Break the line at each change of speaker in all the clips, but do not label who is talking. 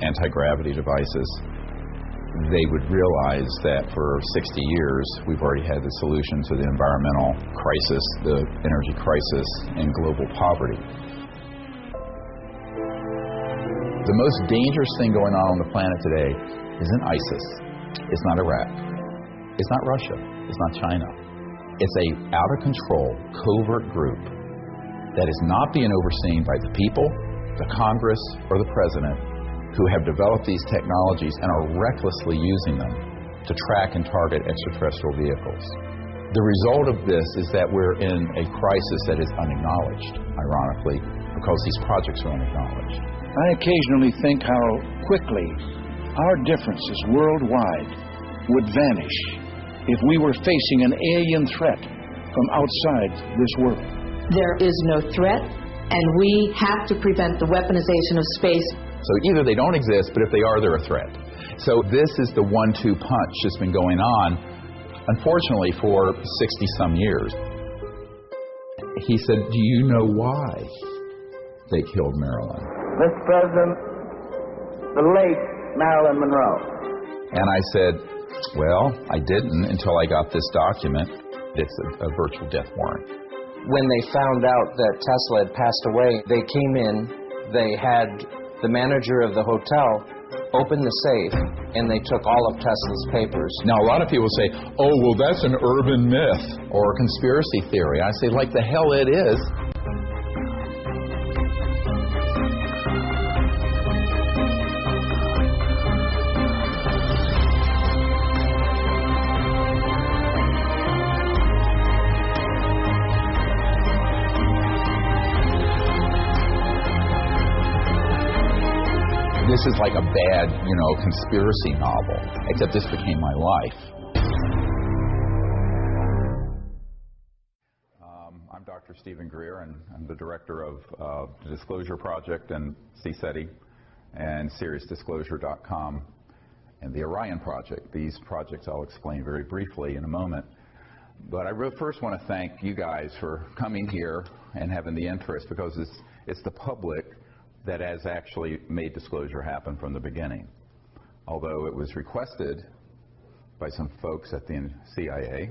anti-gravity devices, they would realize that for 60 years we've already had the solution to the environmental crisis, the energy crisis, and global poverty. The most dangerous thing going on the planet today isn't ISIS, it's not Iraq, it's not Russia, it's not China. It's a out-of-control, covert group that is not being overseen by the people, the Congress, or the President, who have developed these technologies and are recklessly using them to track and target extraterrestrial vehicles. The result of this is that we're in a crisis that is unacknowledged, ironically, because these projects are unacknowledged.
I occasionally think how quickly our differences worldwide would vanish if we were facing an alien threat from outside this world.
There is no threat, and we have to prevent the weaponization of space.
So either they don't exist, but if they are, they're a threat. So this is the 1-2 punch that's been going on, unfortunately, for 60-some years. He said, do you know why they killed Marilyn?
Mr. President, the late Marilyn Monroe.
And I said, well, I didn't until I got this document. It's a virtual death warrant.
When they found out that Tesla had passed away, they came in, they had the manager of the hotel open the safe, and they took all of Tesla's papers.
Now, a lot of people say, oh, well, that's an urban myth or a conspiracy theory. I say, like the hell it is. This is like a bad, conspiracy novel, except this became my life. I'm Dr. Stephen Greer, and I'm the director of the Disclosure Project and CSETI and SeriousDisclosure.com and the Orion Project. These projects I'll explain very briefly in a moment. But I first want to thank you guys for coming here and having the interest, because it's the public that has actually made disclosure happen from the beginning. Although it was requested by some folks at the CIA,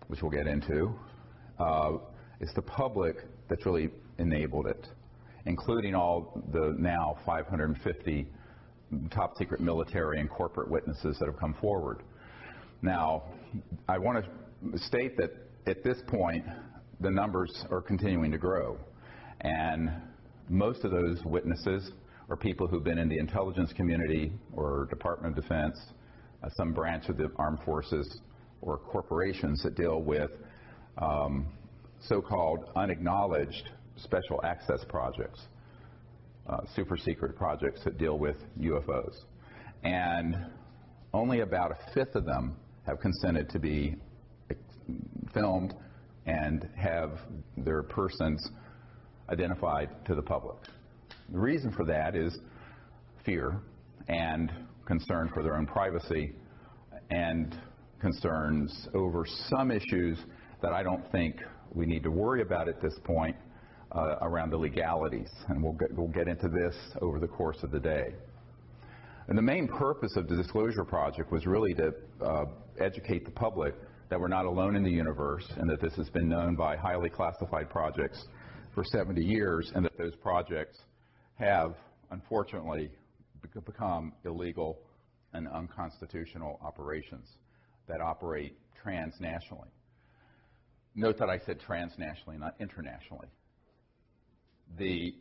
which we'll get into, it's the public that's really enabled it, including all the now 550 top secret military and corporate witnesses that have come forward. Now, I want to state that at this point, the numbers are continuing to grow. And most of those witnesses are people who've been in the intelligence community or Department of Defense, some branch of the armed forces, or corporations that deal with so-called unacknowledged special access projects, super secret projects that deal with UFOs. And only about 1/5 of them have consented to be filmed and have their persons identified to the public. The reason for that is fear and concern for their own privacy and concerns over some issues that I don't think we need to worry about at this point around the legalities. And we'll get into this over the course of the day. And the main purpose of the Disclosure Project was really to educate the public that we're not alone in the universe, and that this has been known by highly classified projects for 70 years, and that those projects have, unfortunately, become illegal and unconstitutional operations that operate transnationally. Note that I said transnationally, not internationally. The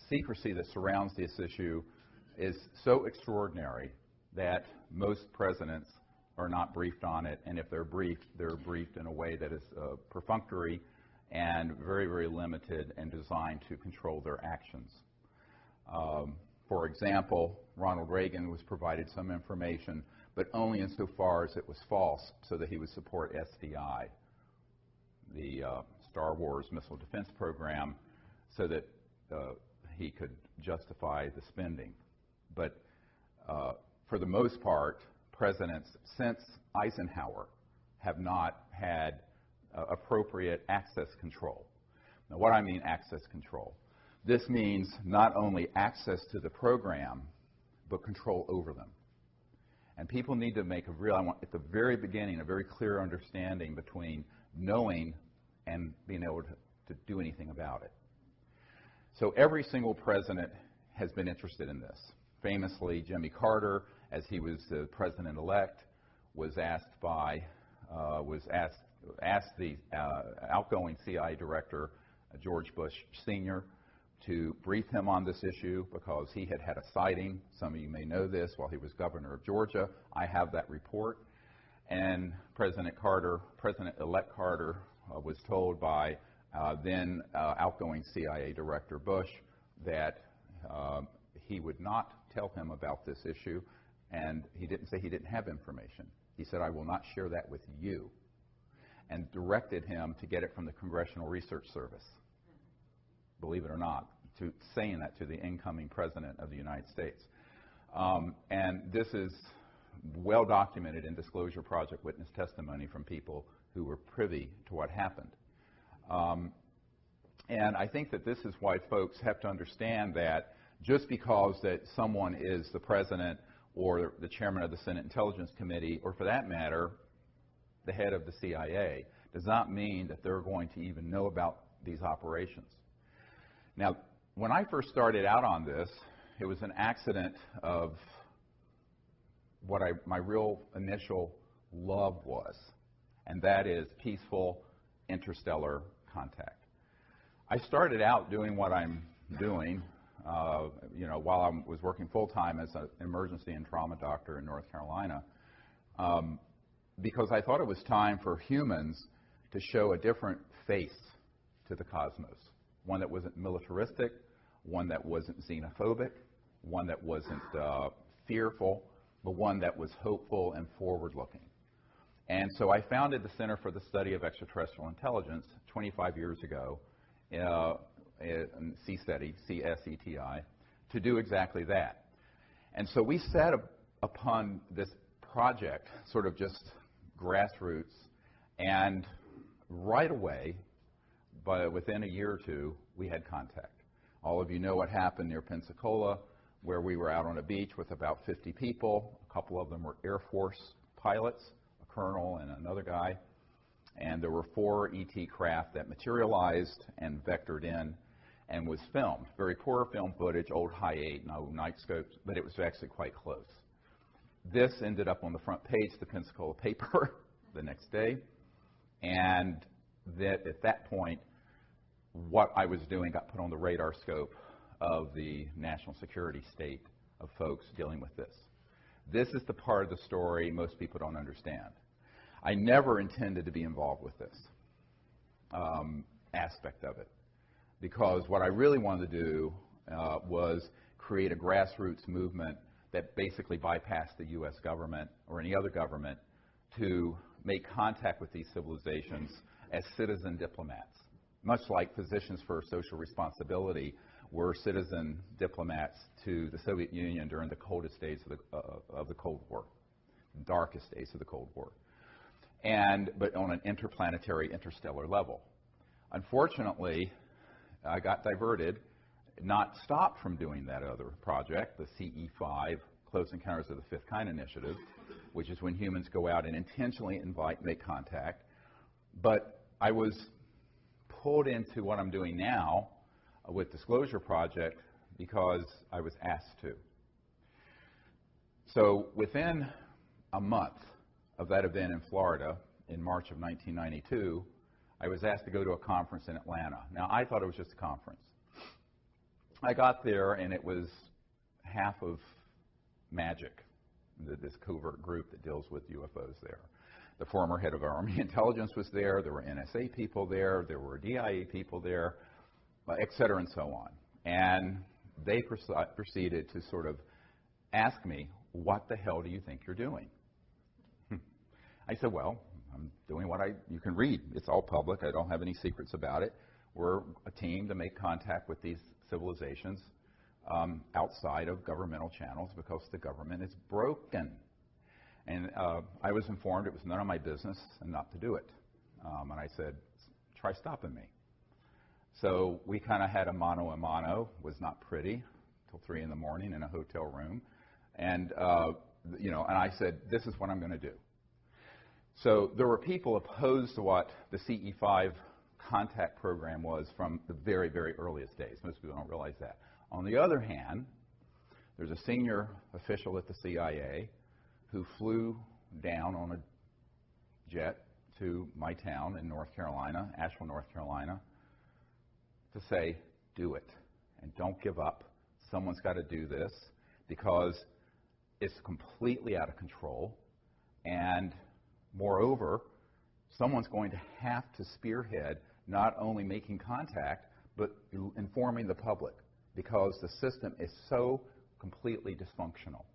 secrecy that surrounds this issue is so extraordinary that most presidents are not briefed on it, and if they're briefed in a way that is perfunctory and very, very limited and designed to control their actions. For example, Ronald Reagan was provided some information, but only insofar as it was false, so that he would support SDI, the Star Wars Missile Defense Program, so that he could justify the spending. But for the most part, presidents since Eisenhower have not had appropriate access control. Now, what I mean access control? This means not only access to the program, but control over them. And people need to make at the very beginning, a very clear understanding between knowing and being able to do anything about it. So every single president has been interested in this. Famously, Jimmy Carter, as he was the president-elect, was asked the outgoing CIA director, George Bush Sr., to brief him on this issue because he had had a sighting. Some of you may know this while he was governor of Georgia. I have that report. And President-elect Carter was told by then outgoing CIA Director Bush that he would not tell him about this issue, and he didn't say he didn't have information. He said, "I will not share that with you," and directed him to get it from the Congressional Research Service. Believe it or not, saying that to the incoming President of the United States. And this is well documented in Disclosure Project witness testimony from people who were privy to what happened. And I think that this is why folks have to understand that just because that someone is the President or the Chairman of the Senate Intelligence Committee, or for that matter, the head of the CIA, does not mean that they're going to even know about these operations. Now, when I first started out on this, it was an accident of what my real initial love was, and that is peaceful interstellar contact. I started out doing what I'm doing, while I was working full-time as an emergency and trauma doctor in North Carolina, because I thought it was time for humans to show a different face to the cosmos, one that wasn't militaristic, one that wasn't xenophobic, one that wasn't fearful, but one that was hopeful and forward-looking. And so I founded the Center for the Study of Extraterrestrial Intelligence 25 years ago, in CSETI, C-S-E-T-I, to do exactly that. And so we set upon this project, sort of just grassroots, and right away, within a year or two, we had contact. All of you know what happened near Pensacola, where we were out on a beach with about 50 people. A couple of them were Air Force pilots, a colonel and another guy. And there were 4 ET craft that materialized and vectored in and was filmed. Very poor film footage, old high-8, no night scopes, but it was actually quite close. This ended up on the front page of the Pensacola paper the next day. And at that point, what I was doing got put on the radar scope of the national security state of folks dealing with this. This is the part of the story most people don't understand. I never intended to be involved with this aspect of it, because what I really wanted to do was create a grassroots movement that basically bypassed the U.S. government or any other government to make contact with these civilizations as citizen diplomats, much like Physicians for Social Responsibility were citizen diplomats to the Soviet Union during the coldest days of the Cold War, the darkest days of the Cold War, but on an interplanetary, interstellar level. Unfortunately, I got diverted, not stopped from doing that other project, the CE5, Close Encounters of the Fifth Kind Initiative, which is when humans go out and intentionally make contact. But I was pulled into what I'm doing now with Disclosure Project because I was asked to. So within a month of that event in Florida in March of 1992, I was asked to go to a conference in Atlanta. Now, I thought it was just a conference. I got there, and it was half of magic, this covert group that deals with UFOs there. The former head of Army Intelligence was there. There were NSA people there. There were DIA people there, et cetera, and so on. And they proceeded to sort of ask me, what the hell do you think you're doing? I said, well, I'm doing what you can read. It's all public. I don't have any secrets about it. We're a team to make contact with these civilizations outside of governmental channels because the government is broken. And I was informed it was none of my business and not to do it. And I said, try stopping me. So we kind of had a mano a mano. Was not pretty till 3 in the morning in a hotel room, and and I said, "This is what I'm going to do." So there were people opposed to what the CE5 contact program was from the very, very earliest days. Most people don't realize that. On the other hand, there's a senior official at the CIA who flew down on a jet to my town in North Carolina, Asheville, North Carolina, to say, do it, and don't give up. Someone's got to do this because it's completely out of control, and moreover, someone's going to have to spearhead not only making contact, but informing the public, because the system is so completely dysfunctional.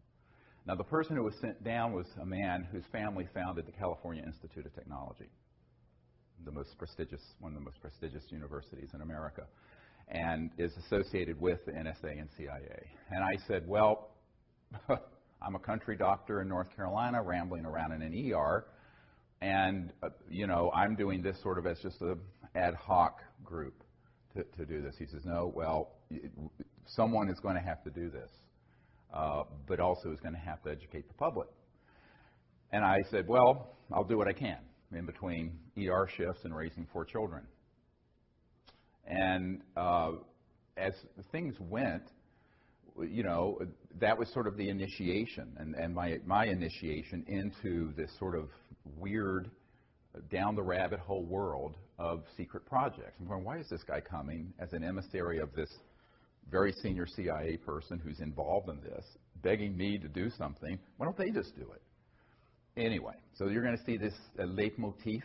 Now, the person who was sent down was a man whose family founded the California Institute of Technology, one of the most prestigious universities in America, and is associated with the NSA and CIA. And I said, well, I'm a country doctor in North Carolina, rambling around in an ER, and I'm doing this sort of as just an ad hoc group to do this. He says, no, well, someone is going to have to do this, but also is going to have to educate the public. And I said, well, I'll do what I can in between ER shifts and raising 4 children. And as things went, that was sort of the initiation, and my initiation into this sort of weird, down the rabbit hole world of secret projects. I'm going, why is this guy coming as an emissary of this very senior CIA person who's involved in this, begging me to do something? Why don't they just do it? Anyway, so you're going to see this leitmotif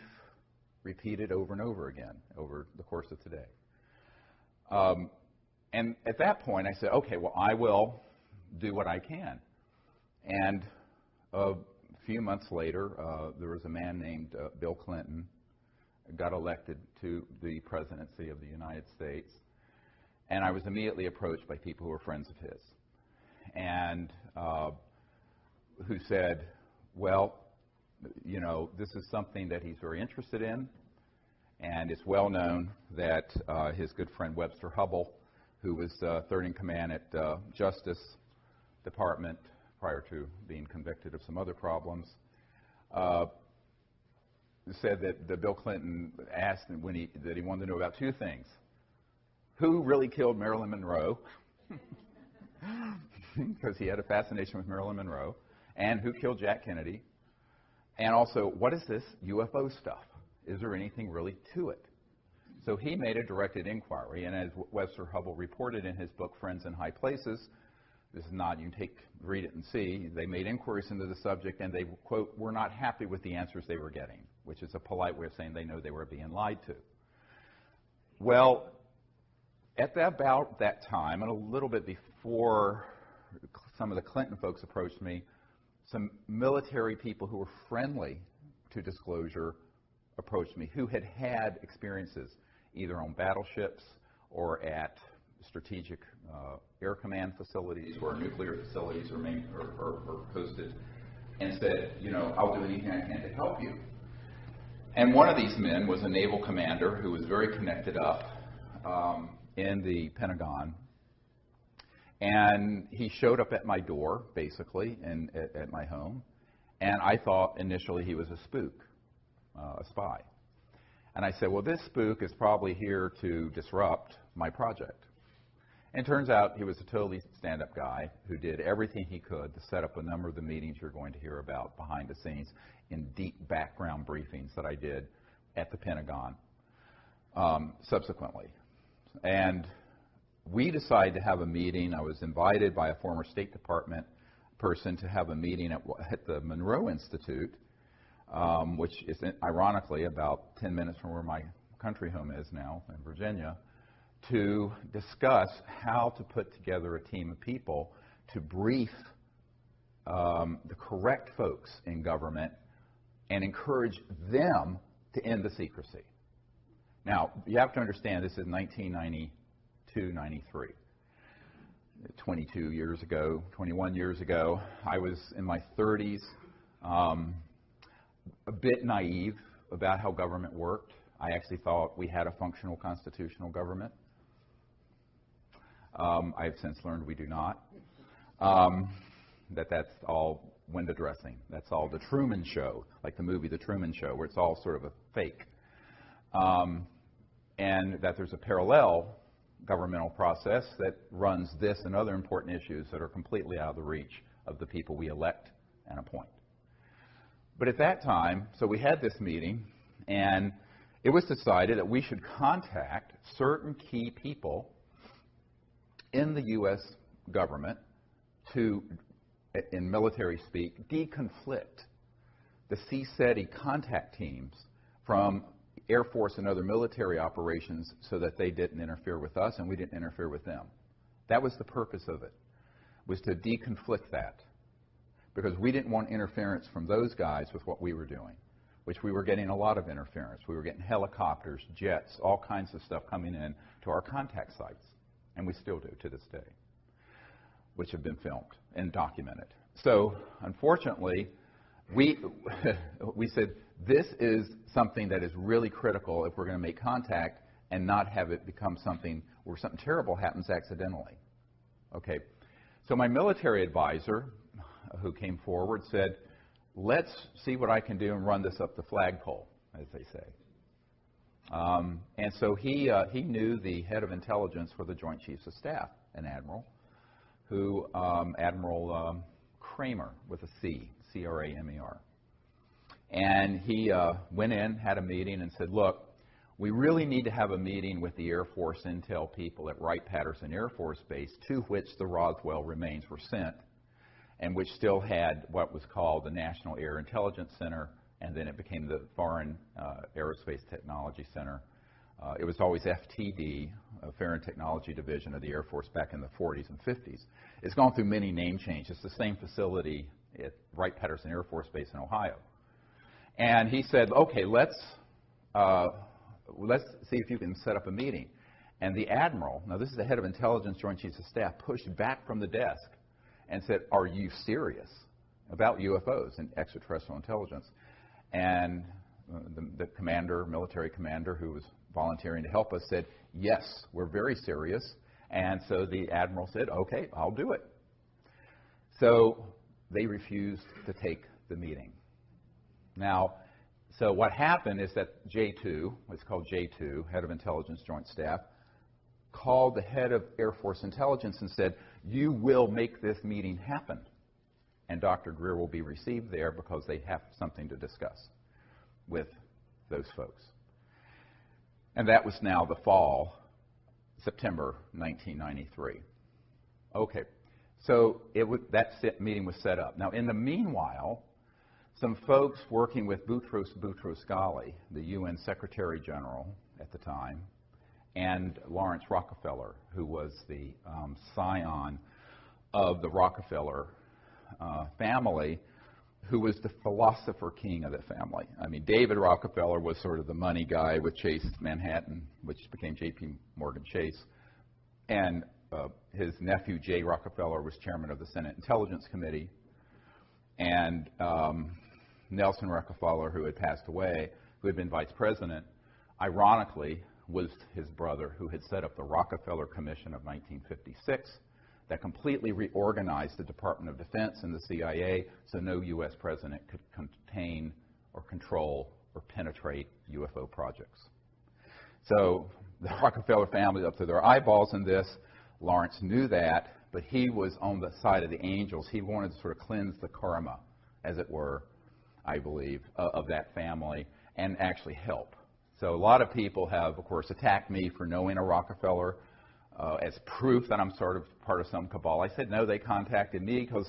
repeated over and over again over the course of today. And at that point, I said, okay, well, I will do what I can. And a few months later, there was a man named Bill Clinton, got elected to the presidency of the United States. And I was immediately approached by people who were friends of his, and who said, well, this is something that he's very interested in, and it's well known that his good friend Webster Hubbell, who was third in command at Justice Department prior to being convicted of some other problems, said that Bill Clinton asked that he wanted to know about 2 things. Who really killed Marilyn Monroe, because he had a fascination with Marilyn Monroe, and who killed Jack Kennedy, and also, what is this UFO stuff? Is there anything really to it? So he made a directed inquiry, and as Webster Hubbell reported in his book, Friends in High Places, this is not, you can read it and see, they made inquiries into the subject, and they, quote, were not happy with the answers they were getting, which is a polite way of saying they know they were being lied to. Well, at about that time, and a little bit before some of the Clinton folks approached me, some military people who were friendly to disclosure approached me, who had had experiences either on battleships or at strategic air command facilities where nuclear facilities are hosted, and said, I'll do anything I can to help you. And one of these men was a naval commander who was very connected up in the Pentagon. And he showed up at my door, basically, at my home. And I thought initially he was a spook, a spy. And I said, well, this spook is probably here to disrupt my project. And it turns out he was a totally stand-up guy who did everything he could to set up a number of the meetings you're going to hear about behind the scenes in deep background briefings that I did at the Pentagon subsequently. And we decided to have a meeting. I was invited by a former State Department person to have a meeting at the Monroe Institute, which is ironically about 10 minutes from where my country home is now in Virginia, to discuss how to put together a team of people to brief the correct folks in government and encourage them to end the secrecy. Now, you have to understand this is 1992, 93. 22 years ago, 21 years ago, I was in my 30s, a bit naive about how government worked. I actually thought we had a functional constitutional government. I have since learned we do not. That's all window dressing. That's all the Truman Show, like the movie The Truman Show, where it's all sort of a fake. And that there's a parallel governmental process that runs this and other important issues that are completely out of the reach of the people we elect and appoint. But at that time, so we had this meeting, and it was decided that we should contact certain key people in the U.S. government to, in military speak, deconflict the CSETI contact teams from Air Force and other military operations so that they didn't interfere with us and we didn't interfere with them. That was the purpose of it, was to deconflict that, because we didn't want interference from those guys with what we were doing, which we were getting a lot of interference. We were getting helicopters, jets, all kinds of stuff coming in to our contact sites, and we still do to this day, which have been filmed and documented. So, unfortunately, we said, this is something that is really critical if we're going to make contact and not have it become something where something terrible happens accidentally. Okay, so my military advisor, who came forward, said, let's see what I can do and run this up the flagpole, as they say. And so he knew the head of intelligence for the Joint Chiefs of Staff, an admiral, who, Admiral Kramer, with a C, C-R-A-M-E-R. And he went in, had a meeting, and said, look, we really need to have a meeting with the Air Force intel people at Wright-Patterson Air Force Base, to which the Roswell remains were sent, and which still had what was called the National Air Intelligence Center, and then it became the Foreign Aerospace Technology Center. It was always FTD, Foreign Technology Division of the Air Force, back in the 40s and 50s. It's gone through many name changes. It's the same facility at Wright-Patterson Air Force Base in Ohio. And he said, okay, let's see if you can set up a meeting. And the admiral, now this is the head of intelligence, Joint Chiefs of Staff, pushed back from the desk and said, are you serious about UFOs and extraterrestrial intelligence? And the commander, military commander, who was volunteering to help us, said, yes, we're very serious. And so the admiral said, okay, I'll do it. So they refused to take the meeting. Now, so what happened is that J2, what's called J2, head of intelligence joint staff, called the head of Air Force intelligence and said, you will make this meeting happen. And Dr. Greer will be received there because they have something to discuss with those folks. And that was now the fall, September 1993. Okay, so that meeting was set up. Now, in the meanwhile, some folks working with Boutros Ghali, the UN Secretary General at the time, and Lawrence Rockefeller, who was the scion of the Rockefeller family, who was the philosopher king of the family. I mean, David Rockefeller was sort of the money guy with Chase Manhattan, which became J.P. Morgan Chase. And his nephew, Jay Rockefeller, was chairman of the Senate Intelligence Committee. And Nelson Rockefeller, who had passed away, who had been vice president, ironically, was his brother, who had set up the Rockefeller Commission of 1956 that completely reorganized the Department of Defense and the CIA so no U.S. president could contain or control or penetrate UFO projects. So the Rockefeller family up to their eyeballs in this. Lawrence knew that, but he was on the side of the angels. He wanted to sort of cleanse the karma, as it were, I believe, of that family and actually help. So a lot of people have, of course, attacked me for knowing a Rockefeller as proof that I'm sort of part of some cabal. I said, no, they contacted me because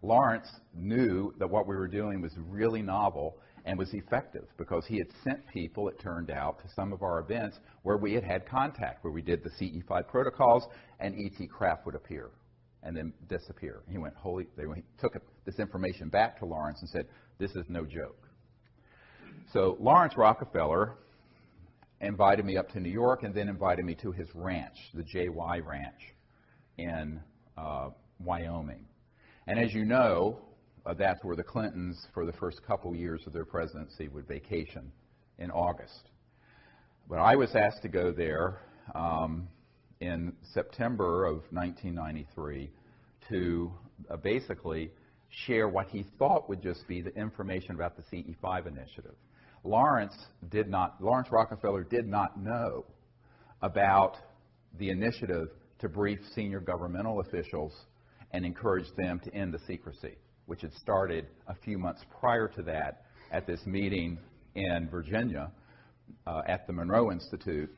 Lawrence knew that what we were doing was really novel and was effective because he had sent people, it turned out, to some of our events where we had contact, where we did the CE5 protocols and ET craft would appear and then disappear. He went, he took this information back to Lawrence and said, this is no joke. So Lawrence Rockefeller invited me up to New York and then invited me to his ranch, the JY Ranch in Wyoming. And as you know, that's where the Clintons, for the first couple years of their presidency, would vacation in August. But I was asked to go there in September of 1993 to basically share what he thought would just be the information about the CE5 initiative. Lawrence Rockefeller did not know about the initiative to brief senior governmental officials and encourage them to end the secrecy, which had started a few months prior to that at this meeting in Virginia at the Monroe Institute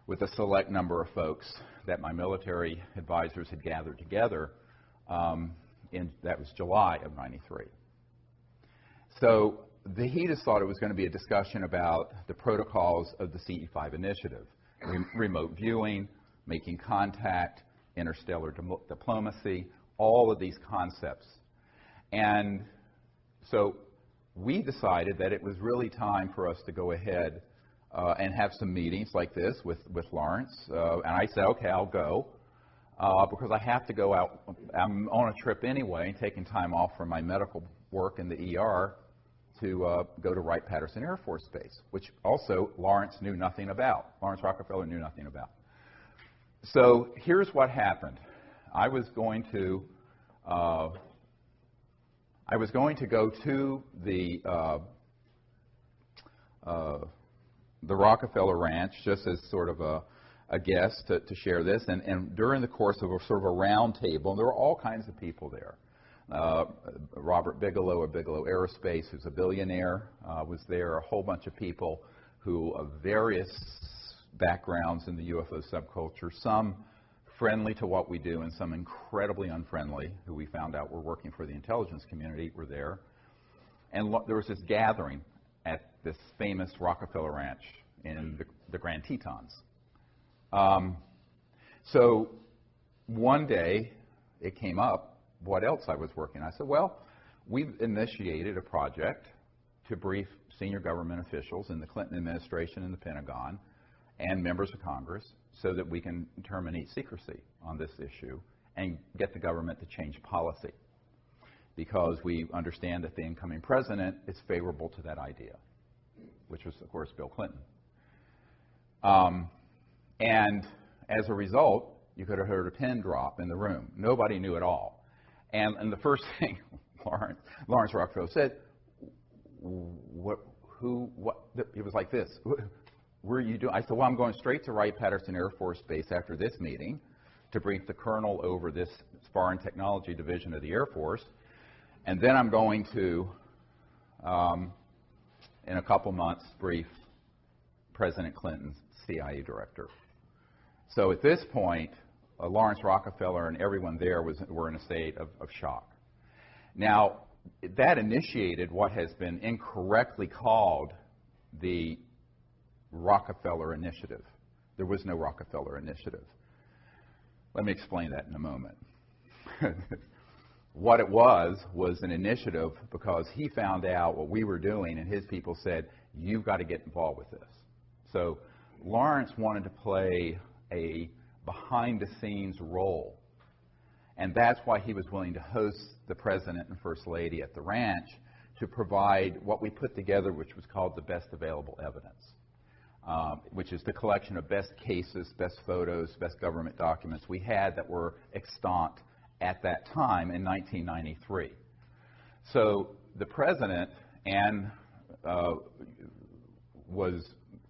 with a select number of folks that my military advisors had gathered together. That was July of '93. So he just thought it was going to be a discussion about the protocols of the CE5 initiative, remote viewing, making contact, interstellar diplomacy, all of these concepts. And so we decided that it was really time for us to go ahead and have some meetings like this with Lawrence. And I said, okay, I'll go because I have to go out. I'm on a trip anyway, taking time off from my medical work in the ER to go to Wright-Patterson Air Force Base, which also Lawrence knew nothing about. Lawrence Rockefeller knew nothing about. So here's what happened. I was going to go to the Rockefeller Ranch just as sort of a guest to share this, and during the course of a sort of a round table, and there were all kinds of people there. Robert Bigelow of Bigelow Aerospace, who's a billionaire, was there. A whole bunch of people who of various backgrounds in the UFO subculture, some friendly to what we do and some incredibly unfriendly, who we found out were working for the intelligence community, were there. And there was this gathering at this famous Rockefeller Ranch in the Grand Tetons. So one day it came up what else I was working on. I said, well, we've initiated a project to brief senior government officials in the Clinton administration and the Pentagon and members of Congress so that we can terminate secrecy on this issue and get the government to change policy, because we understand that the incoming president is favorable to that idea, which was, of course, Bill Clinton. And as a result, you could have heard a pin drop in the room. Nobody knew at all. And the first thing Lawrence Rockefeller said, what, he was like this, what are you doing? I said, well, I'm going straight to Wright-Patterson Air Force Base after this meeting to brief the colonel over this Foreign Technology Division of the Air Force. And then I'm going to, in a couple months, brief President Clinton's CIA director. So at this point, Lawrence Rockefeller and everyone there were in a state of shock. Now, that initiated what has been incorrectly called the Rockefeller Initiative. There was no Rockefeller Initiative. Let me explain that in a moment. What it was an initiative because he found out what we were doing, and his people said, you've got to get involved with this. So Lawrence wanted to play a behind-the-scenes role, and that's why he was willing to host the President and First Lady at the ranch to provide what we put together, which was called the best available evidence, which is the collection of best cases, best photos, best government documents we had that were extant at that time in 1993. So the President was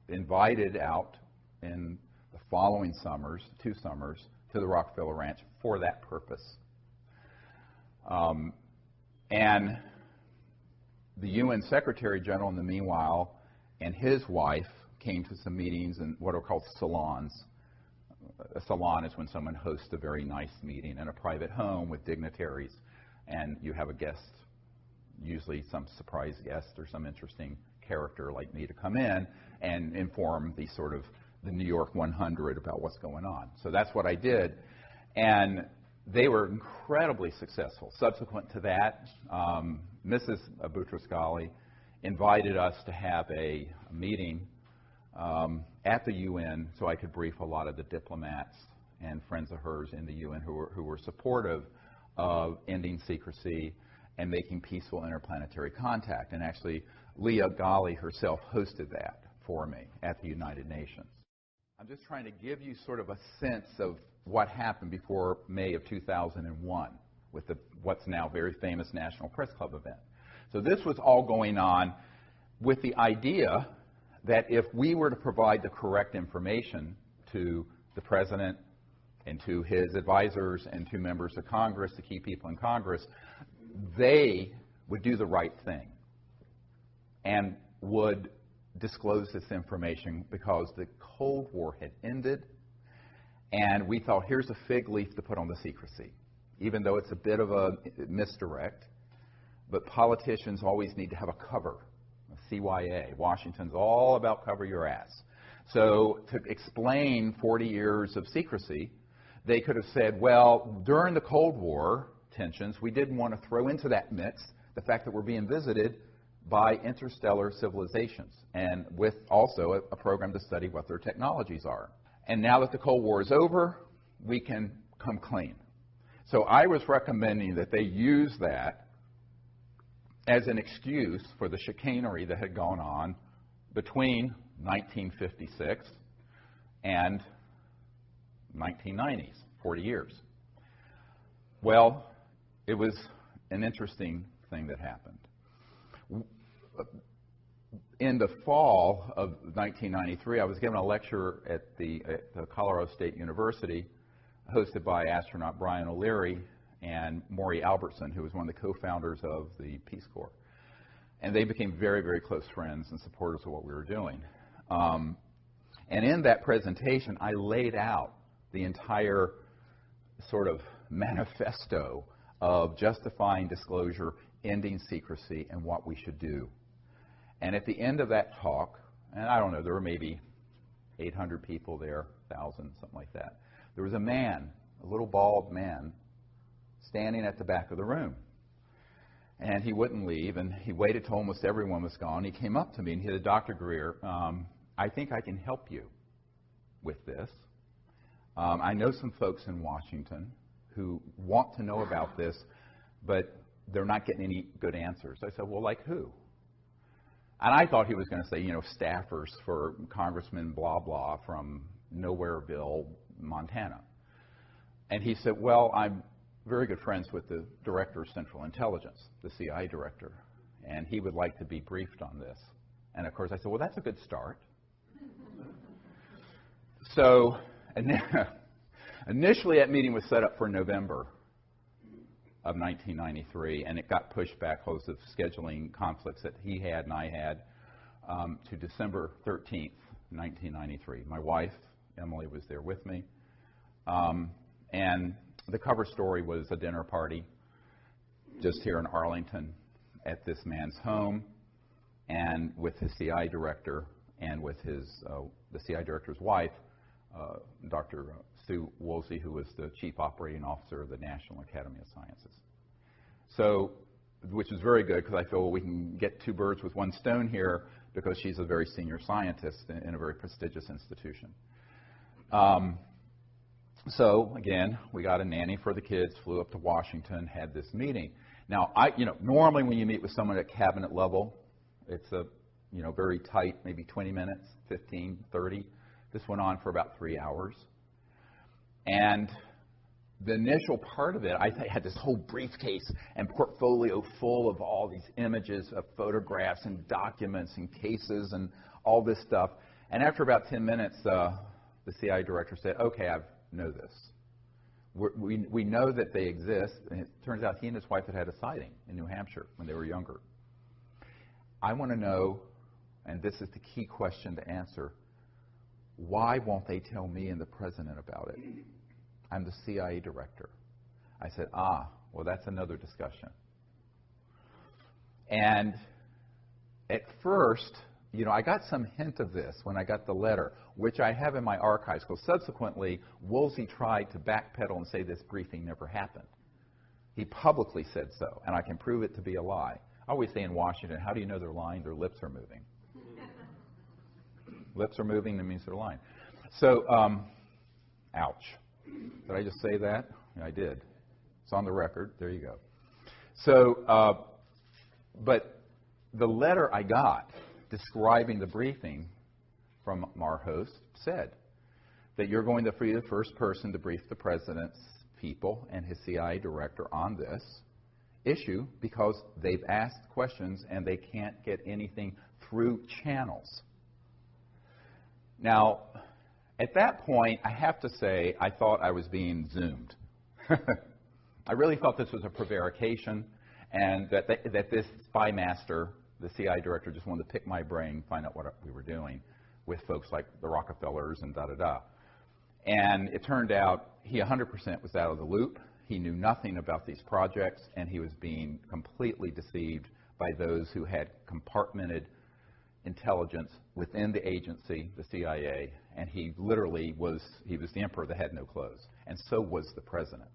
invited out in the following summers, 2 summers, to the Rockefeller Ranch for that purpose. And the UN Secretary General, in the meanwhile, and his wife came to some meetings in what are called salons. A salon is when someone hosts a very nice meeting in a private home with dignitaries, and you have a guest, usually some surprise guest or some interesting character like me, to come in and inform the sort of the New York 100 about what's going on. So that's what I did, and they were incredibly successful. Subsequent to that, Mrs. Boutros-Ghali invited us to have a meeting at the UN so I could brief a lot of the diplomats and friends of hers in the UN who were supportive of ending secrecy and making peaceful interplanetary contact. And actually, Leah Ghali herself hosted that. for me at the United Nations. I'm just trying to give you sort of a sense of what happened before May of 2001 with what's now very famous National Press Club event. So this was all going on with the idea that if we were to provide the correct information to the President and to his advisors and to members of Congress, the key people in Congress, they would do the right thing and would disclose this information because the Cold War had ended, and we thought, here's a fig leaf to put on the secrecy, even though it's a bit of a misdirect. But politicians always need to have a cover, a CYA. Washington's all about cover your ass. So to explain 40 years of secrecy, they could have said, well, during the Cold War tensions, we didn't want to throw into that mix the fact that we're being visited by interstellar civilizations, and with also a program to study what their technologies are. And now that the Cold War is over, we can come clean. So I was recommending that they use that as an excuse for the chicanery that had gone on between 1956 and 1990s, 40 years. Well, it was an interesting thing that happened. In the fall of 1993, I was given a lecture at the Colorado State University, hosted by astronaut Brian O'Leary and Maury Albertson, who was one of the co-founders of the Peace Corps. And they became very, very close friends and supporters of what we were doing. And in that presentation, I laid out the entire sort of manifesto of justifying disclosure, ending secrecy, and what we should do. And at the end of that talk, and I don't know, there were maybe 800 people there, 1,000, something like that. There was a man, a little bald man, standing at the back of the room. And he wouldn't leave, and he waited till almost everyone was gone. He came up to me and he said, Dr. Greer, I think I can help you with this. I know some folks in Washington who want to know about this, but they're not getting any good answers. I said, well, like who? And I thought he was going to say, you know, staffers for Congressman blah, blah from Nowhereville, Montana. And he said, well, I'm very good friends with the Director of Central Intelligence, the CIA Director, and he would like to be briefed on this. And, of course, I said, well, that's a good start. So initially that meeting was set up for November of 1993, and it got pushed back because of scheduling conflicts that he had and I had to December 13th, 1993. My wife, Emily, was there with me. And the cover story was a dinner party just here in Arlington at this man's home, and with his CI director and with his the CI director's wife, Dr. Sue Woolsey, who was the chief operating officer of the National Academy of Sciences. So, which is very good because I feel, well, we can get two birds with one stone here because she's a very senior scientist in a very prestigious institution. So again, we got a nanny for the kids, flew up to Washington, had this meeting. Now, normally when you meet with someone at cabinet level, it's a, very tight, maybe 20 minutes, 15, 30. This went on for about 3 hours. And the initial part of it, I had this whole briefcase and portfolio full of all these images of photographs and documents and cases and all this stuff. And after about 10 minutes, the CIA director said, okay, I know this. We know that they exist. And it turns out he and his wife had a sighting in New Hampshire when they were younger. I want to know, and this is the key question to answer, why won't they tell me and the president about it? I'm the CIA director. I said, well, that's another discussion. And at first, I got some hint of this when I got the letter, which I have in my archives, because subsequently, Woolsey tried to backpedal and say this briefing never happened. He publicly said so, and I can prove it to be a lie. I always say in Washington, how do you know they're lying? Their lips are moving. Lips are moving, that means they're lying. So, ouch. Did I just say that? Yeah, I did. It's on the record. There you go. So, but the letter I got describing the briefing from our host said that you're going to be the first person to brief the president's people and his CIA director on this issue because they've asked questions and they can't get anything through channels. Now, at that point, I have to say, I thought I was being Zoomed. I really thought this was a prevarication and that this spy master, the CIA director, just wanted to pick my brain, find out what we were doing with folks like the Rockefellers and da-da-da. And it turned out he 100% was out of the loop. He knew nothing about these projects, and he was being completely deceived by those who had compartmented intelligence within the agency, the CIA, and he literally was the emperor that had no clothes, and so was the president.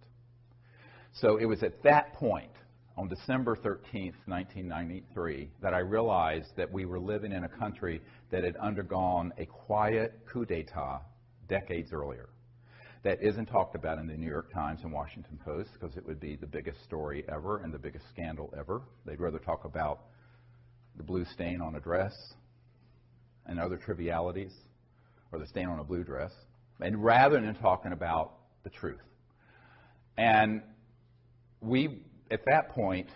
So it was at that point, on December 13th, 1993, that I realized that we were living in a country that had undergone a quiet coup d'etat decades earlier. That isn't talked about in the New York Times and Washington Post because it would be the biggest story ever and the biggest scandal ever. They'd rather talk about the blue stain on a dress and other trivialities, or the stain on a blue dress, and rather than talking about the truth. And we, at that point,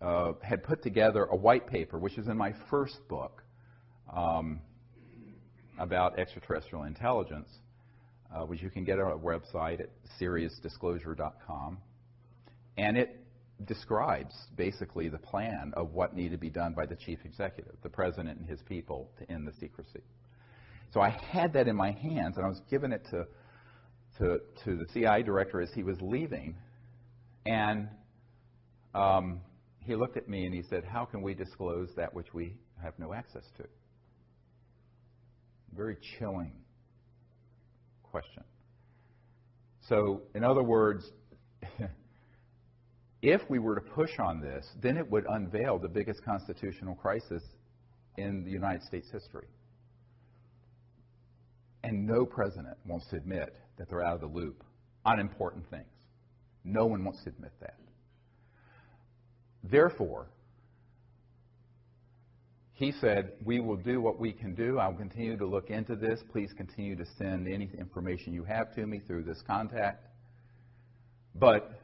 had put together a white paper, which is in my first book, about extraterrestrial intelligence, which you can get on our website at seriousdisclosure.com. And it describes basically the plan of what needed to be done by the chief executive, the president and his people, to end the secrecy. So I had that in my hands, and I was giving it to the CIA director as he was leaving. And he looked at me and he said, "How can we disclose that which we have no access to?" Very chilling question. So, in other words, if we were to push on this, then it would unveil the biggest constitutional crisis in the United States history. And no president wants to admit that they're out of the loop on important things. No one wants to admit that. Therefore, he said, "We will do what we can do. I'll continue to look into this. Please continue to send any information you have to me through this contact. But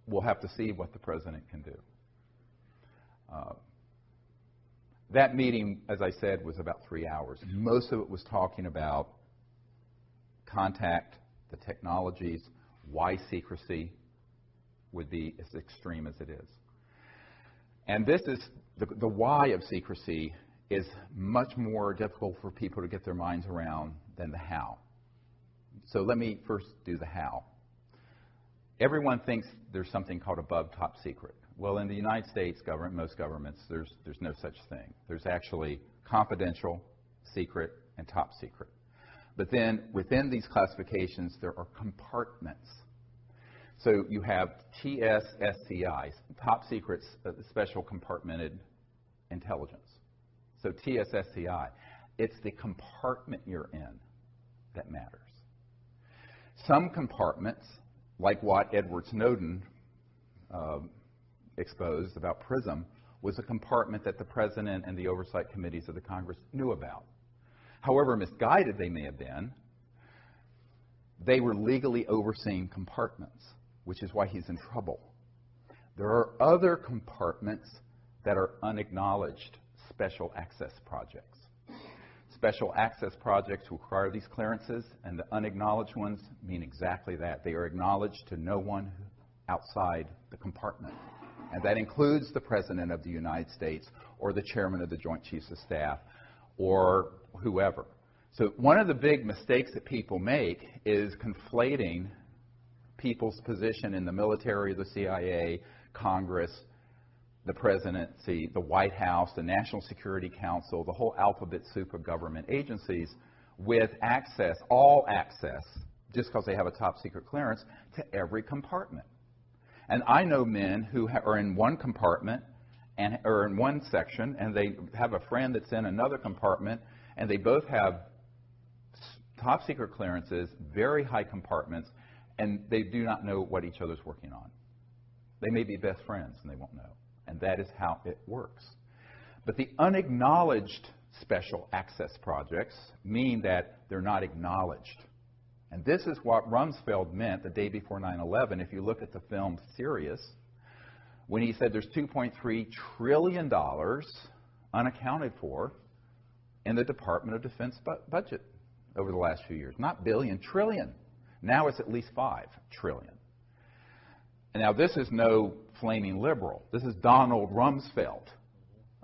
we'll have to see what the president can do." That meeting, as I said, was about 3 hours. Most of it was talking about contact, the technologies, why secrecy would be as extreme as it is. And this is, the why of secrecy is much more difficult for people to get their minds around than the how. So let me first do the how. Everyone thinks there's something called above top secret. Well, in the United States government, most governments, there's no such thing. There's actually confidential, secret, and top secret. But then within these classifications, there are compartments. So you have TSSCIs, top secrets, special compartmented intelligence. So TSSCI, it's the compartment you're in that matters. Some compartments, like what Edward Snowden exposed about PRISM, was a compartment that the President and the oversight committees of the Congress knew about. However misguided they may have been, they were legally overseeing compartments, which is why he's in trouble. There are other compartments that are unacknowledged special access projects. Special access projects require these clearances, and the unacknowledged ones mean exactly that. They are acknowledged to no one outside the compartment. And that includes the President of the United States or the Chairman of the Joint Chiefs of Staff or whoever. So one of the big mistakes that people make is conflating people's position in the military, the CIA, Congress, the presidency, the White House, the National Security Council, the whole alphabet soup of government agencies with access, all access, just because they have a top secret clearance, to every compartment. And I know men who are in one compartment or in one section, and they have a friend that's in another compartment, and they both have top secret clearances, very high compartments, and they do not know what each other's working on. They may be best friends, and they won't know. And that is how it works. But the unacknowledged special access projects mean that they're not acknowledged. And this is what Rumsfeld meant the day before 9/11. If you look at the film Sirius, when he said there's $2.3 trillion unaccounted for in the Department of Defense budget over the last few years. Not billion, trillion. Now it's at least $5 trillion. And now this is no flaming liberal. This is Donald Rumsfeld,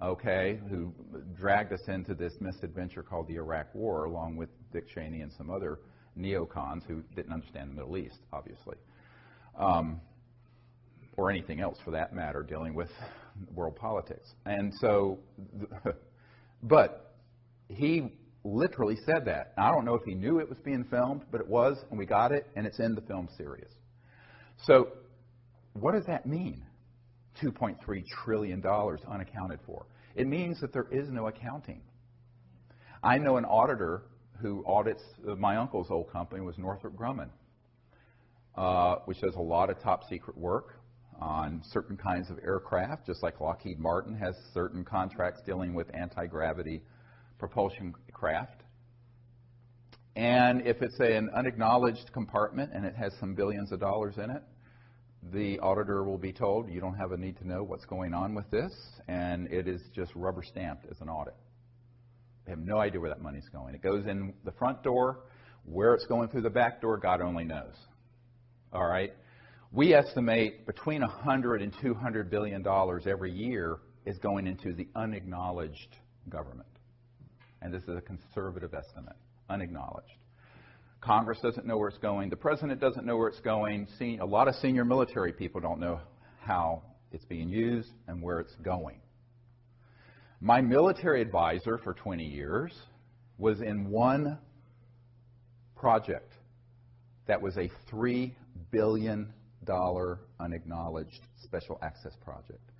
okay, who dragged us into this misadventure called the Iraq War, along with Dick Cheney and some other neocons who didn't understand the Middle East, obviously. Or anything else for that matter, dealing with world politics. And so, but he literally said that. Now, I don't know if he knew it was being filmed, but it was, and we got it, and it's in the film Sirius. So, what does that mean? $2.3 trillion unaccounted for. It means that there is no accounting. I know an auditor who audits my uncle's old company was Northrop Grumman, which does a lot of top secret work on certain kinds of aircraft, just like Lockheed Martin has certain contracts dealing with anti-gravity propulsion craft. And if it's an unacknowledged compartment and it has some billions of dollars in it, the auditor will be told, you don't have a need to know what's going on with this, and it is just rubber stamped as an audit. They have no idea where that money's going. It goes in the front door. Where it's going through the back door, God only knows. All right? We estimate between $100 and $200 billion every year is going into the unacknowledged government. And this is a conservative estimate, unacknowledged. Congress doesn't know where it's going. The president doesn't know where it's going. A lot of senior military people don't know how it's being used and where it's going. My military advisor for 20 years was in one project that was a $3 billion unacknowledged special access project.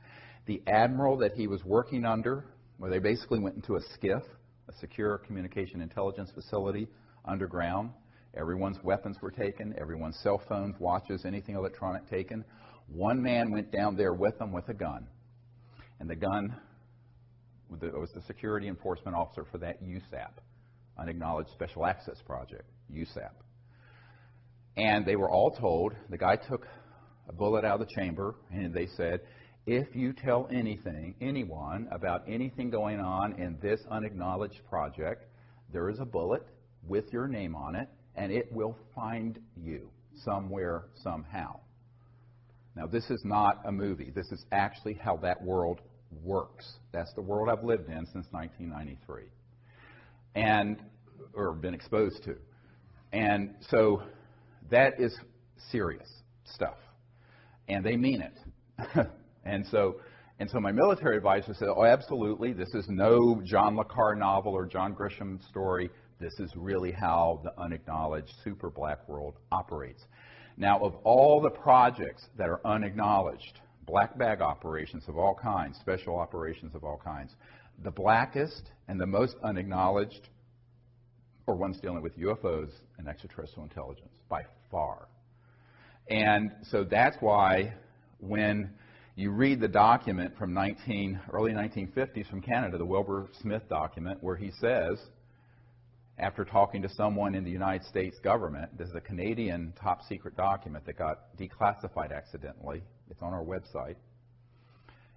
The admiral that he was working under, where they basically went into a SCIF, a secure communication intelligence facility, underground. Everyone's weapons were taken, everyone's cell phones, watches, anything electronic taken. One man went down there with them with a gun. And the gun was the security enforcement officer for that USAP, Unacknowledged Special Access Project, USAP. And they were all told, the guy took a bullet out of the chamber, and they said, if you tell anyone about anything going on in this unacknowledged project, there is a bullet with your name on it, and it will find you somewhere, somehow. Now, this is not a movie. This is actually how that world works. That's the world I've lived in since 1993, or been exposed to. And so that is serious stuff, and they mean it. and so my military advisor said, oh, absolutely, this is no John le Carre novel or John Grisham story. This is really how the unacknowledged super black world operates. Now, of all the projects that are unacknowledged, black bag operations of all kinds, special operations of all kinds, the blackest and the most unacknowledged are ones dealing with UFOs and extraterrestrial intelligence, by far. And so that's why when you read the document from early 1950s from Canada, the Wilbur Smith document, where he says, after talking to someone in the United States government, this is a Canadian top secret document that got declassified accidentally. It's on our website.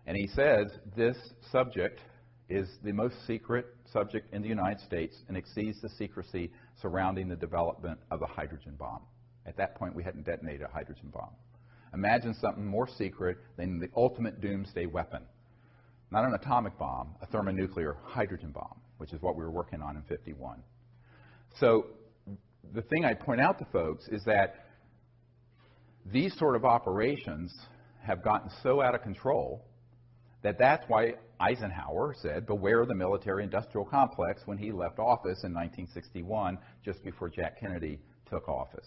And he says this subject is the most secret subject in the United States and exceeds the secrecy surrounding the development of the hydrogen bomb. At that point, we hadn't detonated a hydrogen bomb. Imagine something more secret than the ultimate doomsday weapon. Not an atomic bomb, a thermonuclear hydrogen bomb, which is what we were working on in '51. So the thing I point out to folks is that these sort of operations have gotten so out of control that that's why Eisenhower said, beware the military-industrial complex when he left office in 1961, just before Jack Kennedy took office.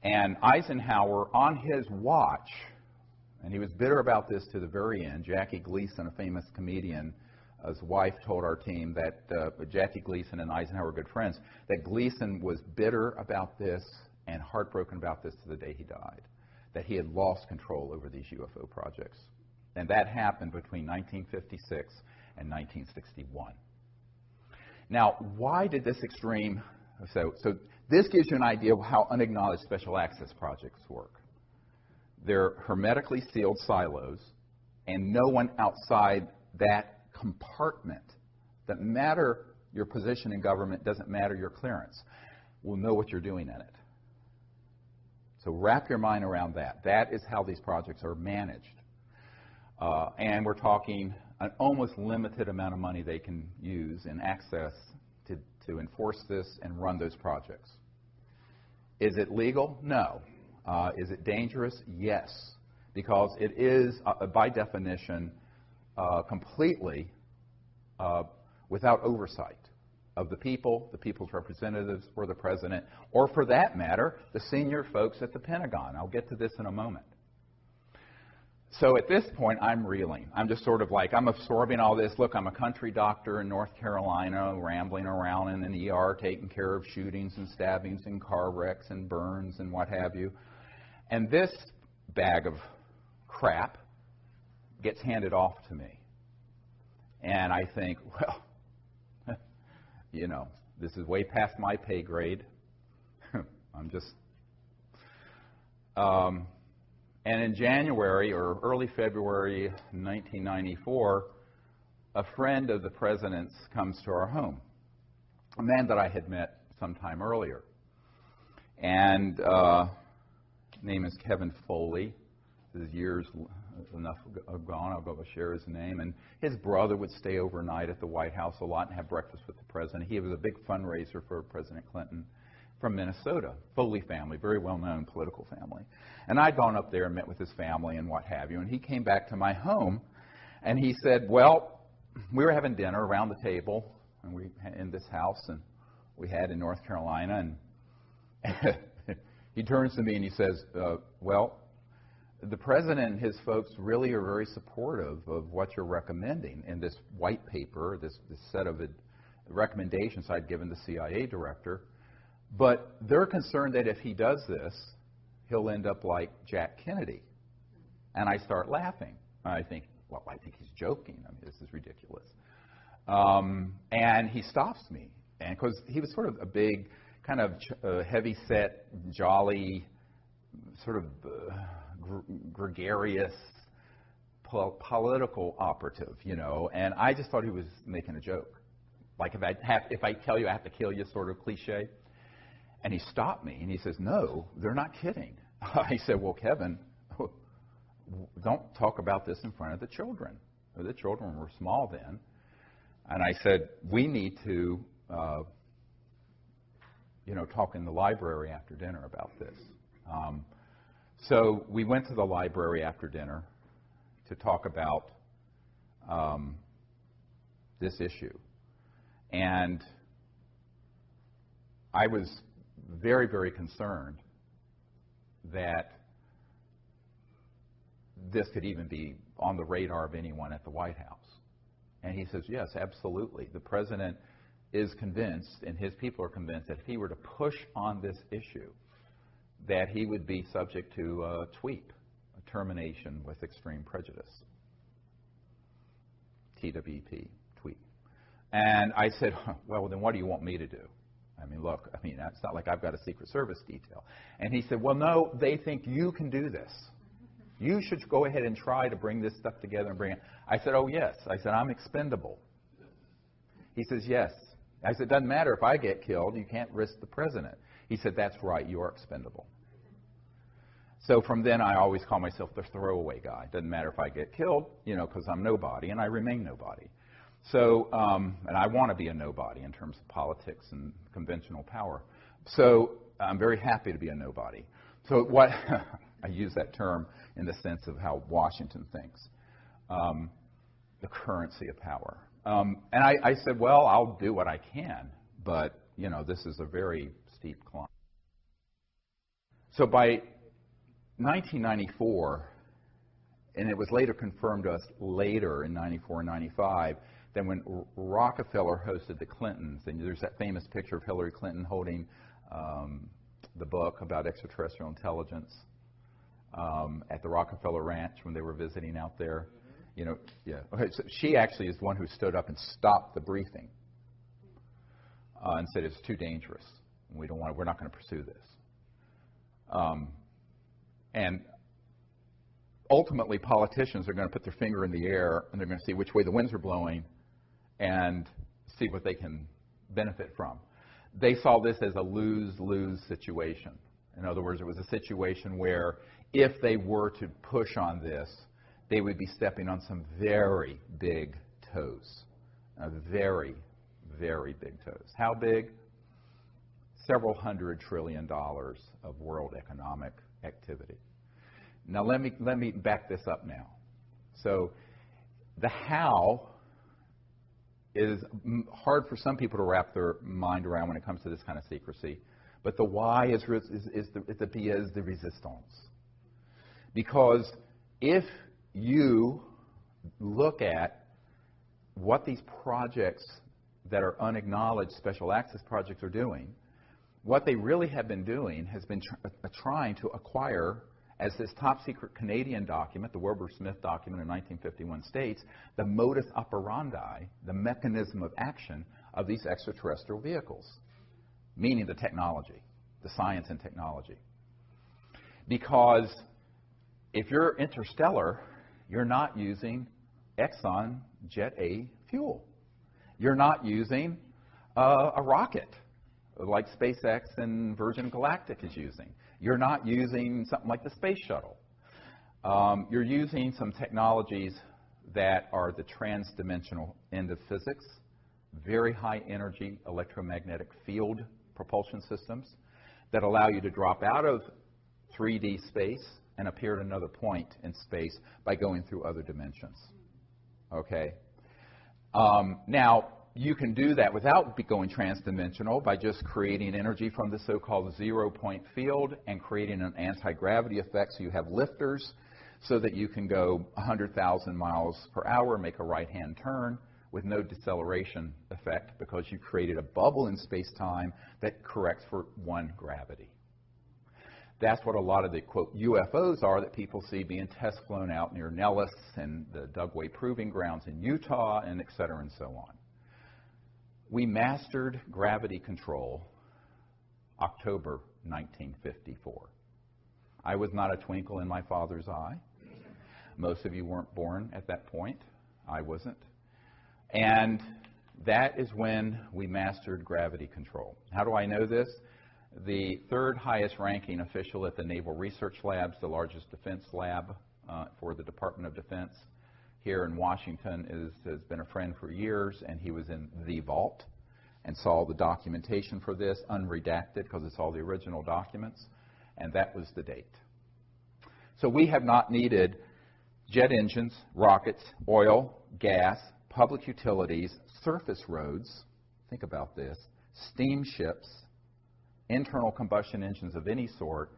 And Eisenhower, on his watch, and he was bitter about this to the very end, Jackie Gleason, a famous comedian, his wife told our team that Jackie Gleason and Eisenhower were good friends, that Gleason was bitter about this and heartbroken about this to the day he died, that he had lost control over these UFO projects. And that happened between 1956 and 1961. Now, why did this extreme... So this gives you an idea of how unacknowledged special access projects work. They're hermetically sealed silos, and no one outside that compartment, that matter your position in government, doesn't matter your clearance, will know what you're doing in it. So wrap your mind around that. That is how these projects are managed. And we're talking an almost limited amount of money they can use and access to enforce this and run those projects. Is it legal? No. Is it dangerous? Yes. Because it is, by definition, completely without oversight of the people, the people's representatives, or the president, or for that matter, the senior folks at the Pentagon. I'll get to this in a moment. So at this point, I'm reeling. I'm just sort of like, I'm absorbing all this. Look, I'm a country doctor in North Carolina, rambling around in an ER, taking care of shootings and stabbings and car wrecks and burns and what have you. And this bag of crap gets handed off to me. And I think, well, you know, this is way past my pay grade. I'm just... And in January or early February 1994, a friend of the president's comes to our home, a man that I had met some time earlier. And his name is Kevin Foley. His years enough gone, I'll go share his name. And his brother would stay overnight at the White House a lot and have breakfast with the president. He was a big fundraiser for President Clinton. From Minnesota, Foley family, very well-known political family. And I'd gone up there and met with his family and what have you, and he came back to my home, and he said, well, we were having dinner around the table and we in this house, and we had in North Carolina, and he turns to me and he says, well, the president and his folks really are very supportive of what you're recommending in this white paper, this set of recommendations I'd given the CIA director. But they're concerned that if he does this, he'll end up like Jack Kennedy. And I start laughing. I think, well, I think he's joking. I mean, this is ridiculous. And he stops me. And because he was sort of a big, kind of heavy-set, jolly, sort of gregarious political operative, you know. And I just thought he was making a joke. Like if I tell you I have to kill you sort of cliche. And he stopped me, and he says, no, they're not kidding. I said, well, Kevin, don't talk about this in front of the children. The children were small then. And I said, we need to, talk in the library after dinner about this. So we went to the library after dinner to talk about this issue. And I was very, very concerned that this could even be on the radar of anyone at the White House. And he says, yes, absolutely. The president is convinced, and his people are convinced, that if he were to push on this issue, that he would be subject to a TWEEP, a termination with extreme prejudice. TWEP, TWEEP. And I said, well, then what do you want me to do? I mean, look, it's not like I've got a Secret Service detail. And he said, well, no, they think you can do this. You should go ahead and try to bring this stuff together and bring it. I said, oh, yes. I said, I'm expendable. He says, yes. I said, it doesn't matter if I get killed. You can't risk the president. He said, that's right. You are expendable. So from then, I always call myself the throwaway guy. Doesn't matter if I get killed, because I'm nobody, and I remain nobody. So, and I want to be a nobody in terms of politics and conventional power. So I'm very happy to be a nobody. So what, I use that term in the sense of how Washington thinks, the currency of power. And I said, well, I'll do what I can, but, this is a very steep climb. So by 1994, and it was later confirmed to us later in 94 and 95, then when Rockefeller hosted the Clintons, and there's that famous picture of Hillary Clinton holding the book about extraterrestrial intelligence at the Rockefeller Ranch when they were visiting out there. Okay, so she actually is the one who stood up and stopped the briefing. and said it's too dangerous. We're not going to pursue this. And ultimately, politicians are going to put their finger in the air and they're going to see which way the winds are blowing and see what they can benefit from. They saw this as a lose-lose situation. In other words, it was a situation where if they were to push on this, they would be stepping on some very big toes. Very, very big toes. How big? Several $100 trillion of world economic activity. Now let me back this up now. So the how is hard for some people to wrap their mind around when it comes to this kind of secrecy, but the why is the resistance. Because if you look at what these projects that are unacknowledged special access projects are doing, what they really have been doing has been trying to acquire, as this top secret Canadian document, the Wilbur-Smith document in 1951 states, the modus operandi, the mechanism of action of these extraterrestrial vehicles, meaning the technology, the science and technology. Because if you're interstellar, you're not using Exxon Jet A fuel. You're not using a rocket like SpaceX and Virgin Galactic is using. You're not using something like the space shuttle. You're using some technologies that are the transdimensional end of physics, very high energy electromagnetic field propulsion systems that allow you to drop out of 3D space and appear at another point in space by going through other dimensions. Okay? Now, you can do that without going transdimensional by just creating energy from the so-called zero-point field and creating an anti-gravity effect so you have lifters so that you can go 100,000 miles per hour, make a right-hand turn with no deceleration effect because you created a bubble in space-time that corrects for one gravity. That's what a lot of the, quote, UFOs are that people see being test flown out near Nellis and the Dugway Proving Grounds in Utah, and et cetera and so on. We mastered gravity control October 1954. I was not a twinkle in my father's eye. Most of you weren't born at that point. I wasn't. And that is when we mastered gravity control. How do I know this? The third highest ranking official at the Naval Research Labs, the largest defense lab for the Department of Defense here in Washington, has been a friend for years, and he was in the vault and saw the documentation for this, unredacted because it's all the original documents, and that was the date. So we have not needed jet engines, rockets, oil, gas, public utilities, surface roads, think about this, steamships, internal combustion engines of any sort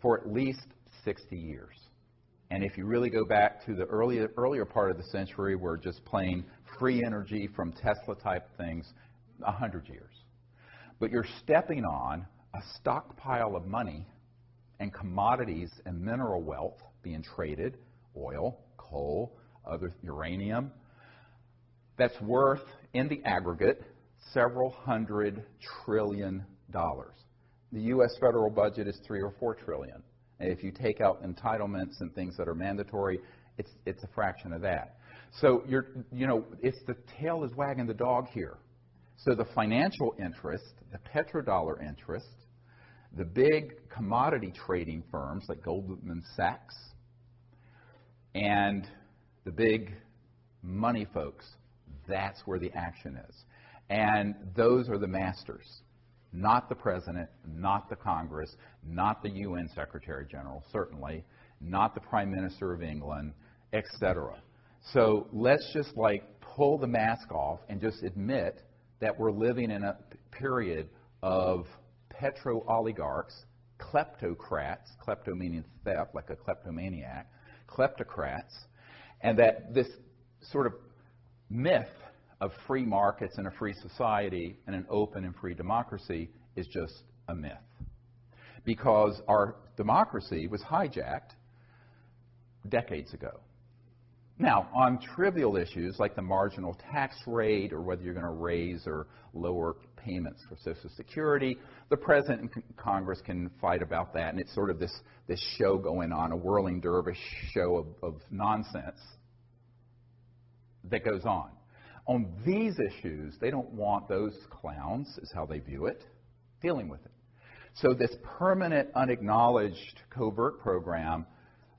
for at least 60 years. And if you really go back to the earlier part of the century, where just plain free energy from Tesla-type things, 100 years. But you're stepping on a stockpile of money and commodities and mineral wealth being traded, oil, coal, other uranium, that's worth, in the aggregate, several $100 trillion. The U.S. federal budget is $3 or $4 trillion. And if you take out entitlements and things that are mandatory, it's a fraction of that. So it's the tail is wagging the dog here. So the financial interest, the petrodollar interest, the big commodity trading firms like Goldman Sachs, and the big money folks, that's where the action is. And those are the masters. Not the President, not the Congress, not the UN Secretary General, certainly, not the Prime Minister of England, etc. So let's just pull the mask off and just admit that we're living in a period of petro-oligarchs, kleptocrats, klepto meaning theft, like a kleptomaniac, kleptocrats, and that this sort of myth of free markets and a free society and an open and free democracy is just a myth. Because our democracy was hijacked decades ago. Now, on trivial issues like the marginal tax rate or whether you're going to raise or lower payments for Social Security. The President and Congress can fight about that, and it's sort of this show going on, a whirling dervish show of nonsense that goes on. On these issues, they don't want those clowns, is how they view it, dealing with it. So this permanent, unacknowledged, covert program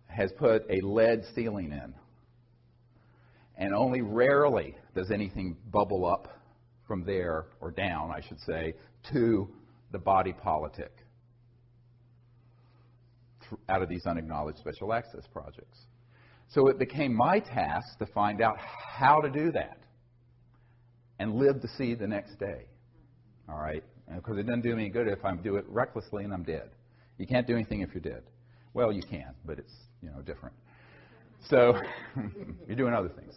has put a lead ceiling in. And only rarely does anything bubble up from there, or down, I should say, to the body politic out of these unacknowledged special access projects. So it became my task to find out how to do that and live to see the next day. All right? Because it doesn't do me any good if I do it recklessly and I'm dead. You can't do anything if you're dead. Well, you can, but it's, different. So you're doing other things.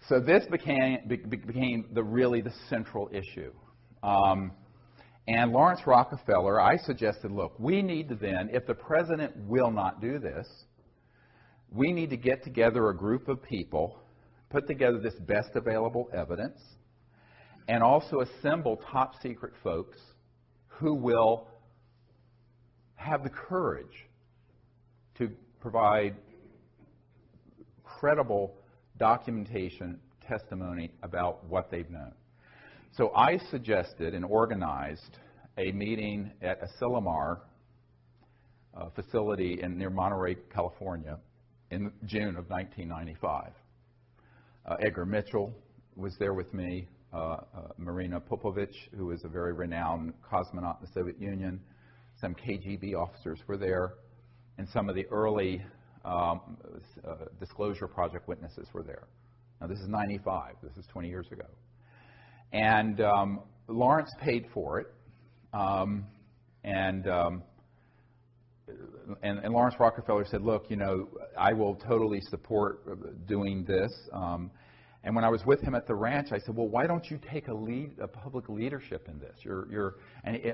So this became really the central issue. And Lawrence Rockefeller, I suggested, look, we need to then, if the president will not do this, we need to get together a group of people, put together this best available evidence, and also assemble top secret folks who will have the courage to provide credible documentation, testimony about what they've known. So I suggested and organized a meeting at a Asilomar facility near Monterey, California, in June of 1995. Edgar Mitchell was there with me, Marina Popovich, who was a very renowned cosmonaut in the Soviet Union. Some KGB officers were there, and some of the early Disclosure Project witnesses were there. Now, this is 95. This is 20 years ago. And Lawrence paid for it, and Lawrence Rockefeller said, look, I will totally support doing this. And when I was with him at the ranch, I said, well, why don't you take a public leadership in this?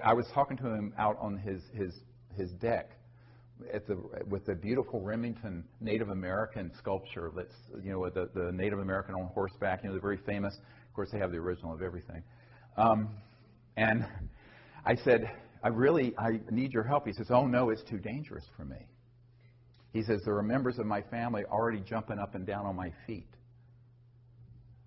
I was talking to him out on his deck with the beautiful Remington Native American sculpture that's, the Native American on horseback, the very famous. Of course, they have the original of everything. And I said, I need your help. He says, oh, no, it's too dangerous for me. He says, there are members of my family already jumping up and down on my feet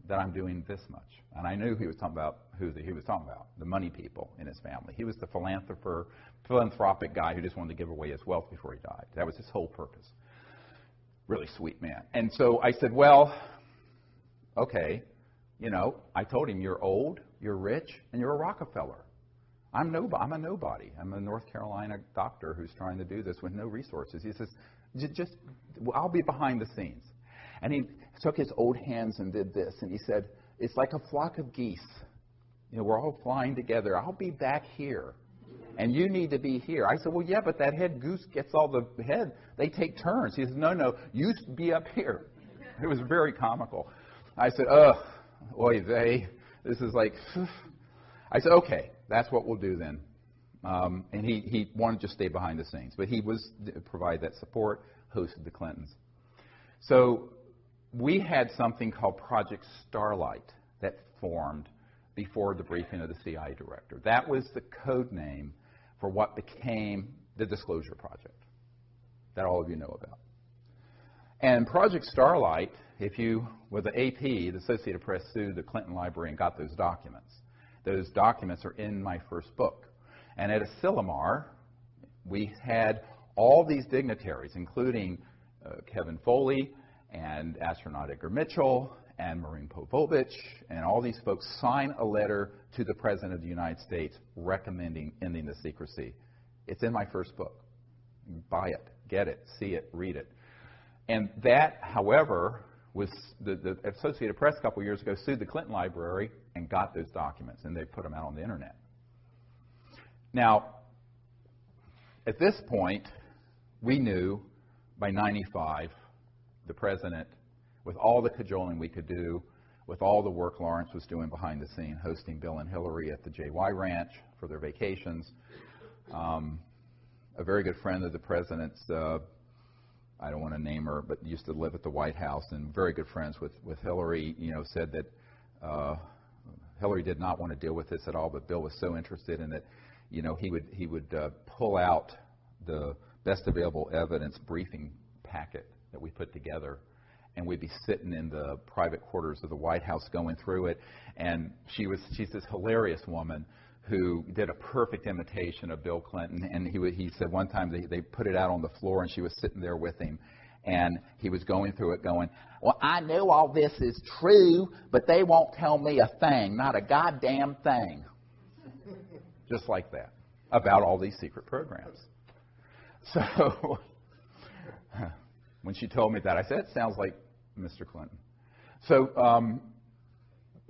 that I'm doing this much. And I knew he was talking about the money people in his family. He was the philanthropic guy who just wanted to give away his wealth before he died. That was his whole purpose. Really sweet man. And so I said, well, okay, I told him, you're old, you're rich, and you're a Rockefeller. I'm a nobody. I'm a North Carolina doctor who's trying to do this with no resources. He says, I'll be behind the scenes. And he took his old hands and did this, and he said, it's like a flock of geese. We're all flying together. I'll be back here, and you need to be here. I said, well, yeah, but that head goose gets all the head. They take turns. He said, no, you be up here. It was very comical. I said, oy vey, this is like, I said, okay, that's what we'll do then. And he wanted to just stay behind the scenes, but he was provide that support, hosted the Clintons. So we had something called Project Starlight that formed before the briefing of the CIA director. That was the code name for what became the Disclosure Project that all of you know about. And Project Starlight, with the AP, the Associated Press, sued the Clinton Library and got those documents. Those documents are in my first book. And at Asilomar, we had all these dignitaries, including Kevin Foley and astronaut Edgar Mitchell and Marina Popovich, and all these folks sign a letter to the President of the United States recommending ending the secrecy. It's in my first book. Buy it, get it, see it, read it. And that, however, was the Associated Press a couple years ago sued the Clinton Library and got those documents, and they put them out on the internet. Now, at this point, we knew by 95, the President, with all the cajoling we could do, with all the work Lawrence was doing behind the scene, hosting Bill and Hillary at the JY Ranch for their vacations, a very good friend of the President's, I don't want to name her, but used to live at the White House and very good friends with Hillary, said that Hillary did not want to deal with this at all, but Bill was so interested in it, he would pull out the best available evidence briefing packet that we put together, and we'd be sitting in the private quarters of the White House going through it. And she's this hilarious woman who did a perfect imitation of Bill Clinton. And he said one time they put it out on the floor, and she was sitting there with him, and he was going through it going, well, I know all this is true, but they won't tell me a thing, not a goddamn thing. Just like that, about all these secret programs. So when she told me that, I said, it sounds like Mr. Clinton. So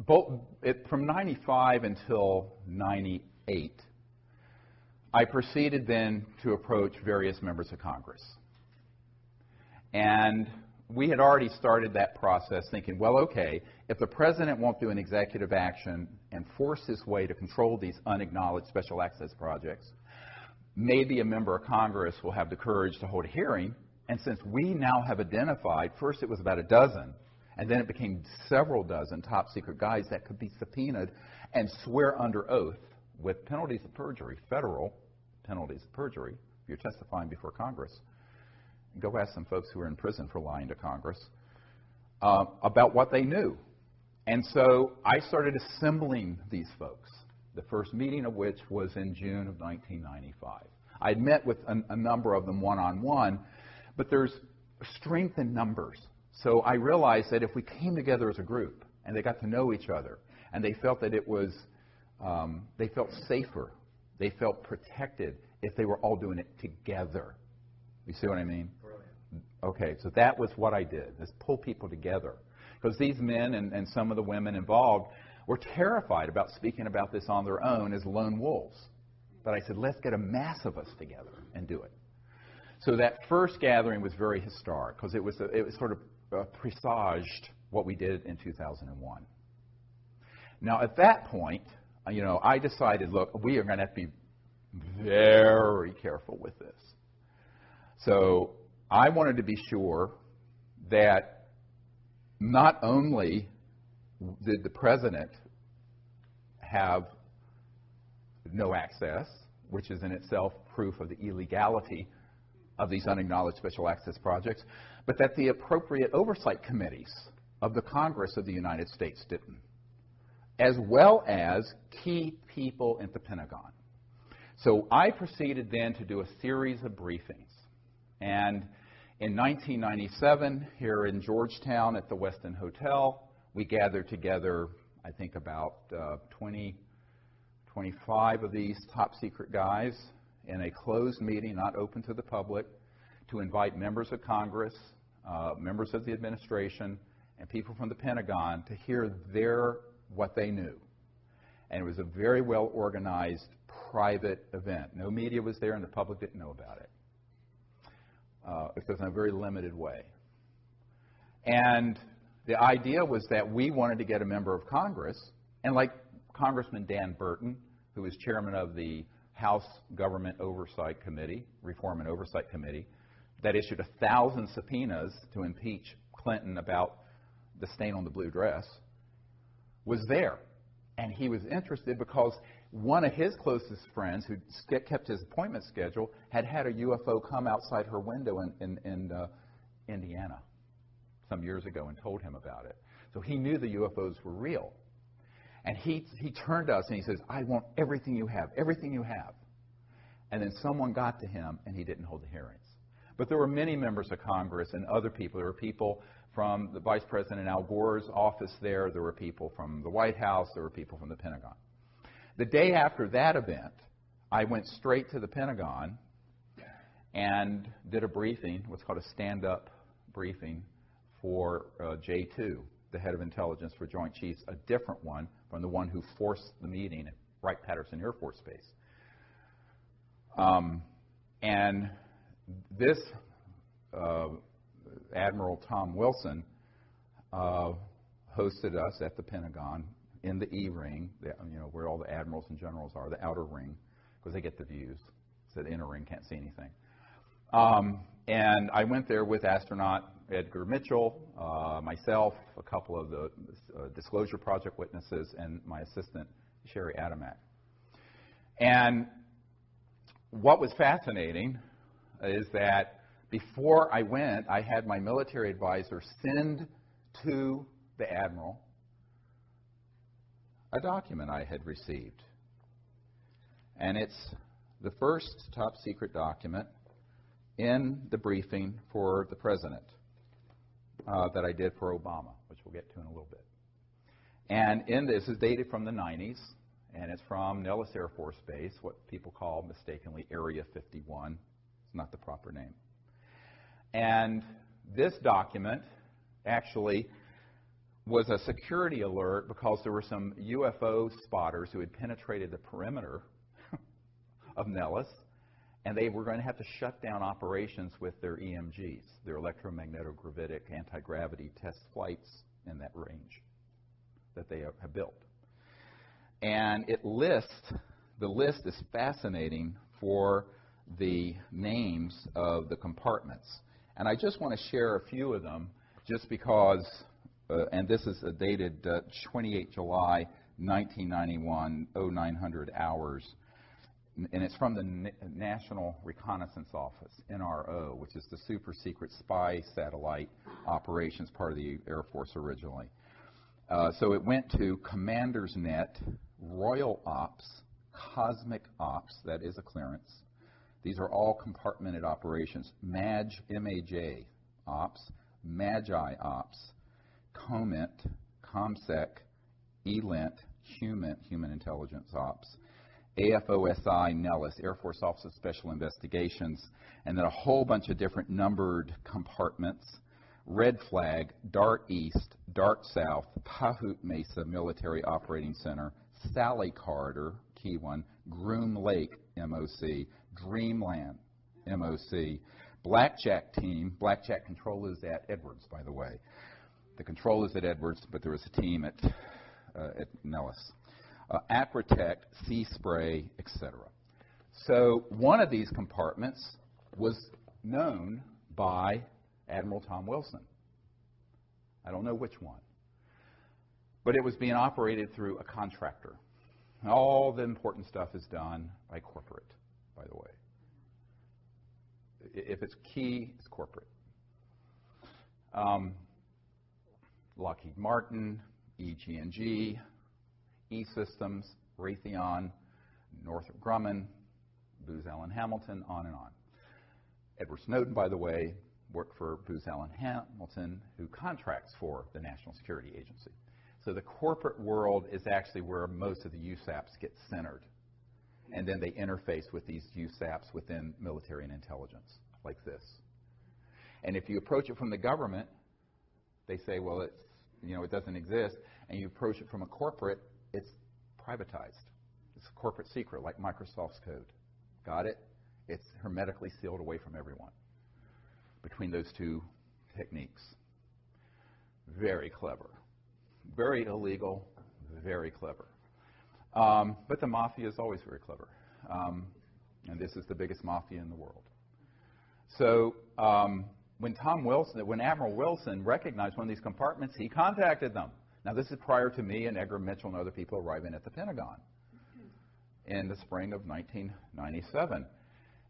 from 95 until 98, I proceeded then to approach various members of Congress. And we had already started that process thinking, well, okay, if the president won't do an executive action and force his way to control these unacknowledged special access projects, maybe a member of Congress will have the courage to hold a hearing. And since we now have identified, first it was about a dozen, and then it became several dozen top secret guys that could be subpoenaed and swear under oath with penalties of perjury, federal penalties of perjury, if you're testifying before Congress. Go ask some folks who are in prison for lying to Congress about what they knew. And so I started assembling these folks, the first meeting of which was in June of 1995. I'd met with a number of them one-on-one, but there's strength in numbers. So I realized that if we came together as a group and they got to know each other and they felt that it was, they felt safer, they felt protected if they were all doing it together. You see what I mean? Brilliant. Okay, so that was what I did, is pull people together. Because these men and some of the women involved were terrified about speaking about this on their own as lone wolves. But I said, let's get a mass of us together and do it. So that first gathering was very historic because it was sort of presaged what we did in 2001. Now, at that point, I decided, look, we are going to have to be very careful with this. So I wanted to be sure that not only did the president have no access, which is in itself proof of the illegality of these unacknowledged special access projects, but that the appropriate oversight committees of the Congress of the United States didn't, as well as key people at the Pentagon. So I proceeded then to do a series of briefings. And in 1997, here in Georgetown at the Westin Hotel, we gathered together, I think, about 25 of these top secret guys in a closed meeting, not open to the public, to invite members of Congress, members of the administration, and people from the Pentagon to hear what they knew. And it was a very well organized private event. No media was there and the public didn't know about it. It was in a very limited way. And the idea was that we wanted to get a member of Congress, and like Congressman Dan Burton, who was chairman of the House Government Oversight Committee, Reform and Oversight Committee, that issued 1,000 subpoenas to impeach Clinton about the stain on the blue dress, was there. And he was interested because one of his closest friends, who kept his appointment schedule, had a UFO come outside her window in Indiana some years ago and told him about it. So he knew the UFOs were real. And he turned to us and he says, I want everything you have, everything you have. And then someone got to him and he didn't hold the hearings. But there were many members of Congress and other people. There were people from the Vice President Al Gore's office there. There were people from the White House. There were people from the Pentagon. The day after that event, I went straight to the Pentagon and did a briefing, what's called a stand-up briefing for J2, the head of intelligence for Joint Chiefs, a different one from the one who forced the meeting at Wright-Patterson Air Force Base. And this Admiral Tom Wilson hosted us at the Pentagon in the E-ring, where all the admirals and generals are, the outer ring, because they get the views. So the inner ring can't see anything. And I went there with astronaut Edgar Mitchell, myself, a couple of the Disclosure Project witnesses, and my assistant, Sherry Adamak. And what was fascinating is that before I went, I had my military advisor send to the Admiral a document I had received. And it's the first top secret document in the briefing for the President that I did for Obama, which we'll get to in a little bit. And in this is dated from the 90s, and it's from Nellis Air Force Base, what people call mistakenly Area 51. It's not the proper name. And this document actually was a security alert because there were some UFO spotters who had penetrated the perimeter of Nellis, and they were going to have to shut down operations with their EMGs, their electromagnetogravitic anti-gravity test flights in that range that they have built. And the list is fascinating for the names of the compartments. And I just want to share a few of them just because, and this is dated 28 July 1991, 0900 hours. And it's from the National Reconnaissance Office, NRO, which is the super secret spy satellite operations part of the Air Force originally. So it went to Commander's Net, Royal Ops, Cosmic Ops, that is a clearance. These are all compartmented operations. MAJ, M-A-J, Ops, Magi Ops, COMINT, COMSEC, ELINT, Human Intelligence Ops, AFOSI, Nellis, Air Force Office of Special Investigations, and then a whole bunch of different numbered compartments. Red Flag, Dart East, Dart South, Pahut Mesa Military Operating Center, Sally Corridor, key one, Groom Lake, MOC, Dreamland, MOC, Blackjack Team. Blackjack control is at Edwards, by the way. The control is at Edwards, but there was a team at Nellis. Aquatech, Sea Spray, etc. So one of these compartments was known by Admiral Tom Wilson. I don't know which one. But it was being operated through a contractor. All the important stuff is done by corporate, by the way. If it's key, it's corporate. Lockheed Martin, EG&G, E-Systems, Raytheon, Northrop Grumman, Booz Allen Hamilton, on and on. Edward Snowden, by the way, worked for Booz Allen Hamilton, who contracts for the National Security Agency. So the corporate world is actually where most of the USAPs get centered. And then they interface with these USAPs within military and intelligence, like this. And if you approach it from the government, they say, well, it's, it doesn't exist. And you approach it from a corporate, it's privatized. It's a corporate secret, like Microsoft's code. Got it? It's hermetically sealed away from everyone between those two techniques. Very clever. Very illegal, very clever. But the mafia is always very clever. And this is the biggest mafia in the world. So when Admiral Wilson recognized one of these compartments, he contacted them. Now, this is prior to me and Edgar Mitchell and other people arriving at the Pentagon in the spring of 1997.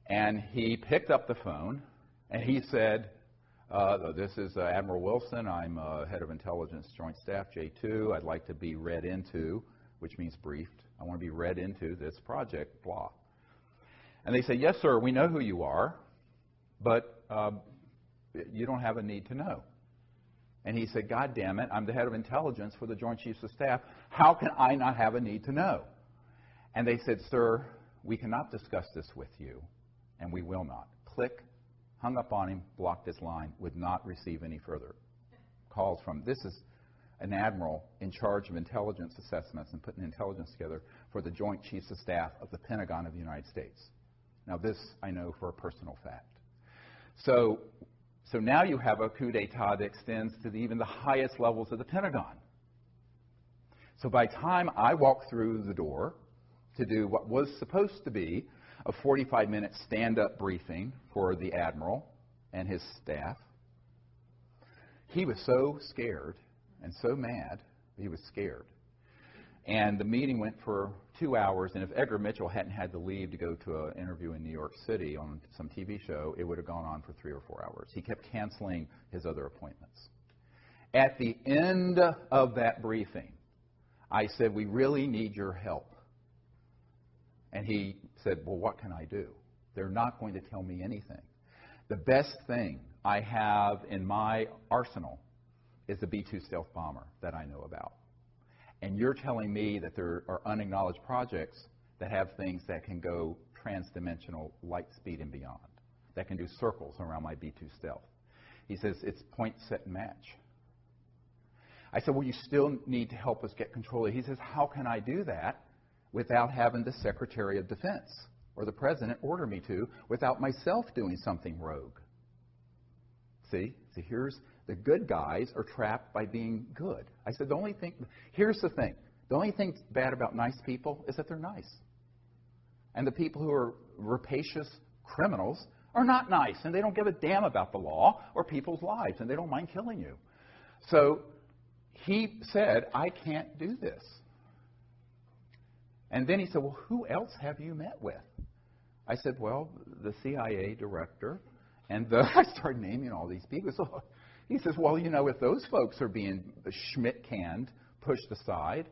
And he picked up the phone, and he said, this is Admiral Wilson. I'm head of Intelligence Joint Staff, J2. I'd like to be read into, which means briefed. I want to be read into this project, blah. And they say, yes, sir, we know who you are, but you don't have a need to know. And he said, God damn it, I'm the head of intelligence for the Joint Chiefs of Staff. How can I not have a need to know? And they said, sir, we cannot discuss this with you, and we will not. Click, hung up on him, blocked his line, would not receive any further calls from. This is an admiral in charge of intelligence assessments and putting intelligence together for the Joint Chiefs of Staff of the Pentagon of the United States. Now, this I know for a personal fact. So now you have a coup d'etat that extends to even the highest levels of the Pentagon. So by the time I walked through the door to do what was supposed to be a 45-minute stand-up briefing for the admiral and his staff, he was so scared and so mad, he was scared. And the meeting went for 2 hours, and if Edgar Mitchell hadn't had to leave to go to an interview in New York City on some TV show, it would have gone on for 3 or 4 hours. He kept canceling his other appointments. At the end of that briefing, I said, we really need your help. And he said, well, what can I do? They're not going to tell me anything. The best thing I have in my arsenal is the B-2 stealth bomber that I know about. And you're telling me that there are unacknowledged projects that have things that can go transdimensional light speed and beyond, that can do circles around my B-2 stealth. He says, it's point, set, and match. I said, well, you still need to help us get control of it. He says, how can I do that without having the Secretary of Defense or the President order me to, without myself doing something rogue? See, here's the good guys are trapped by being good. I said, here's the thing. The only thing bad about nice people is that they're nice. And the people who are rapacious criminals are not nice, and they don't give a damn about the law or people's lives, and they don't mind killing you. So he said, I can't do this. And then he said, well, who else have you met with? I said, well, the CIA director. And I started naming all these people. So he says, well, you know, if those folks are being Schmidt-canned, pushed aside,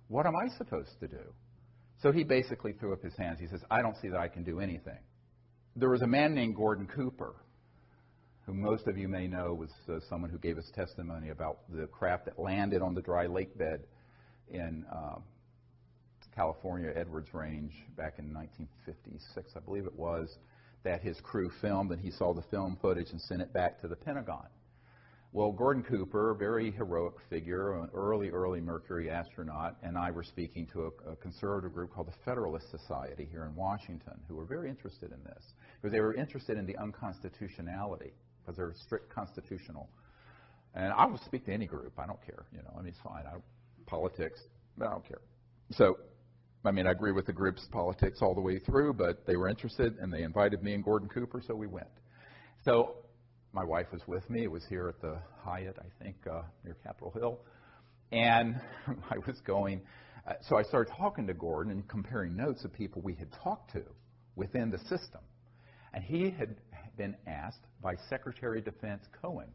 what am I supposed to do? So he basically threw up his hands. He says, I don't see that I can do anything. There was a man named Gordon Cooper, who most of you may know was someone who gave us testimony about the craft that landed on the dry lake bed in California, Edwards Range, back in 1956, I believe it was, that his crew filmed, and he saw the film footage and sent it back to the Pentagon. Well, Gordon Cooper, a very heroic figure, an early Mercury astronaut, and I were speaking to a conservative group called the Federalist Society here in Washington, who were very interested in this, because they were interested in the unconstitutionality, because they're strict constitutional. And I will speak to any group. I don't care. You know, I mean, it's fine. Politics, but I don't care. So, I mean, I agree with the group's politics all the way through, but they were interested, and they invited me and Gordon Cooper, so we went. So my wife was with me. It was here at the Hyatt, I think, near Capitol Hill. And I was going, so I started talking to Gordon and comparing notes of people we had talked to within the system. And he had been asked by Secretary of Defense Cohen,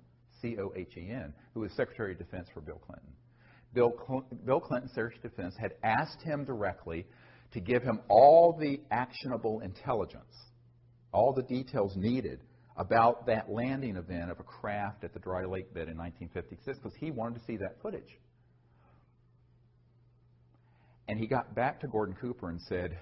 C-O-H-E-N, who was Secretary of Defense for Bill Clinton. Bill Clinton's Secretary of Defense had asked him directly to give him all the actionable intelligence, all the details needed about that landing event of a craft at the dry lake bed in 1956, because he wanted to see that footage. And he got back to Gordon Cooper and said,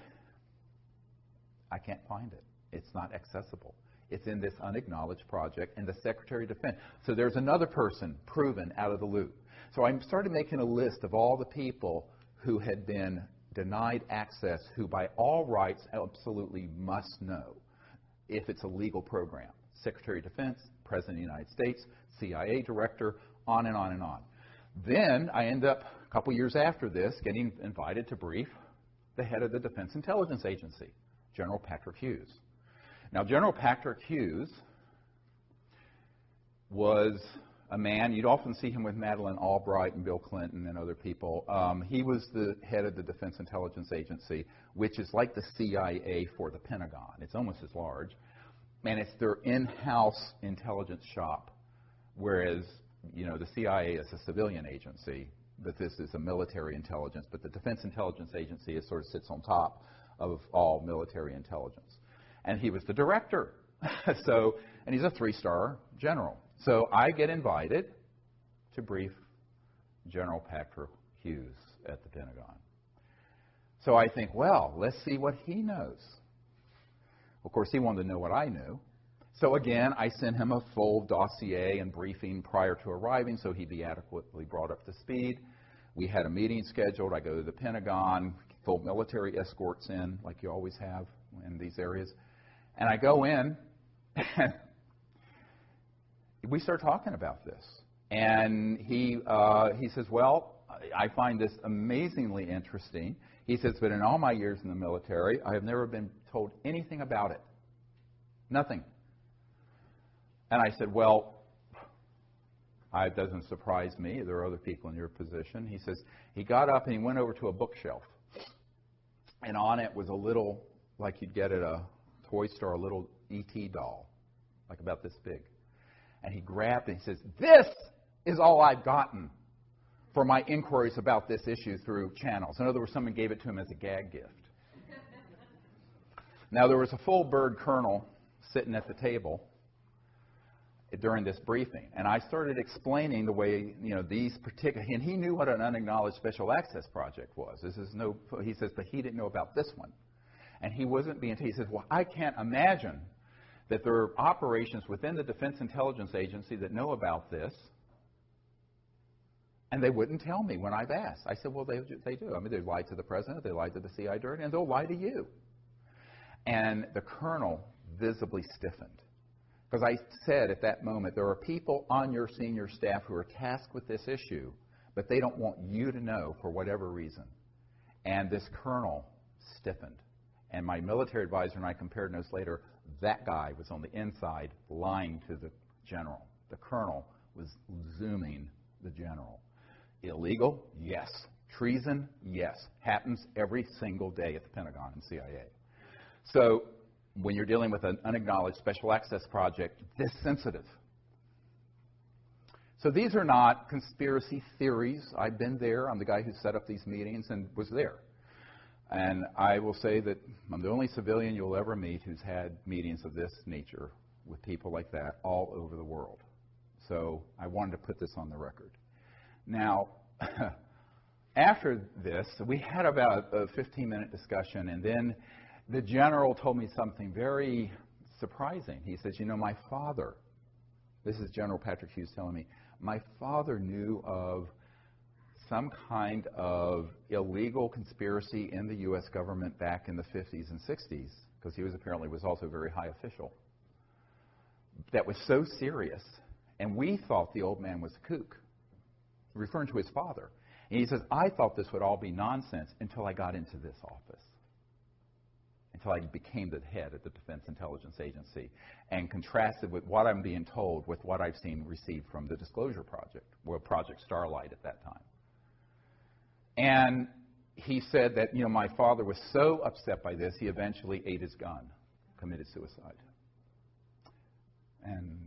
I can't find it. It's not accessible. It's in this unacknowledged project, and the Secretary of Defense. So there's another person proven out of the loop. So I started making a list of all the people who had been denied access, who by all rights absolutely must know if it's a legal program. Secretary of Defense, President of the United States, CIA Director, on and on and on. Then I end up, a couple years after this, getting invited to brief the head of the Defense Intelligence Agency, General Patrick Hughes. Now, General Patrick Hughes was a man, you'd often see him with Madeleine Albright and Bill Clinton and other people. He was the head of the Defense Intelligence Agency, which is like the CIA for the Pentagon. It's almost as large. And it's their in-house intelligence shop, whereas, you know, the CIA is a civilian agency, but this is a military intelligence. But the Defense Intelligence Agency sort of sits on top of all military intelligence. And he was the director. And he's a 3-star general. So I get invited to brief General Patrick Hughes at the Pentagon. So I think, well, let's see what he knows. Of course, he wanted to know what I knew. So again, I sent him a full dossier and briefing prior to arriving so he'd be adequately brought up to speed. We had a meeting scheduled. I go to the Pentagon, full military escorts in, like you always have in these areas. And I go in, and we start talking about this. And he says, well, I find this amazingly interesting. He says, but in all my years in the military, I have never been told anything about it. Nothing. And I said, well, It doesn't surprise me. There are other people in your position. He says he got up and he went over to a bookshelf. And on it was a little, like you'd get at a toy store, a little E.T. doll, like about this big. And he grabbed it and he says, "This is all I've gotten for my inquiries about this issue through channels." In other words, someone gave it to him as a gag gift. Now, there was a full bird colonel sitting at the table during this briefing, and I started explaining the way, these particular, and he knew what an unacknowledged special access project was. He says, but he didn't know about this one. And he wasn't being, he says, well, I can't imagine that there are operations within the Defense Intelligence Agency that know about this, and they wouldn't tell me when I've asked. I said, well, they do. I mean, they lied to the president, they lied to the CIA director, and they'll lie to you. And the colonel visibly stiffened. Because I said at that moment, there are people on your senior staff who are tasked with this issue, but they don't want you to know for whatever reason. And this colonel stiffened. And my military advisor and I compared notes later. That guy was on the inside lying to the general. The colonel was zooming the general. Illegal? Yes. Treason? Yes. Happens every single day at the Pentagon and CIA. So when you're dealing with an unacknowledged special access project this sensitive. So these are not conspiracy theories. I've been there. I'm the guy who set up these meetings and was there. And I will say that I'm the only civilian you'll ever meet who's had meetings of this nature with people like that all over the world. So I wanted to put this on the record. Now, after this, we had about a 15-minute discussion, and then the general told me something very surprising. He says, my father, this is General Patrick Hughes telling me, my father knew of some kind of illegal conspiracy in the U.S. government back in the 50s and 60s, because he was also a very high official, that was so serious, and we thought the old man was a kook, referring to his father. And he says, I thought this would all be nonsense until I got into this office. Until I became the head of the Defense Intelligence Agency and contrasted with what I'm being told with what I've seen received from the Disclosure Project, or Project Starlight at that time. And he said that, my father was so upset by this, he eventually ate his gun, committed suicide. And,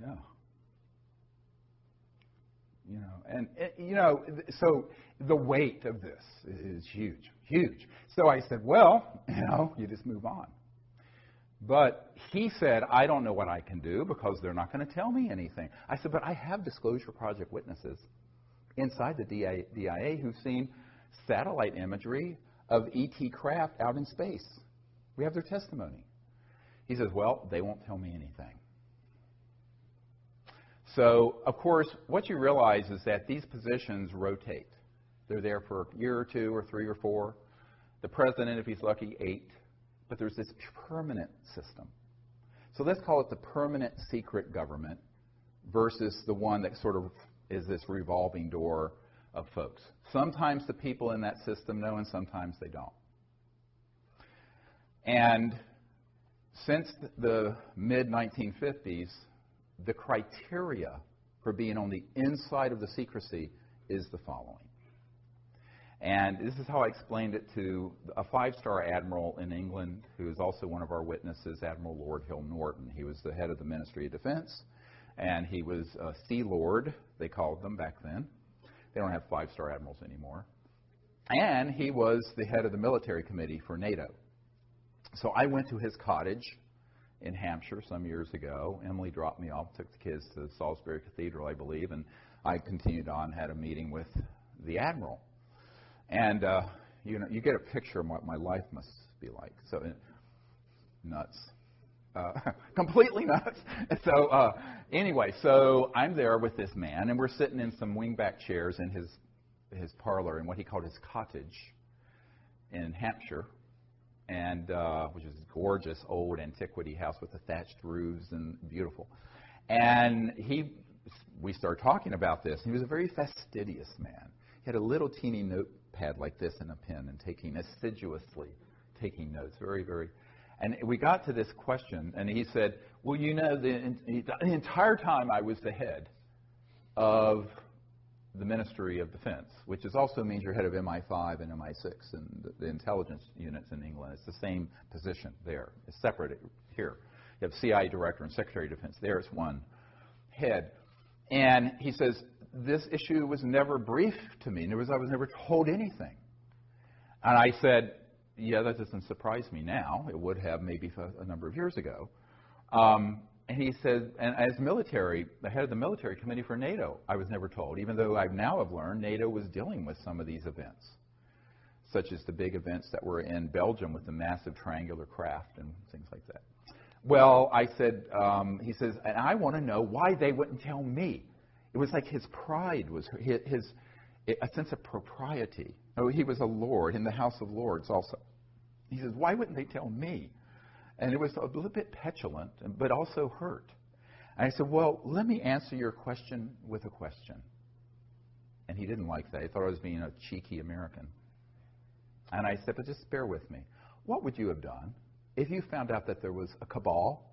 yeah. So the weight of this is huge, huge. So I said, well, you just move on. But he said, I don't know what I can do because they're not going to tell me anything. I said, but I have Disclosure Project witnesses inside the DIA who've seen satellite imagery of ET craft out in space. We have their testimony. He says, well, they won't tell me anything. So, of course, what you realize is that these positions rotate. They're there for a year or two or 3 or 4. The president, if he's lucky, 8. But there's this permanent system. So let's call it the permanent secret government versus the one that sort of is this revolving door of folks. Sometimes the people in that system know and sometimes they don't. And since the mid-1950s, the criteria for being on the inside of the secrecy is the following. And this is how I explained it to a 5-star admiral in England who is also one of our witnesses, Admiral Lord Hill Norton. He was the head of the Ministry of Defense, and he was a Sea Lord, they called them back then. They don't have 5-star admirals anymore. And he was the head of the military committee for NATO. So I went to his cottage in Hampshire some years ago. Emily dropped me off, took the kids to Salisbury Cathedral, I believe, and I continued on, had a meeting with the admiral. And, you get a picture of what my life must be like. So, nuts. Completely nuts. So, anyway, so I'm there with this man, and we're sitting in some wingback chairs in his parlor in what he called his cottage in Hampshire, and which is a gorgeous old antiquity house with the thatched roofs and beautiful. And we started talking about this. He was a very fastidious man. He had a little teeny notepad like this and a pen and assiduously taking notes. Very, very. And we got to this question, and he said, well, you know, the entire time I was the head of the Ministry of Defense, which also means you're head of MI5 and MI6 and the intelligence units in England. It's the same position there. It's separate here. You have CIA Director and Secretary of Defense. There's one head. And he says, this issue was never briefed to me. I was never told anything. And I said, yeah, that doesn't surprise me now. It would have maybe a number of years ago. And he said, and as the head of the military committee for NATO, I was never told, even though I now have learned NATO was dealing with some of these events, such as the big events that were in Belgium with the massive triangular craft and things like that. Well, I said, he says, and I want to know why they wouldn't tell me. It was like his pride was a sense of propriety. Oh, he was a lord in the House of Lords also. He says, why wouldn't they tell me? And it was a little bit petulant, but also hurt. And I said, well, let me answer your question with a question. And he didn't like that. He thought I was being a cheeky American. And I said, but just bear with me. What would you have done if you found out that there was a cabal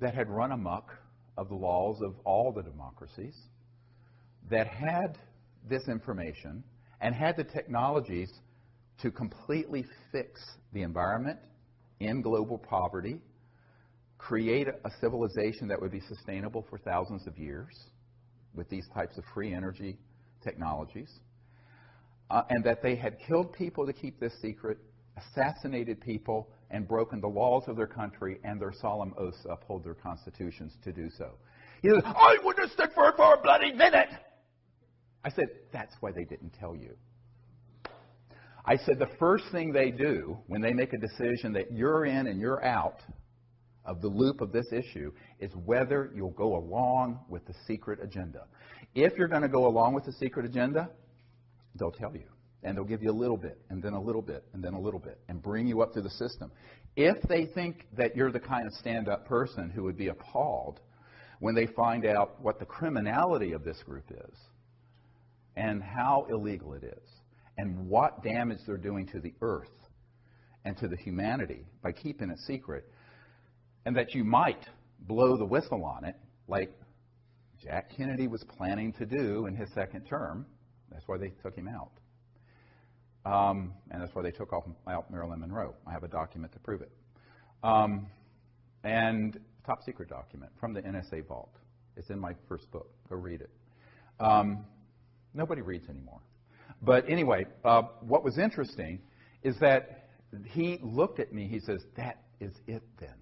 that had run amok of the laws of all the democracies, that had this information and had the technologies to completely fix the environment, end global poverty, create a civilization that would be sustainable for thousands of years with these types of free energy technologies, and that they had killed people to keep this secret, assassinated people, and broken the laws of their country and their solemn oaths to uphold their constitutions to do so. He says, I wouldn't stick for it for a bloody minute. I said, that's why they didn't tell you. I said, the first thing they do when they make a decision that you're in and you're out of the loop of this issue is whether you'll go along with the secret agenda. If you're going to go along with the secret agenda, they'll tell you. And they'll give you a little bit, and then a little bit, and then a little bit, and bring you up through the system. If they think that you're the kind of stand-up person who would be appalled when they find out what the criminality of this group is, and how illegal it is, and what damage they're doing to the earth and to the humanity by keeping it secret, and that you might blow the whistle on it like Jack Kennedy was planning to do in his second term. That's why they took him out. And that's why they took out Marilyn Monroe. I have a document to prove it. And top secret document from the NSA vault. It's in my first book. Go read it. Nobody reads anymore. But anyway, what was interesting is that he looked at me. He says, that is it then.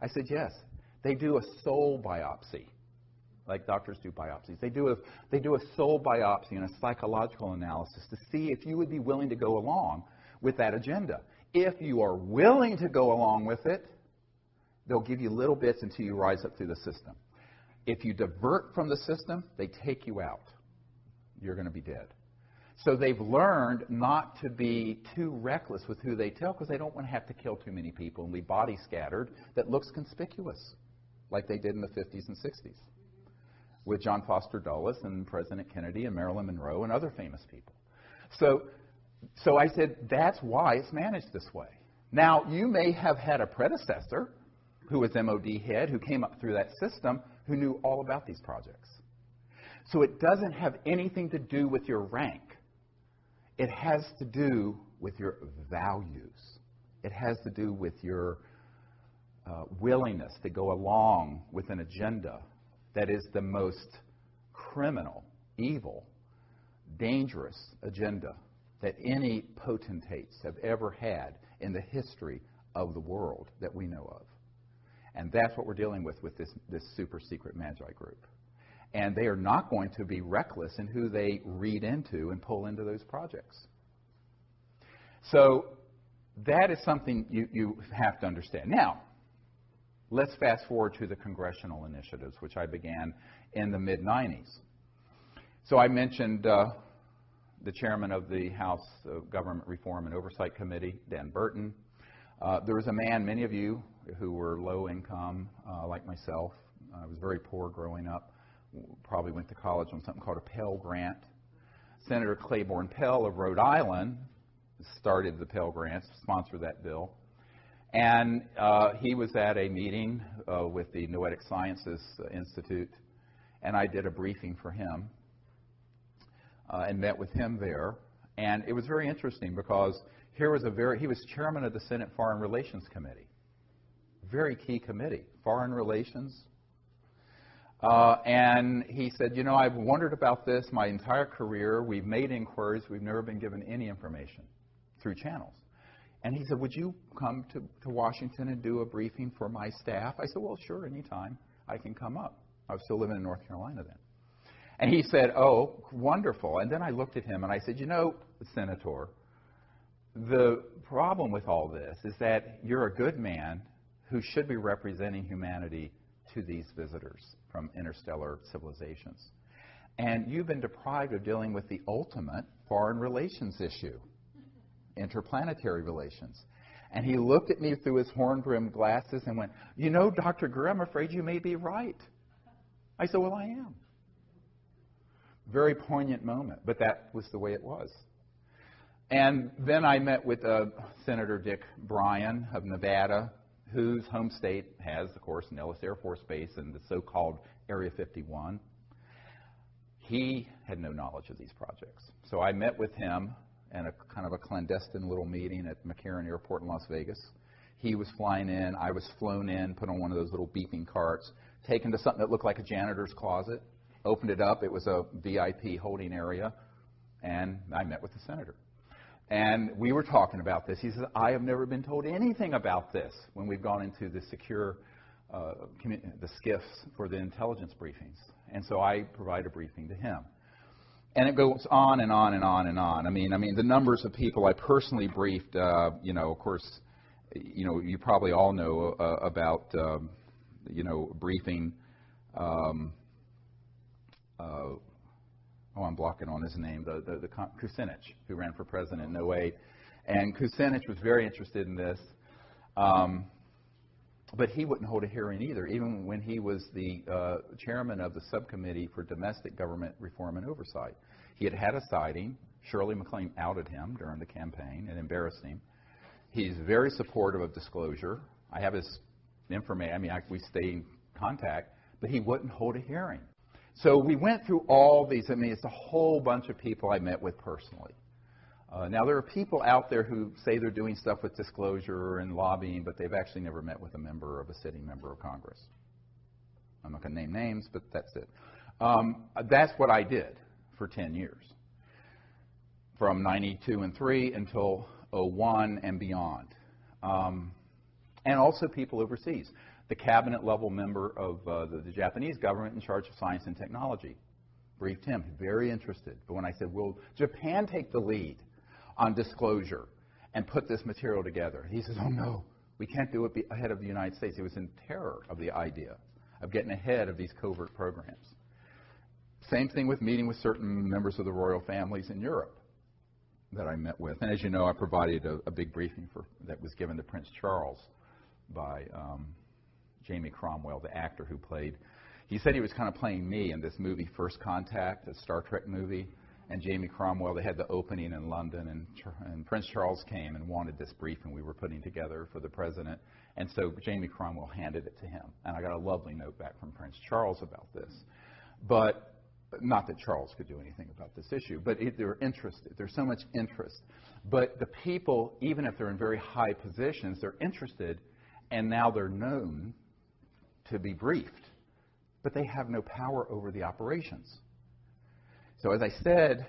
I said, yes. They do a soul biopsy, like doctors do biopsies. They do a soul biopsy and a psychological analysis to see if you would be willing to go along with that agenda. If you are willing to go along with it, they'll give you little bits until you rise up through the system. If you divert from the system, they take you out. You're going to be dead. So they've learned not to be too reckless with who they tell, because they don't want to have to kill too many people and leave bodies scattered that looks conspicuous, like they did in the 50s and 60s with John Foster Dulles and President Kennedy and Marilyn Monroe and other famous people. So I said, that's why it's managed this way. Now, you may have had a predecessor who was MOD head, who came up through that system, who knew all about these projects. So it doesn't have anything to do with your rank. It has to do with your values. It has to do with your willingness to go along with an agenda that is the most criminal, evil, dangerous agenda that any potentates have ever had in the history of the world that we know of. And that's what we're dealing with this super secret Magi group. And they are not going to be reckless in who they read into and pull into those projects. So that is something you have to understand. Now, let's fast forward to the congressional initiatives, which I began in the mid-'90s. So I mentioned the chairman of the House Government Reform and Oversight Committee, Dan Burton. There was a man, many of you who were low income, like myself. I was very poor growing up. Probably went to college on something called a Pell Grant. Senator Claiborne Pell of Rhode Island started the Pell Grants, sponsored that bill. And he was at a meeting with the Noetic Sciences Institute, and I did a briefing for him and met with him there. And it was very interesting because he was chairman of the Senate Foreign Relations Committee. Very key committee, foreign relations. And he said, you know, I've wondered about this my entire career. We've made inquiries. We've never been given any information through channels. And he said, would you come to Washington and do a briefing for my staff? I said, well, sure, anytime I can come up. I was still living in North Carolina then. And he said, oh, wonderful. And then I looked at him and I said, you know, Senator, the problem with all this is that you're a good man who should be representing humanity to these visitors from interstellar civilizations. And you've been deprived of dealing with the ultimate foreign relations issue, interplanetary relations. And he looked at me through his horn-rimmed glasses and went, you know, Dr. Greer, I'm afraid you may be right. I said, well, I am. Very poignant moment, but that was the way it was. And then I met with Senator Dick Bryan of Nevada, whose home state has, of course, Nellis Air Force Base and the so-called Area 51. He had no knowledge of these projects. So I met with him in a kind of a clandestine little meeting at McCarran Airport in Las Vegas. He was flying in. I was flown in, put on one of those little beeping carts, taken to something that looked like a janitor's closet, opened it up. It was a VIP holding area, and I met with the senator. And we were talking about this. He said, I have never been told anything about this when we've gone into the secure, the SCIFs for the intelligence briefings. And so I provide a briefing to him. And it goes on and on and on and on. I mean, the numbers of people I personally briefed, you know, of course, you know, you probably all know about, you know, briefing, I'm blocking on his name, the Kucinich, who ran for president in 2008. And Kucinich was very interested in this, but he wouldn't hold a hearing either, even when he was the chairman of the subcommittee for domestic government reform and oversight. He had had a sighting. Shirley MacLaine outed him during the campaign and embarrassed him. He's very supportive of disclosure. I have his information. I mean, we stay in contact, but he wouldn't hold a hearing. So we went through all these. I mean, it's a whole bunch of people I met with personally. Now, there are people out there who say they're doing stuff with disclosure and lobbying, but they've actually never met with a sitting member of Congress. I'm not going to name names, but that's it. That's what I did for 10 years, from 92 and 3 until 01 and beyond. And also people overseas. The cabinet-level member of the Japanese government in charge of science and technology briefed him, very interested. But when I said, will Japan take the lead on disclosure and put this material together? He says, oh, no, we can't do it ahead of the United States. He was in terror of the idea of getting ahead of these covert programs. Same thing with meeting with certain members of the royal families in Europe that I met with. And as you know, I provided a big briefing that was given to Prince Charles by Jamie Cromwell, the actor who played. He said he was kind of playing me in this movie, First Contact, a Star Trek movie. And Jamie Cromwell, they had the opening in London, and Prince Charles came and wanted this briefing we were putting together for the president. And so Jamie Cromwell handed it to him. And I got a lovely note back from Prince Charles about this. But not that Charles could do anything about this issue, but they're interested. There's so much interest. But the people, even if they're in very high positions, they're interested, and now they're known to be briefed. But they have no power over the operations. So as I said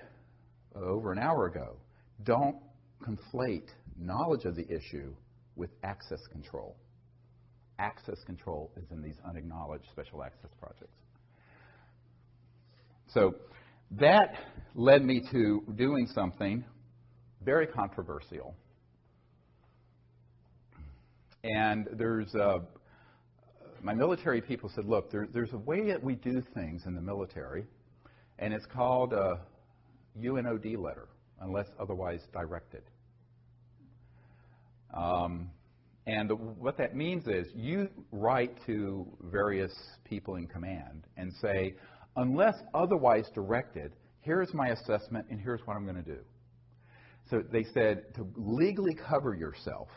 over an hour ago, don't conflate knowledge of the issue with access control. Access control is in these unacknowledged special access projects. So that led me to doing something very controversial. And my military people said, look, there's a way that we do things in the military, and it's called a UNOD letter, unless otherwise directed. And what that means is you write to various people in command and say, unless otherwise directed, here's my assessment and here's what I'm going to do. So they said to legally cover yourself,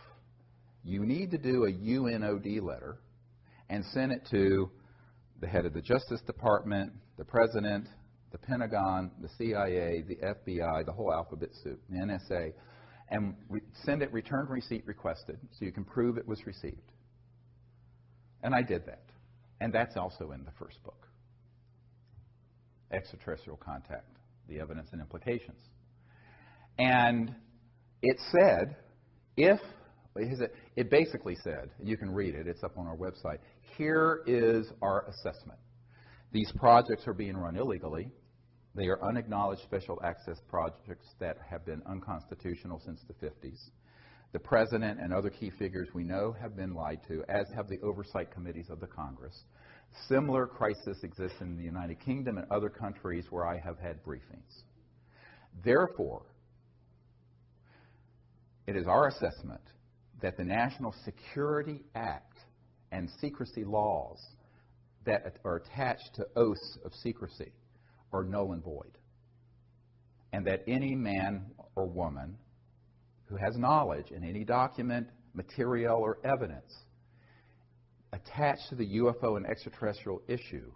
you need to do a UNOD letter and send it to the head of the Justice Department, the President, the Pentagon, the CIA, the FBI, the whole alphabet soup, the NSA, and send it return receipt requested so you can prove it was received. And I did that. And that's also in the first book, Extraterrestrial Contact, the Evidence and Implications. And it said, it basically said, you can read it, it's up on our website, here is our assessment. These projects are being run illegally. They are unacknowledged special access projects that have been unconstitutional since the 50s. The President and other key figures we know have been lied to, as have the oversight committees of the Congress. Similar crisis exists in the United Kingdom and other countries where I have had briefings. Therefore, it is our assessment that the National Security Act and secrecy laws that are attached to oaths of secrecy are null and void, and that any man or woman who has knowledge in any document, material, or evidence attached to the UFO and extraterrestrial issue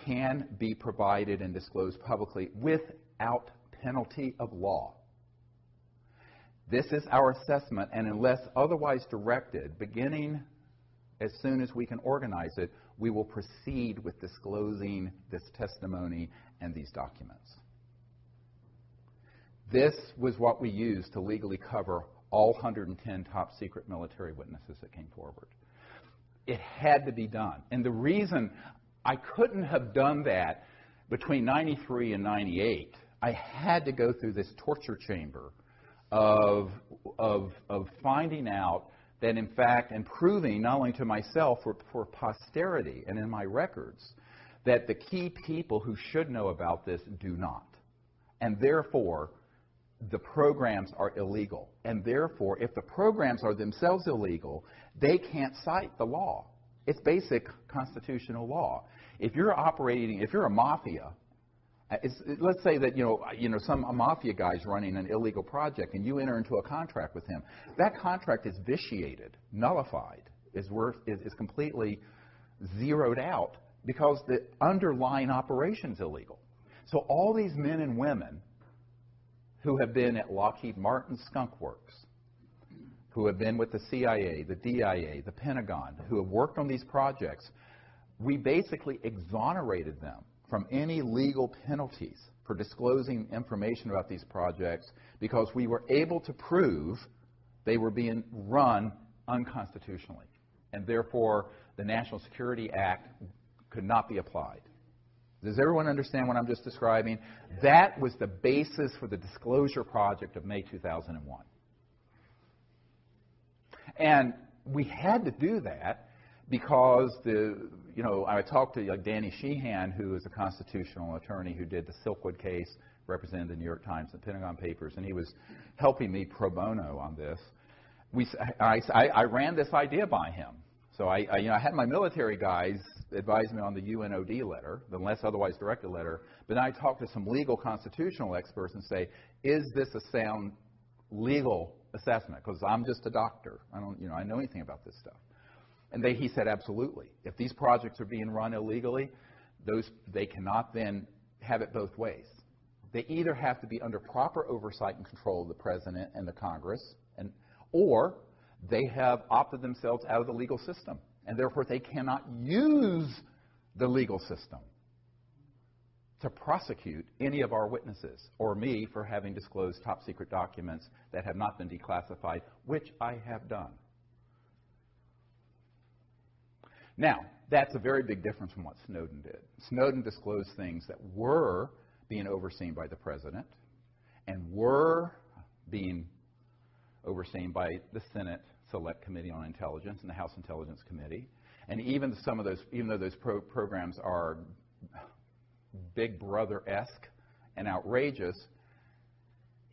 can be provided and disclosed publicly without penalty of law. This is our assessment, and unless otherwise directed, beginning as soon as we can organize it, we will proceed with disclosing this testimony and these documents. This was what we used to legally cover all 110 top secret military witnesses that came forward. It had to be done. And the reason I couldn't have done that between 93 and 98, I had to go through this torture chamber of finding out that, in fact, and proving not only to myself, for posterity and in my records, that the key people who should know about this do not. And therefore, the programs are illegal. And therefore, if the programs are themselves illegal, they can't cite the law. It's basic constitutional law. If you're a mafia, let's say that some mafia guy's running an illegal project, and you enter into a contract with him. That contract is vitiated, nullified, is completely zeroed out because the underlying operation is illegal. So all these men and women who have been at Lockheed Martin Skunk Works, who have been with the CIA, the DIA, the Pentagon, who have worked on these projects, we basically exonerated them from any legal penalties for disclosing information about these projects because we were able to prove they were being run unconstitutionally. And therefore, the National Security Act could not be applied. Does everyone understand what I'm just describing? That was the basis for the Disclosure Project of May 2001. And we had to do that because I talked to Danny Sheehan, who is a constitutional attorney who did the Silkwood case, represented the New York Times and Pentagon Papers, and he was helping me pro bono on this. I ran this idea by him. So I had my military guys advise me on the UNOD letter, the unless otherwise directed letter, but then I talked to some legal constitutional experts and say, is this a sound legal assessment? Because I'm just a doctor. I know anything about this stuff. And he said, absolutely. If these projects are being run illegally, they cannot then have it both ways. They either have to be under proper oversight and control of the President and the Congress, or they have opted themselves out of the legal system, and therefore they cannot use the legal system to prosecute any of our witnesses or me for having disclosed top secret documents that have not been declassified, which I have done. Now, that's a very big difference from what Snowden did. Snowden disclosed things that were being overseen by the President and were being overseen by the Senate Select Committee on Intelligence and the House Intelligence Committee. And even though those programs are Big Brother-esque and outrageous,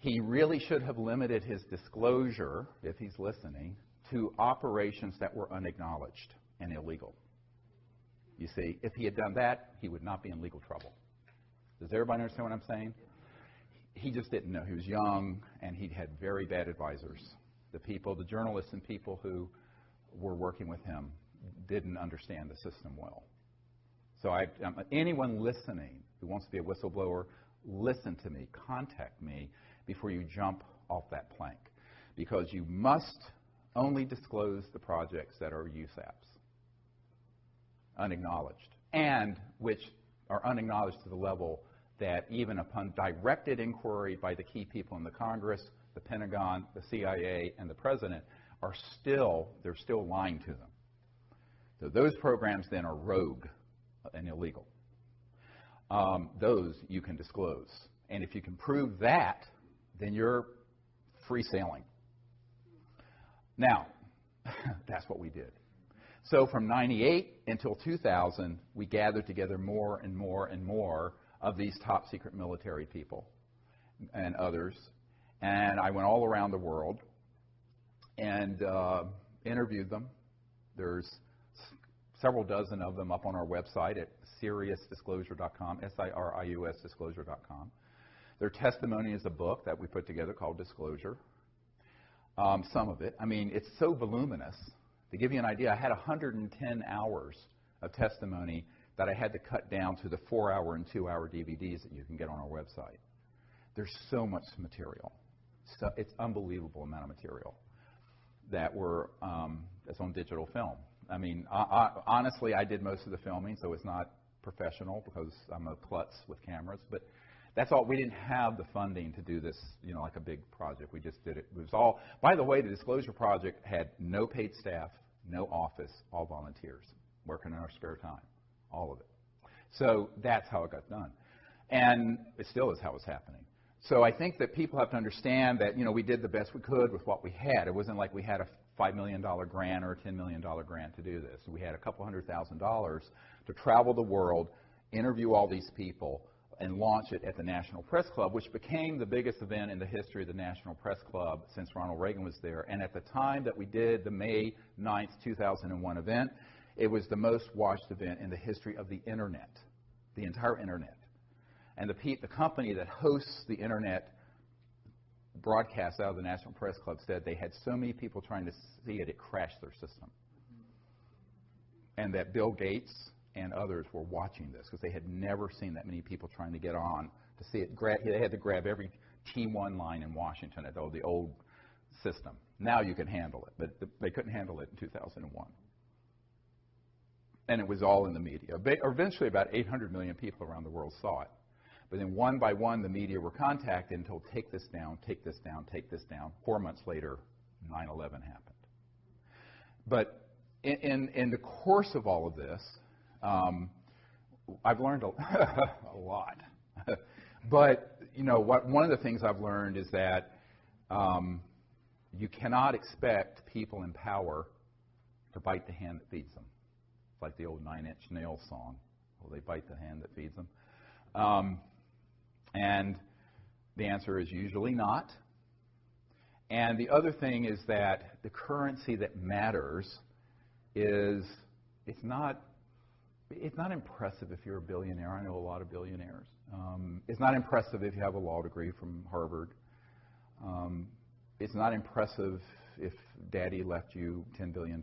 he really should have limited his disclosure, if he's listening, to operations that were unacknowledged and illegal. You see, if he had done that, he would not be in legal trouble. Does everybody understand what I'm saying? He just didn't know. He was young, and he had very bad advisors. The people, the journalists and people who were working with him didn't understand the system well. So anyone listening who wants to be a whistleblower, listen to me, contact me before you jump off that plank. Because you must only disclose the projects that are USAPs, unacknowledged, and which are unacknowledged to the level that even upon directed inquiry by the key people in the Congress, the Pentagon, the CIA, and the President, they're still lying to them. So those programs then are rogue and illegal. Those you can disclose. And if you can prove that, then you're free sailing. Now, that's what we did. So from 98 until 2000, we gathered together more and more and more of these top secret military people and others. And I went all around the world and interviewed them. There's several dozen of them up on our website at SiriusDisclosure.com, SIRIUS Disclosure.com. Their testimony is a book that we put together called Disclosure. Some of it. I mean, it's so voluminous. To give you an idea, I had 110 hours of testimony that I had to cut down to the 4-hour and 2-hour DVDs that you can get on our website. There's so much material. So it's unbelievable amount of material that that's on digital film. I mean, honestly, I did most of the filming, so it's not professional because I'm a klutz with cameras. But that's all. We didn't have the funding to do this, like a big project. We just did it. It was all. By the way, the Disclosure Project had no paid staff, no office, all volunteers working in our spare time, all of it. So that's how it got done, and it still is how it's happening. So I think that people have to understand that we did the best we could with what we had. It wasn't like we had a $5 million grant or a $10 million grant to do this. We had a couple $100,000 to travel the world, interview all these people, and launch it at the National Press Club, which became the biggest event in the history of the National Press Club since Ronald Reagan was there. And at the time that we did the May 9th, 2001 event, it was the most watched event in the history of the Internet, the entire Internet. And the company that hosts the Internet broadcast out of the National Press Club said they had so many people trying to see it, it crashed their system. And that Bill Gates and others were watching this because they had never seen that many people trying to get on to see it. They had to grab every T1 line in Washington at the old system. Now you can handle it, but they couldn't handle it in 2001. And it was all in the media. Eventually, about 800 million people around the world saw it. But then one by one, the media were contacted and told, take this down, take this down, take this down. 4 months later, 9/11 happened. But in the course of all of this, I've learned a lot. But, one of the things I've learned is that you cannot expect people in power to bite the hand that feeds them. It's like the old 9 Inch Nails song. Will they bite the hand that feeds them? And the answer is usually not. And the other thing is that the currency that matters is it's not impressive if you're a billionaire. I know a lot of billionaires. It's not impressive if you have a law degree from Harvard. It's not impressive if Daddy left you $10 billion.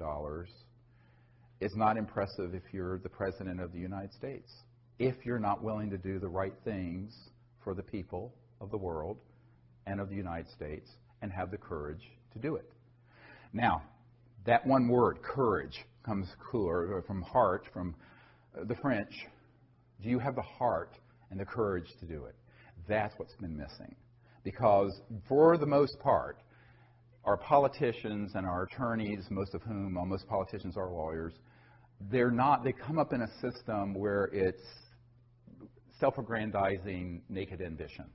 It's not impressive if you're the President of the United States, if you're not willing to do the right things for the people of the world and of the United States and have the courage to do it. Now, that one word, courage, comes from heart, from the French. Do you have the heart and the courage to do it? That's what's been missing. Because for the most part, our politicians and our attorneys, most politicians are lawyers, they come up in a system where it's self-aggrandizing, naked ambition.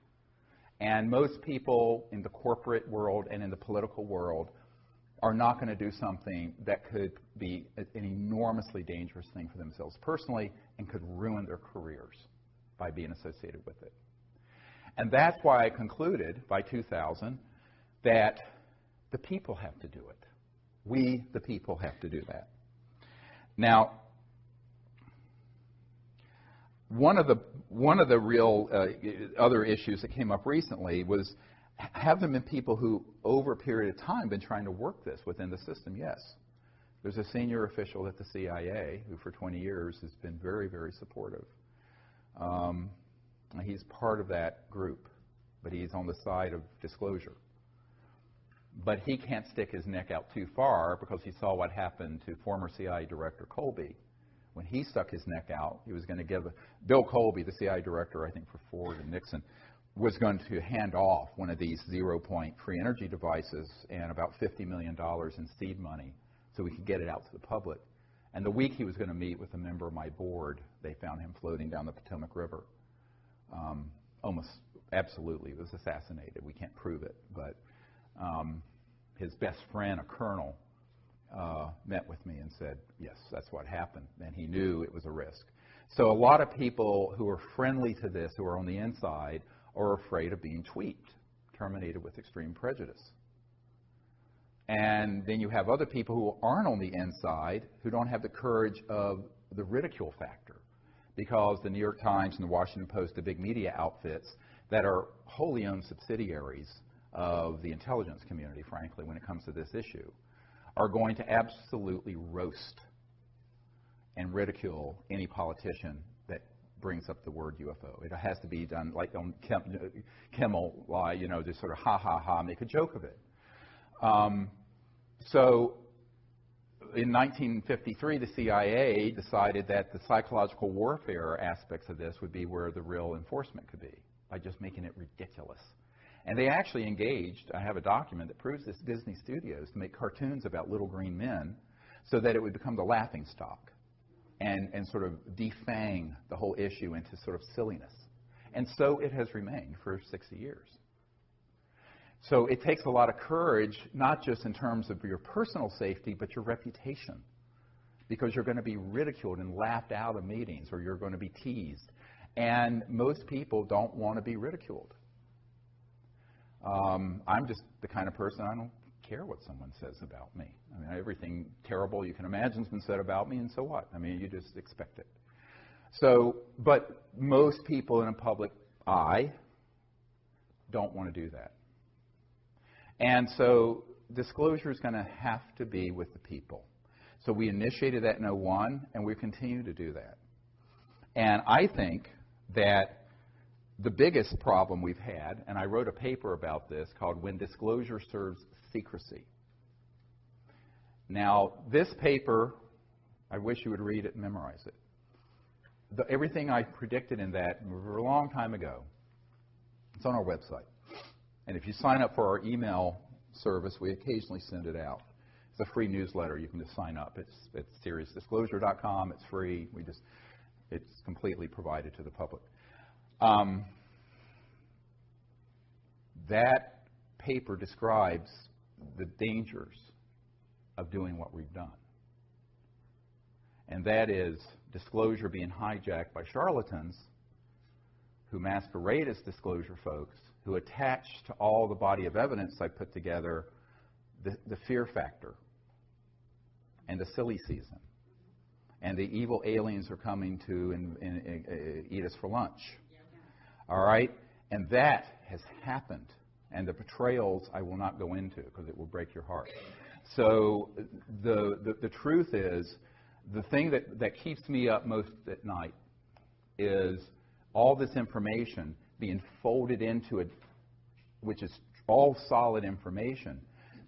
And most people in the corporate world and in the political world are not going to do something that could be an enormously dangerous thing for themselves personally and could ruin their careers by being associated with it. And that's why I concluded by 2000 that the people have to do it. We, the people, have to do that. Now, one of the real other issues that came up recently was Have there been people who, over a period of time, been trying to work this within the system? Yes. There's a senior official at the CIA who, for 20 years, has been very, very supportive. He's part of that group, but he's on the side of disclosure. But he can't stick his neck out too far because he saw what happened to former CIA Director Colby. When he stuck his neck out, he was going to give Bill Colby, the CIA Director, I think, for Ford and Nixon, was going to hand off one of these zero-point free energy devices and about $50 million in seed money so we could get it out to the public. And the week he was going to meet with a member of my board, they found him floating down the Potomac River. Almost absolutely was assassinated. We can't prove it, but his best friend, a colonel, met with me and said, yes, that's what happened, and he knew it was a risk. So a lot of people who are friendly to this, who are on the inside, are afraid of being tweaked, terminated with extreme prejudice. And then you have other people who aren't on the inside who don't have the courage of the ridicule factor, because the New York Times and the Washington Post, the big media outfits that are wholly owned subsidiaries of the intelligence community, frankly, when it comes to this issue, are going to absolutely roast and ridicule any politician that brings up the word UFO. It has to be done like on Kimmel, just sort of ha, ha, ha, make a joke of it. So in 1953, the CIA decided that the psychological warfare aspects of this would be where the real enforcement could be, by just making it ridiculous. And they actually engaged, I have a document that proves this, Disney Studios, to make cartoons about little green men so that it would become the laughing stock and sort of defang the whole issue into sort of silliness. And so it has remained for 60 years. So it takes a lot of courage, not just in terms of your personal safety, but your reputation, because you're going to be ridiculed and laughed out of meetings, or you're going to be teased. And most people don't want to be ridiculed. I'm just the kind of person, I don't care what someone says about me. I mean, everything terrible you can imagine has been said about me, and so what? I mean, you just expect it. So, but most people in a public eye don't want to do that. And so disclosure is going to have to be with the people. So we initiated that in 2001, and we continue to do that. And I think that the biggest problem we've had, and I wrote a paper about this called When Disclosure Serves Secrecy. Now, this paper, I wish you would read it and memorize it. Everything I predicted in that a long time ago, it's on our website. And if you sign up for our email service, we occasionally send it out. It's a free newsletter. You can just sign up. It's seriousdisclosure.com. It's free. It's completely provided to the public. That paper describes the dangers of doing what we've done. And that is disclosure being hijacked by charlatans who masquerade as disclosure folks, who attach to all the body of evidence I put together the fear factor and the silly season and the evil aliens are coming to eat us for lunch. All right? And that has happened. And the betrayals I will not go into because it will break your heart. So the truth is, the thing that keeps me up most at night is all this information being folded into it, which is all solid information,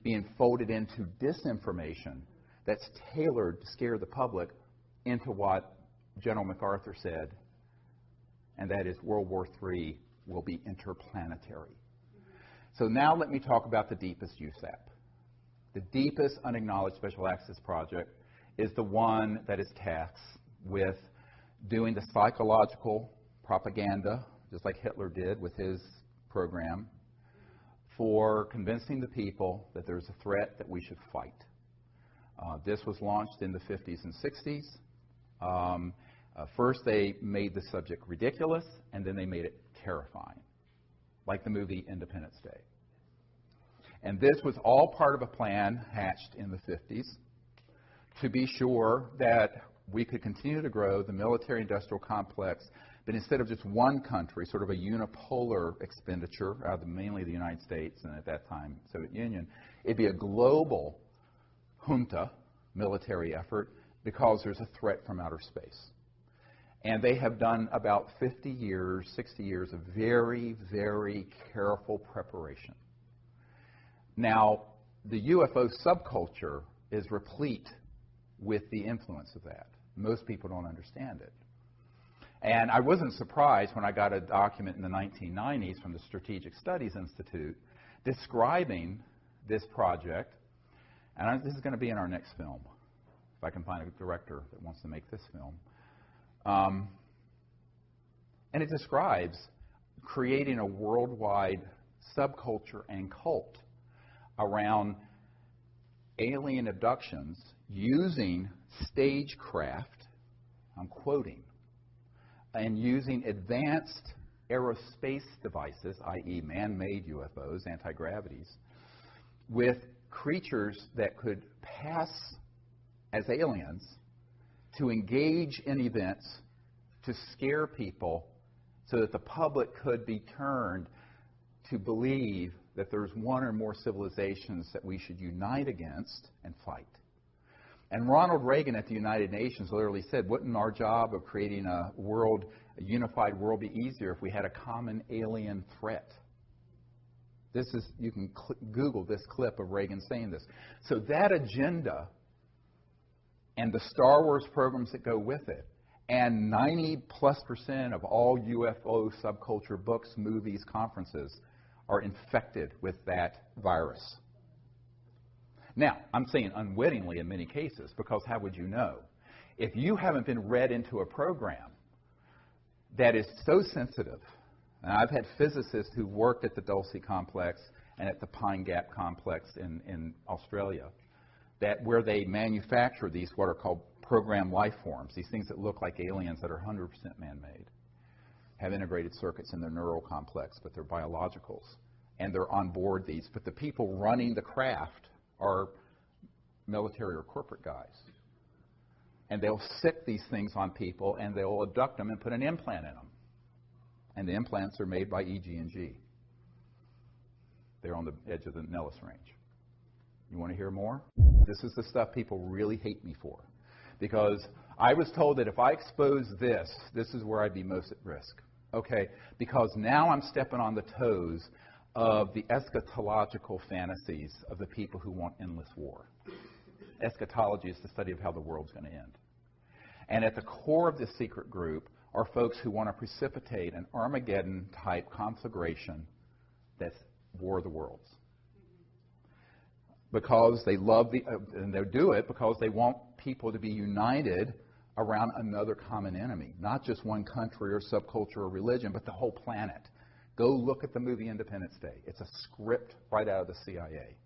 being folded into disinformation that's tailored to scare the public into what General MacArthur said, and that is World War III will be interplanetary. So now let me talk about the deepest USAP. The deepest unacknowledged special access project is the one that is tasked with doing the psychological propaganda, just like Hitler did with his program, for convincing the people that there's a threat that we should fight. This was launched in the 50s and 60s. First they made the subject ridiculous, and then they made it terrifying, like the movie Independence Day. And this was all part of a plan hatched in the 50s to be sure that we could continue to grow the military-industrial complex But instead of just one country, sort of a unipolar expenditure out of mainly the United States and at that time Soviet Union, it'd be a global junta, military effort, because there's a threat from outer space. And they have done about 50 years, 60 years of very, very careful preparation. Now, the UFO subculture is replete with the influence of that. Most people don't understand it. And I wasn't surprised when I got a document in the 1990s from the Strategic Studies Institute describing this project. And this is going to be in our next film, if I can find a director that wants to make this film. And it describes creating a worldwide subculture and cult around alien abductions using stagecraft, I'm quoting, and using advanced aerospace devices, i.e. man-made UFOs, anti-gravities, with creatures that could pass as aliens to engage in events to scare people so that the public could be turned to believe that there's one or more civilizations that we should unite against and fight. And Ronald Reagan at the United Nations literally said, wouldn't our job of creating a unified world be easier if we had a common alien threat? This is, you can Google this clip of Reagan saying this. So that agenda and the Star Wars programs that go with it, and 90+% of all UFO subculture books, movies, conferences are infected with that virus. Now, I'm saying unwittingly in many cases, because how would you know? If you haven't been read into a program that is so sensitive, and I've had physicists who worked at the Dulce Complex and at the Pine Gap Complex in Australia, that where they manufacture these what are called program life forms, these things that look like aliens that are 100% man-made, have integrated circuits in their neural complex, but they're biologicals, and they're on board these. But the people running the craft are military or corporate guys. And they'll sick these things on people, and they'll abduct them and put an implant in them. And the implants are made by EG&G. They're on the edge of the Nellis Range. You want to hear more? This is the stuff people really hate me for. Because I was told that if I expose this, this is where I'd be most at risk. Okay, because now I'm stepping on the toes of the eschatological fantasies of the people who want endless war. Eschatology is the study of how the world's going to end. And at the core of this secret group are folks who want to precipitate an Armageddon-type conflagration that's War of the Worlds. Because they love and they do it because they want people to be united around another common enemy. Not just one country or subculture or religion, but the whole planet. Go look at the movie Independence Day. It's a script right out of the CIA.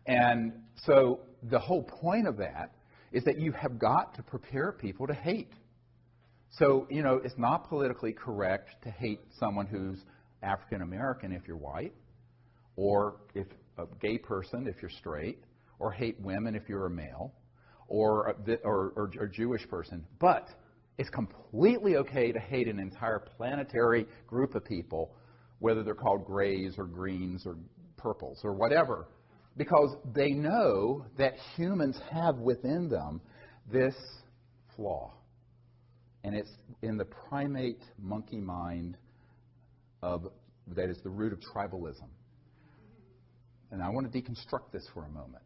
And so the whole point of that is that you have got to prepare people to hate. So, you know, it's not politically correct to hate someone who's African American if you're white, or if a gay person if you're straight, or hate women if you're a male, or a Jewish person. But it's completely okay to hate an entire planetary group of people, whether they're called grays or greens or purples or whatever, because they know that humans have within them this flaw. And it's in the primate monkey mind that is the root of tribalism. And I want to deconstruct this for a moment.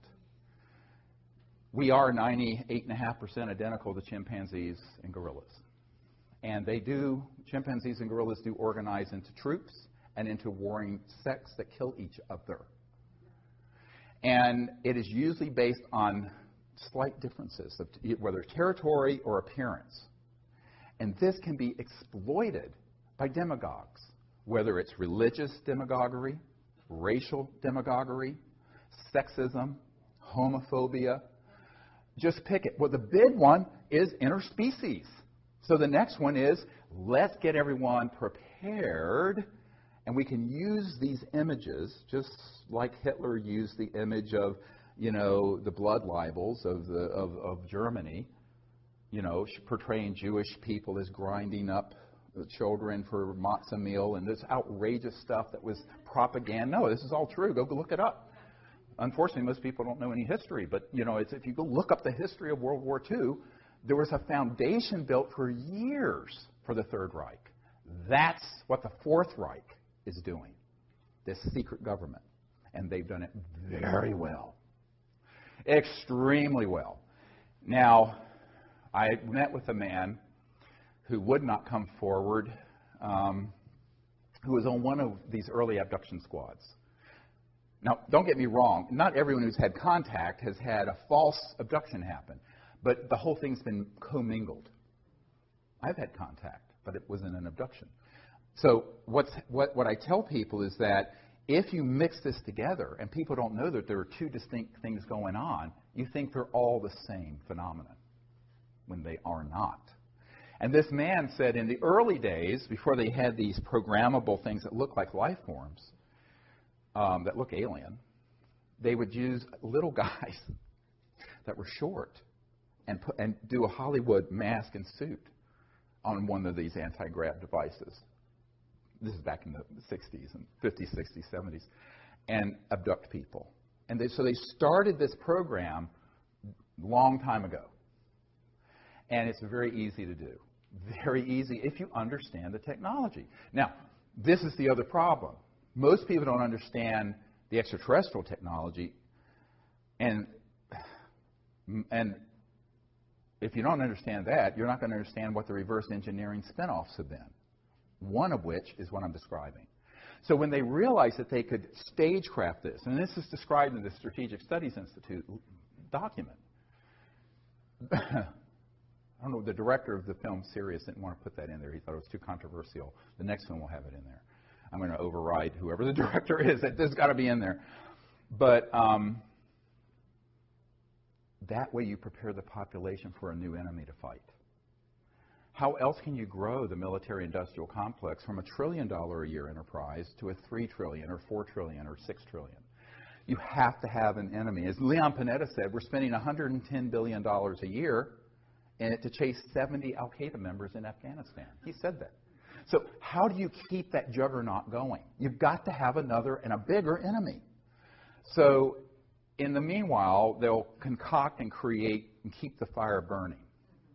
We are 98.5% identical to chimpanzees and gorillas. And chimpanzees and gorillas do organize into troops and into warring sects that kill each other. And it is usually based on slight differences, of whether territory or appearance. And this can be exploited by demagogues, whether it's religious demagoguery, racial demagoguery, sexism, homophobia. Just pick it. Well, the big one is interspecies. So the next one is, let's get everyone prepared, and we can use these images, just like Hitler used the image of, you know, the blood libels of Germany, you know, portraying Jewish people as grinding up the children for matzah meal and this outrageous stuff that was propaganda. No, this is all true. Go look it up. Unfortunately, most people don't know any history, but if you go look up the history of World War II, there was a foundation built for years for the Third Reich. That's what the Fourth Reich is doing, this secret government. And they've done it very well, extremely well. Now, I met with a man who would not come forward, who was on one of these early abduction squads. Now, don't get me wrong, not everyone who's had contact has had a false abduction happen, but the whole thing's been commingled. I've had contact, but it wasn't an abduction. So what I tell people is that if you mix this together and people don't know that there are two distinct things going on, you think they're all the same phenomenon when they are not. And this man said in the early days, before they had these programmable things that look like life forms, that look alien, they would use little guys that were short and do a Hollywood mask and suit on one of these anti-grav devices. This is back in the 60s and 50s, 60s, 70s, and abduct people. And so they started this program a long time ago. And it's very easy to do. Very easy if you understand the technology. Now, this is the other problem. Most people don't understand the extraterrestrial technology, and if you don't understand that, you're not going to understand what the reverse engineering spinoffs have been, one of which is what I'm describing. So when they realized that they could stagecraft this, and this is described in the Strategic Studies Institute document. I don't know, the director of the film Sirius didn't want to put that in there. He thought it was too controversial. The next film will have it in there. I'm going to override whoever the director is. This has got to be in there. But that way you prepare the population for a new enemy to fight. How else can you grow the military-industrial complex from $1 trillion a year enterprise to a $3 trillion or $4 trillion or $6 trillion? You have to have an enemy. As Leon Panetta said, we're spending $110 billion a year to chase 70 al-Qaeda members in Afghanistan. He said that. So how do you keep that juggernaut going? You've got to have another and a bigger enemy. So in the meanwhile, they'll concoct and create and keep the fire burning,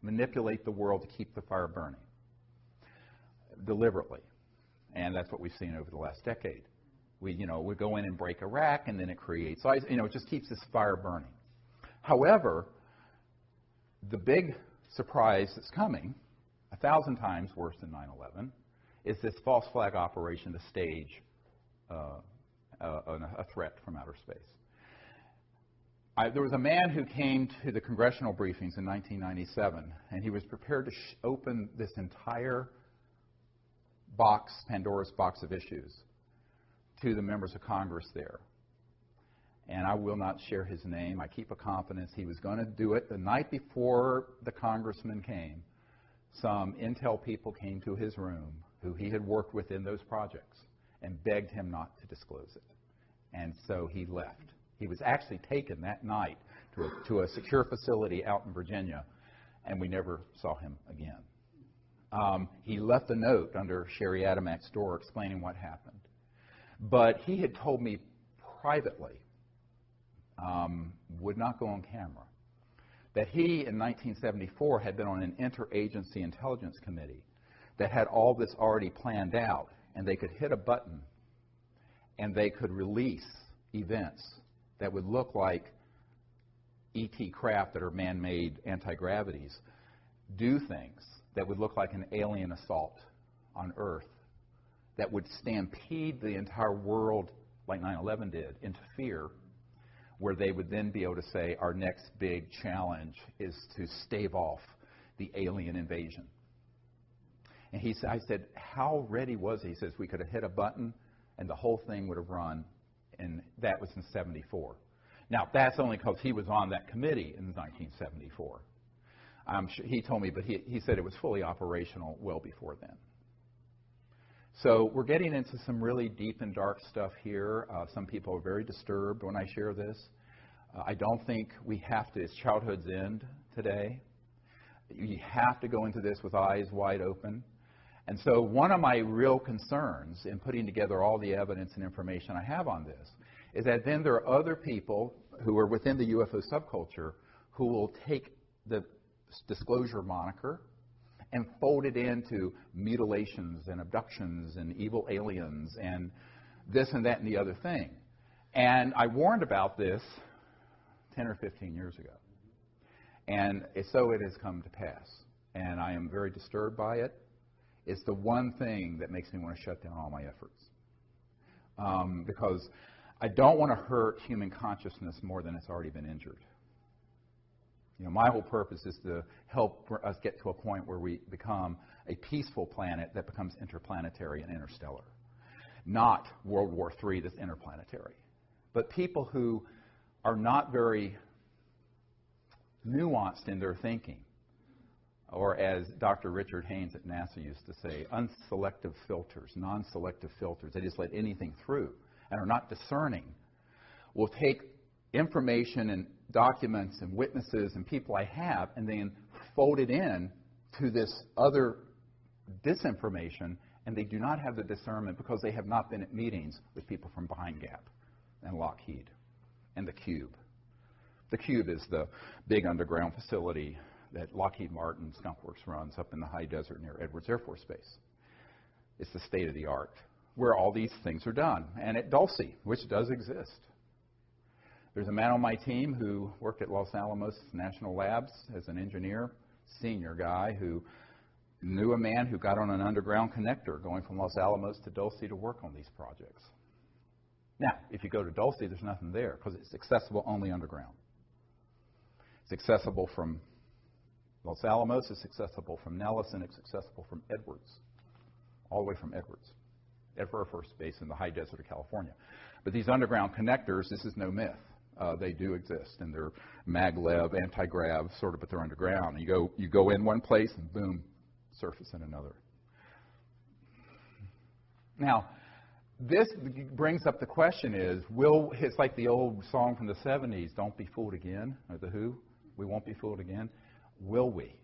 manipulate the world to keep the fire burning deliberately. And that's what we've seen over the last decade. We go in and break Iraq, and then it creates, it just keeps this fire burning. However, the big surprise that's coming, 1,000 times worse than 9/11, is this false flag operation to stage a threat from outer space. There was a man who came to the congressional briefings in 1997, and he was prepared to open this entire box, Pandora's box of issues, to the members of Congress there. And I will not share his name. I keep a confidence. He was going to do it. The night before the congressman came, some intel people came to his room who he had worked with in those projects and begged him not to disclose it. And so he left. He was actually taken that night to a secure facility out in Virginia, and we never saw him again. He left a note under Sherry Adamak's door explaining what happened. But he had told me privately, would not go on camera, that he in 1974 had been on an interagency intelligence committee that had all this already planned out, and they could hit a button and they could release events that would look like ET craft that are man-made anti-gravities, do things that would look like an alien assault on Earth, that would stampede the entire world like 9/11 did into fear, where they would then be able to say, our next big challenge is to stave off the alien invasion. And I said, how ready was he? He says, we could have hit a button and the whole thing would have run, and that was in 74. Now, that's only because he was on that committee in 1974. He told me, but he said it was fully operational well before then. So we're getting into some really deep and dark stuff here. Some people are very disturbed when I share this. I don't think we have to, it's childhood's end today. You have to go into this with eyes wide open. And so one of my real concerns in putting together all the evidence and information I have on this is that then there are other people who are within the UFO subculture who will take the disclosure moniker and fold it into mutilations and abductions and evil aliens and this and that and the other thing. And I warned about this 10 or 15 years ago. And so it has come to pass. And I am very disturbed by it. It's the one thing that makes me want to shut down all my efforts. Because I don't want to hurt human consciousness more than it's already been injured. You know, my whole purpose is to help us get to a point where we become a peaceful planet that becomes interplanetary and interstellar. Not World War III that's interplanetary. But people who are not very nuanced in their thinking, or as Dr. Richard Haynes at NASA used to say, unselective filters, non-selective filters, they just let anything through and are not discerning, will take information and documents and witnesses and people I have and then fold it in to this other disinformation, and they do not have the discernment because they have not been at meetings with people from Behind Gap and Lockheed and the Cube. The Cube is the big underground facility that Lockheed Martin Skunk Works runs up in the high desert near Edwards Air Force Base. It's the state of the art where all these things are done. And at Dulce, which does exist. There's a man on my team who worked at Los Alamos National Labs as an engineer, senior guy, who knew a man who got on an underground connector going from Los Alamos to Dulce to work on these projects. Now, if you go to Dulce, there's nothing there because it's accessible only underground. It's accessible from Los Alamos, it's accessible from Nellis, and it's accessible from Edwards, all the way from Edwards, Air Force Base in the high desert of California. But these underground connectors, this is no myth. They do exist, and they're maglev, anti-grav, sort of, but they're underground. You go in one place, and boom, surface in another. Now, this brings up the question is, it's like the old song from the 70s, Don't Be Fooled Again, or The Who, we won't be fooled again. Will we?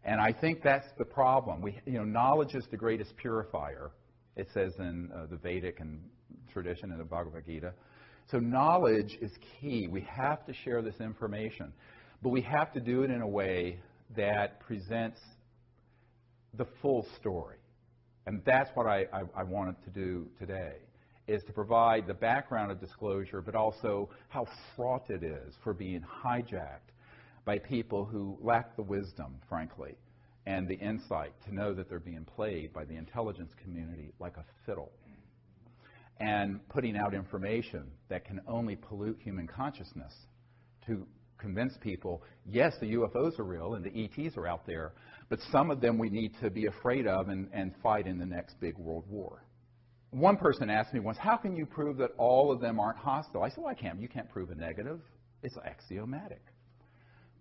And I think that's the problem. Knowledge is the greatest purifier, it says in the Vedic and tradition in the Bhagavad Gita. So knowledge is key. We have to share this information, but we have to do it in a way that presents the full story. And that's what I wanted to do today, is to provide the background of disclosure, but also how fraught it is for being hijacked by people who lack the wisdom, frankly, and the insight to know that they're being played by the intelligence community like a fiddle, and putting out information that can only pollute human consciousness to convince people, yes, the UFOs are real and the ETs are out there, but some of them we need to be afraid of and fight in the next big world war. One person asked me once, how can you prove that all of them aren't hostile? I said, well, I can't. You can't prove a negative. It's axiomatic.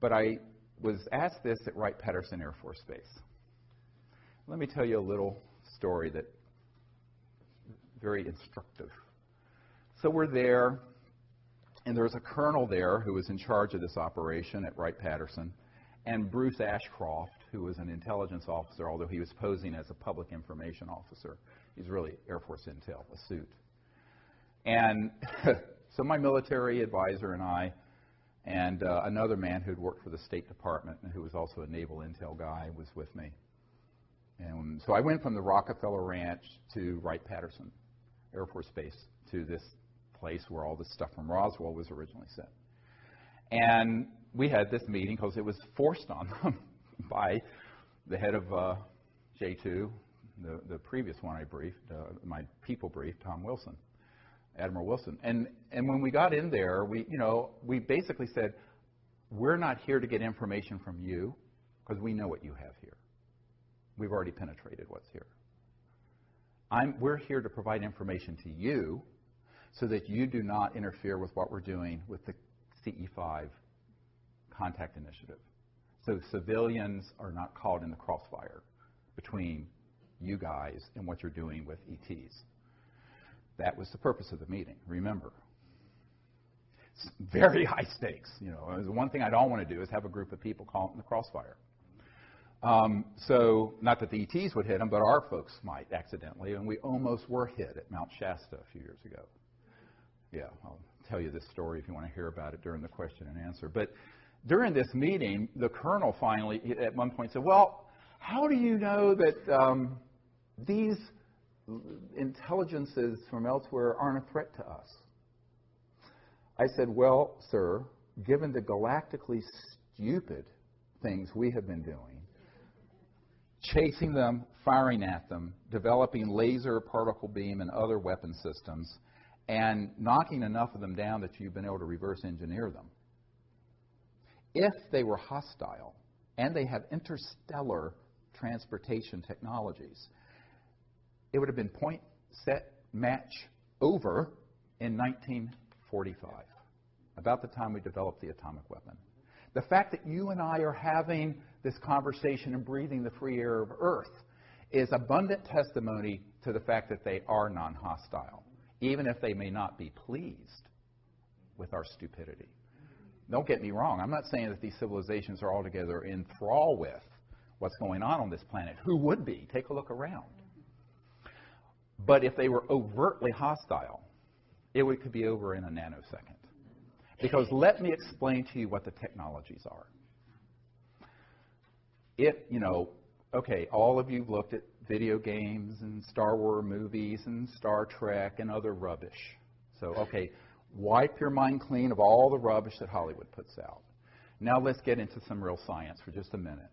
But I was asked this at Wright-Patterson Air Force Base. Let me tell you a little story that's very instructive. So we're there, and there was a colonel there who was in charge of this operation at Wright-Patterson, and Bruce Ashcroft, who was an intelligence officer, although he was posing as a public information officer. He's really Air Force Intel, a suit. And so my military advisor and I, and another man who had worked for the State Department and who was also a naval intel guy, was with me. And so I went from the Rockefeller Ranch to Wright-Patterson Air Force Base, to this place where all this stuff from Roswell was originally set. And we had this meeting because it was forced on them by the head of J2, the previous one I briefed, my people briefed, Tom Wilson, Admiral Wilson. And when we got in there, we basically said, we're not here to get information from you because we know what you have here. We've already penetrated what's here. We're here to provide information to you so that you do not interfere with what we're doing with the CE5 contact initiative. So civilians are not caught in the crossfire between you guys and what you're doing with ETs. That was the purpose of the meeting, remember. It's very high stakes. The one thing I don't want to do is have a group of people caught in the crossfire. So, not that the ETs would hit them, but our folks might accidentally, and we almost were hit at Mount Shasta a few years ago. Yeah, I'll tell you this story if you want to hear about it during the question and answer. But during this meeting, the colonel finally, at one point, said, well, how do you know that these intelligences from elsewhere aren't a threat to us? I said, well, sir, given the galactically stupid things we have been doing, chasing them, firing at them, developing laser, particle beam, and other weapon systems, and knocking enough of them down that you've been able to reverse engineer them. If they were hostile, and they have interstellar transportation technologies, it would have been point, set, match, over in 1945, about the time we developed the atomic weapon. The fact that you and I are having this conversation and breathing the free air of Earth is abundant testimony to the fact that they are non-hostile, even if they may not be pleased with our stupidity. Don't get me wrong. I'm not saying that these civilizations are altogether in thrall with what's going on this planet. Who would be? Take a look around. But if they were overtly hostile, it could be over in a nanosecond. Because let me explain to you what the technologies are. Okay, all of you have looked at video games and Star Wars movies and Star Trek and other rubbish. So, okay, wipe your mind clean of all the rubbish that Hollywood puts out. Now let's get into some real science for just a minute.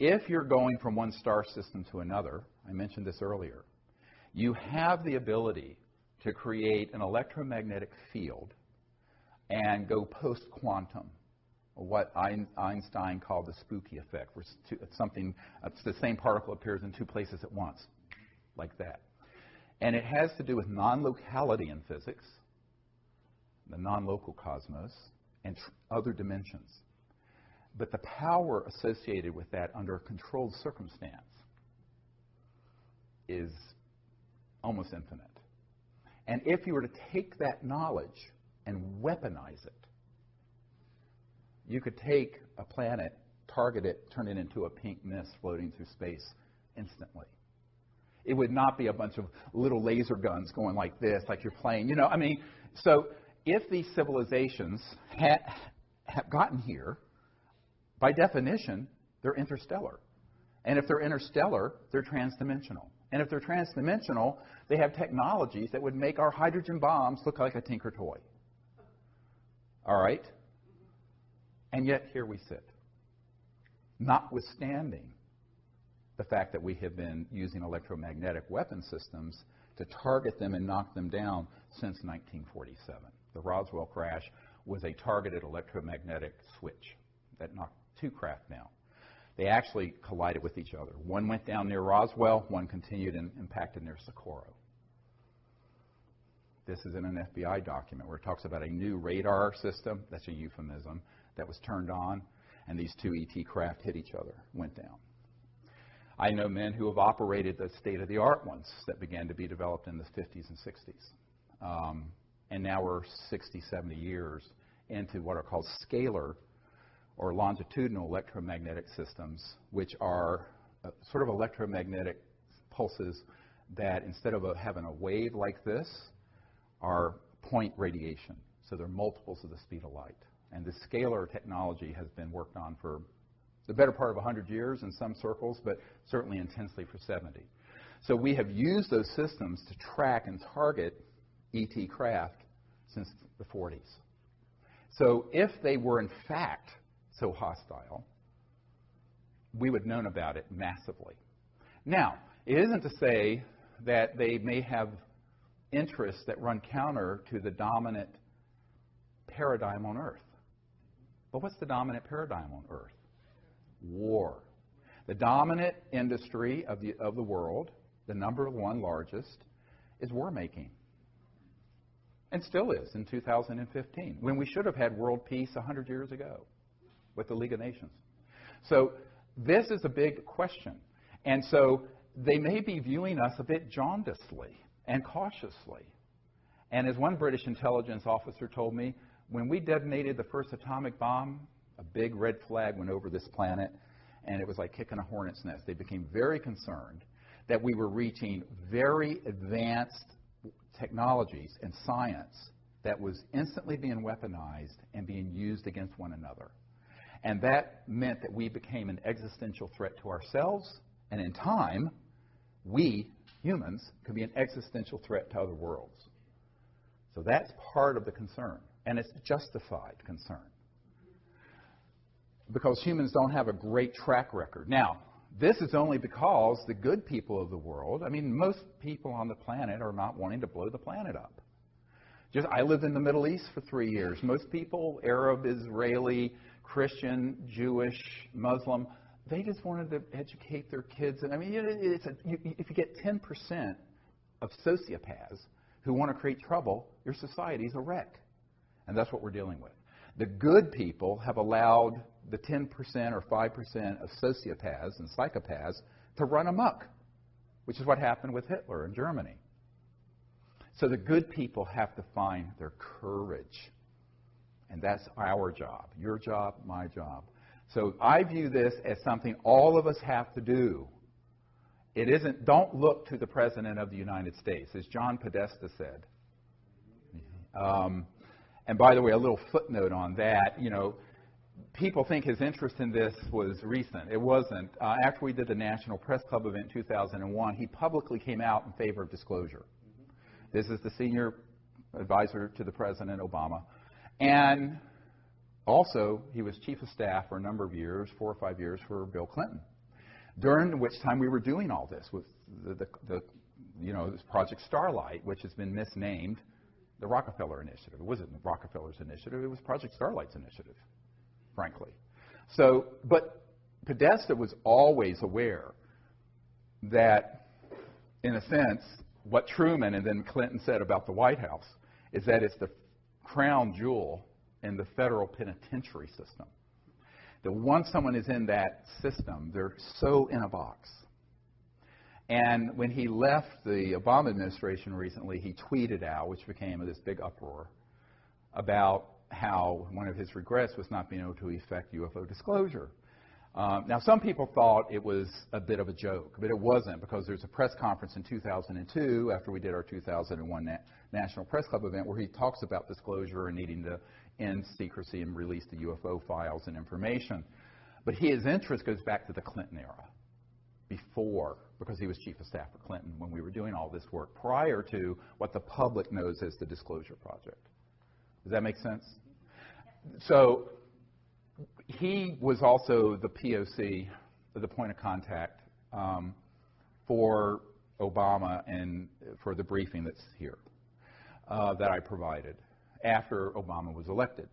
If you're going from one star system to another, I mentioned this earlier, you have the ability to create an electromagnetic field and go post-quantum, what Einstein called the spooky effect, where it's the same particle appears in two places at once, like that. And it has to do with non-locality in physics, the non-local cosmos, and other dimensions. But the power associated with that under a controlled circumstance is almost infinite. And if you were to take that knowledge and weaponize it, you could take a planet, target it, turn it into a pink mist floating through space instantly. It would not be a bunch of little laser guns going like this, like you're playing. So if these civilizations have gotten here, by definition, they're interstellar. And if they're interstellar, they're transdimensional. And if they're transdimensional, they have technologies that would make our hydrogen bombs look like a Tinker toy. All right? And yet, here we sit. Notwithstanding the fact that we have been using electromagnetic weapon systems to target them and knock them down since 1947. The Roswell crash was a targeted electromagnetic switch that knocked two craft down. They actually collided with each other. One went down near Roswell, one continued and impacted near Socorro. This is in an FBI document where it talks about a new radar system, that's a euphemism, that was turned on, and these two ET craft hit each other, went down. I know men who have operated the state-of-the-art ones that began to be developed in the 50s and 60s. And now we're 60, 70 years into what are called scalar or longitudinal electromagnetic systems, which are sort of electromagnetic pulses that instead of having a wave like this, are point radiation. So they're multiples of the speed of light. And the scalar technology has been worked on for the better part of 100 years in some circles, but certainly intensely for 70. So we have used those systems to track and target ET craft since the 40s. So if they were in fact so hostile, we would have known about it massively. Now, it isn't to say that they may have interests that run counter to the dominant paradigm on Earth. But what's the dominant paradigm on Earth? War. The dominant industry of the world, the number one largest, is war making. And still is in 2015, when we should have had world peace 100 years ago with the League of Nations. So this is a big question. And so they may be viewing us a bit jaundicedly and cautiously. And as one British intelligence officer told me, when we detonated the first atomic bomb, a big red flag went over this planet, and it was like kicking a hornet's nest. They became very concerned that we were reaching very advanced technologies and science that was instantly being weaponized and being used against one another. And that meant that we became an existential threat to ourselves, and in time, we, humans, could be an existential threat to other worlds. So that's part of the concern, and it's justified concern, because humans don't have a great track record. Now, this is only because the good people of the world, I mean, most people on the planet are not wanting to blow the planet up. I lived in the Middle East for 3 years. Most people, Arab, Israeli, Christian, Jewish, Muslim, they just wanted to educate their kids. And I mean, if you get 10% of sociopaths who want to create trouble, your society's a wreck. And that's what we're dealing with. The good people have allowed the 10% or 5% of sociopaths and psychopaths to run amok, which is what happened with Hitler in Germany. So the good people have to find their courage. And that's our job, your job, my job. So I view this as something all of us have to do. It isn't, don't look to the President of the United States, as John Podesta said. And by the way, a little footnote on that, people think his interest in this was recent. It wasn't. After we did the National Press Club event in 2001, he publicly came out in favor of disclosure. This is the senior advisor to the President, Obama. And also, he was chief of staff for a number of years, 4 or 5 years, for Bill Clinton, during which time we were doing all this with this Project Starlight, which has been misnamed the Rockefeller Initiative. It wasn't Rockefeller's initiative. It was Project Starlight's initiative, frankly. So, but Podesta was always aware that, in a sense, what Truman and then Clinton said about the White House is that it's the crown jewel in the federal penitentiary system. That once someone is in that system, they're so in a box. And when he left the Obama administration recently, he tweeted out, which became this big uproar, about how one of his regrets was not being able to effect UFO disclosure. Now, some people thought it was a bit of a joke, but it wasn't, because there's a press conference in 2002, after we did our 2001 National Press Club event, where he talks about disclosure and needing to end secrecy and release the UFO files and information. But his interest goes back to the Clinton era, before, because he was chief of staff for Clinton when we were doing all this work, prior to what the public knows as the Disclosure Project. Does that make sense? So he was also the POC, the point of contact, for Obama and for the briefing that's here that I provided after Obama was elected.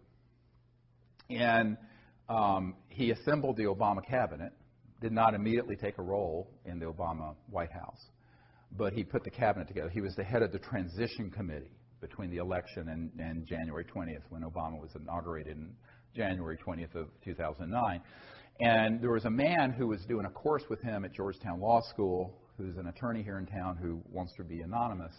And he assembled the Obama cabinet, did not immediately take a role in the Obama White House, but he put the cabinet together. He was the head of the transition committee between the election and January 20th, when Obama was inaugurated in January 20th of 2009. And there was a man who was doing a course with him at Georgetown Law School, who's an attorney here in town who wants to be anonymous,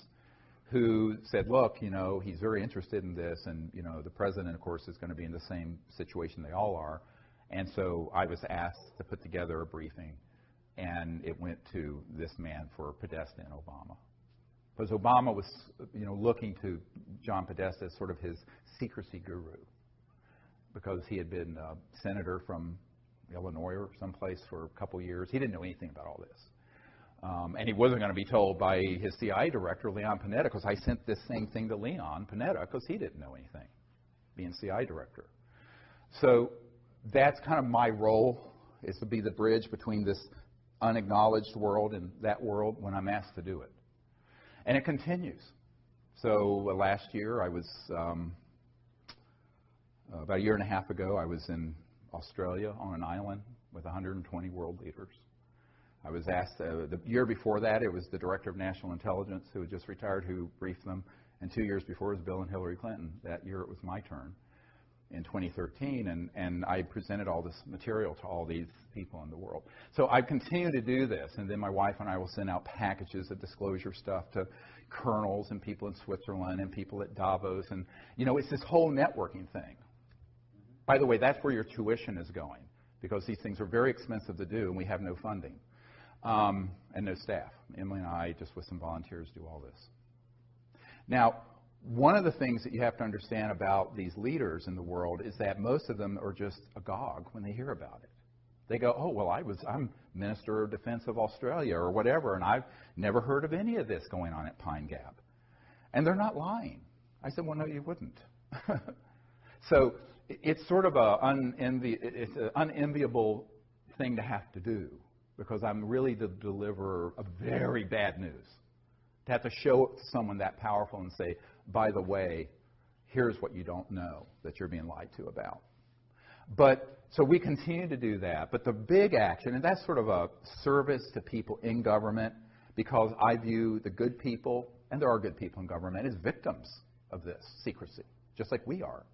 who said, look, he's very interested in this, and, the president, of course, is going to be in the same situation they all are. And so I was asked to put together a briefing, and it went to this man for Podesta and Obama. Because Obama was, looking to John Podesta as sort of his secrecy guru, because he had been a senator from Illinois or someplace for a couple years. He didn't know anything about all this. And he wasn't going to be told by his CIA director, Leon Panetta, because I sent this same thing to Leon Panetta, because he didn't know anything, being CIA director. So that's kind of my role, is to be the bridge between this unacknowledged world and that world when I'm asked to do it. And it continues. So last year, I was, about a year and a half ago, I was in Australia on an island with 120 world leaders. I was asked, the year before that, it was the Director of National Intelligence, who had just retired, who briefed them. And 2 years before, it was Bill and Hillary Clinton. That year, it was my turn in 2013, and I presented all this material to all these people in the world. So I continue to do this, and then my wife and I will send out packages of disclosure stuff to colonels and people in Switzerland and people at Davos, and it's this whole networking thing. By the way, that's where your tuition is going. because these things are very expensive to do, and we have no funding and no staff. Emily and I, just with some volunteers, do all this. Now, one of the things that you have to understand about these leaders in the world is that most of them are just agog when they hear about it. They go, oh, well, I'm Minister of Defense of Australia or whatever, and I've never heard of any of this going on at Pine Gap. And they're not lying. I said, well, no, you wouldn't. So it's sort of an unenviable thing to have to do, because I'm really the deliverer of very bad news. To have to show it to someone that powerful and say, by the way, here's what you don't know that you're being lied to about. But so we continue to do that. But the big action, and that's sort of a service to people in government, because I view the good people, and there are good people in government, as victims of this secrecy, just like we are.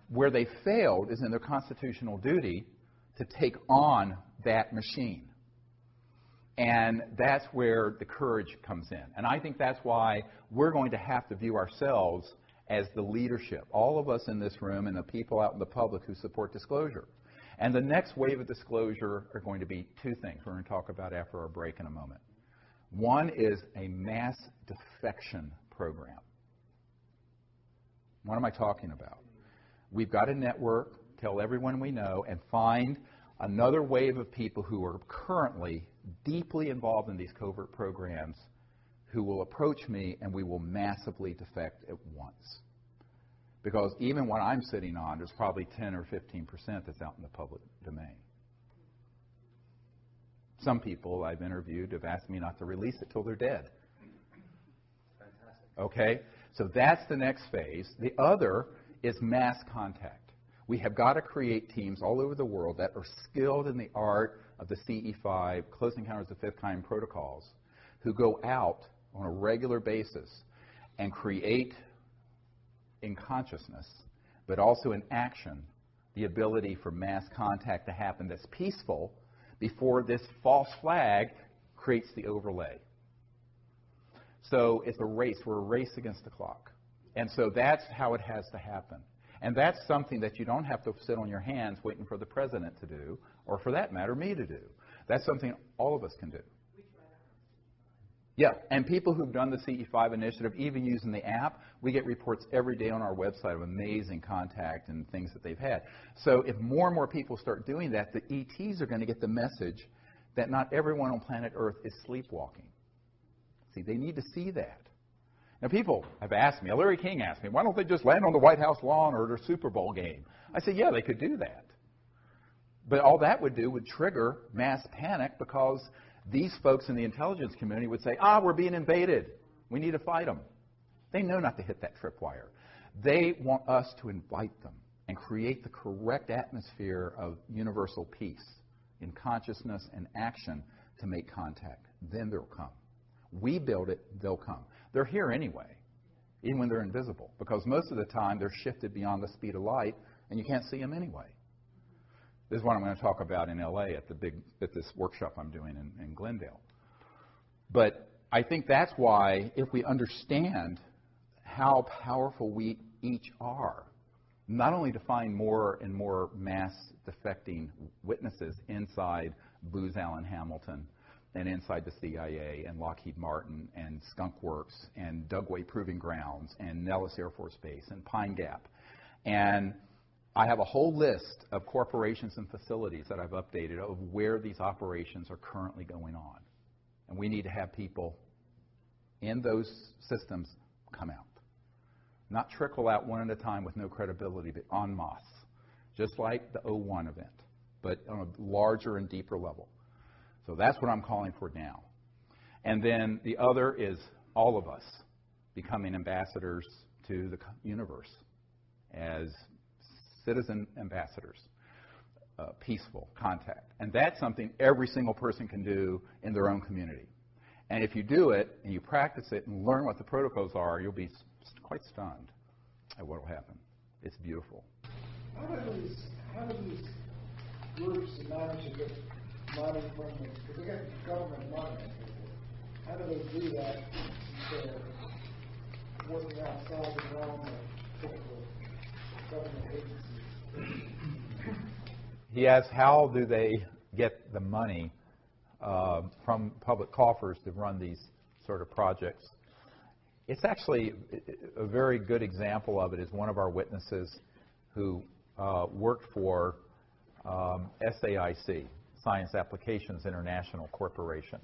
Where they failed is in their constitutional duty to take on that machine. And that's where the courage comes in. And I think that's why we're going to have to view ourselves as the leadership, all of us in this room and the people out in the public who support disclosure. And the next wave of disclosure are going to be two things we're going to talk about after our break in a moment. One is a mass defection program. What am I talking about? We've got a network, tell everyone we know, and find another wave of people who are currently deeply involved in these covert programs who will approach me, and we will massively defect at once. Because even what I'm sitting on, there's probably 10 or 15% that's out in the public domain. Some people I've interviewed have asked me not to release it till they're dead. Fantastic. Okay? So that's the next phase. The other is mass contact. We have got to create teams all over the world that are skilled in the art of the CE5, Close Encounters of the Fifth Kind protocols, who go out on a regular basis and create in consciousness, but also in action, the ability for mass contact to happen that's peaceful before this false flag creates the overlay. So it's a race. We're a race against the clock. And so that's how it has to happen. And that's something that you don't have to sit on your hands waiting for the president to do, or for that matter, me to do. That's something all of us can do. Yeah, and people who've done the CE5 initiative, even using the app, we get reports every day on our website of amazing contact and things that they've had. So if more and more people start doing that, the ETs are going to get the message that not everyone on planet Earth is sleepwalking. See, they need to see that. Now, people have asked me, Larry King asked me, why don't they just land on the White House lawn or their Super Bowl game? I said, yeah, they could do that. But all that would do would trigger mass panic, because these folks in the intelligence community would say, we're being invaded. We need to fight them. They know not to hit that tripwire. They want us to invite them and create the correct atmosphere of universal peace in consciousness and action to make contact. Then they'll come. We build it, they'll come. They're here anyway, even when they're invisible, because most of the time they're shifted beyond the speed of light, and you can't see them anyway. This is what I'm going to talk about in LA at this workshop I'm doing in Glendale. But I think that's why, if we understand how powerful we each are, not only to find more and more mass defecting witnesses inside Booz Allen Hamilton and inside the CIA and Lockheed Martin and Skunk Works and Dugway Proving Grounds and Nellis Air Force Base and Pine Gap. And I have a whole list of corporations and facilities that I've updated of where these operations are currently going on. And we need to have people in those systems come out. Not trickle out one at a time with no credibility, but en masse. Just like the 01 event, but on a larger and deeper level. So that's what I'm calling for now. And then the other is all of us becoming ambassadors to the universe as citizen ambassadors, peaceful contact. And that's something every single person can do in their own community. And if you do it and you practice it and learn what the protocols are, you'll be quite stunned at what will happen. It's beautiful.
How do these groups manage to get money from them? Because they got government money. How do they do that instead of working outside the realm of typical government agencies?
he asks, how do they get the money from public coffers to run these sort of projects? It's actually a very good example of it is one of our witnesses who worked for SAIC, Science Applications International Corporation,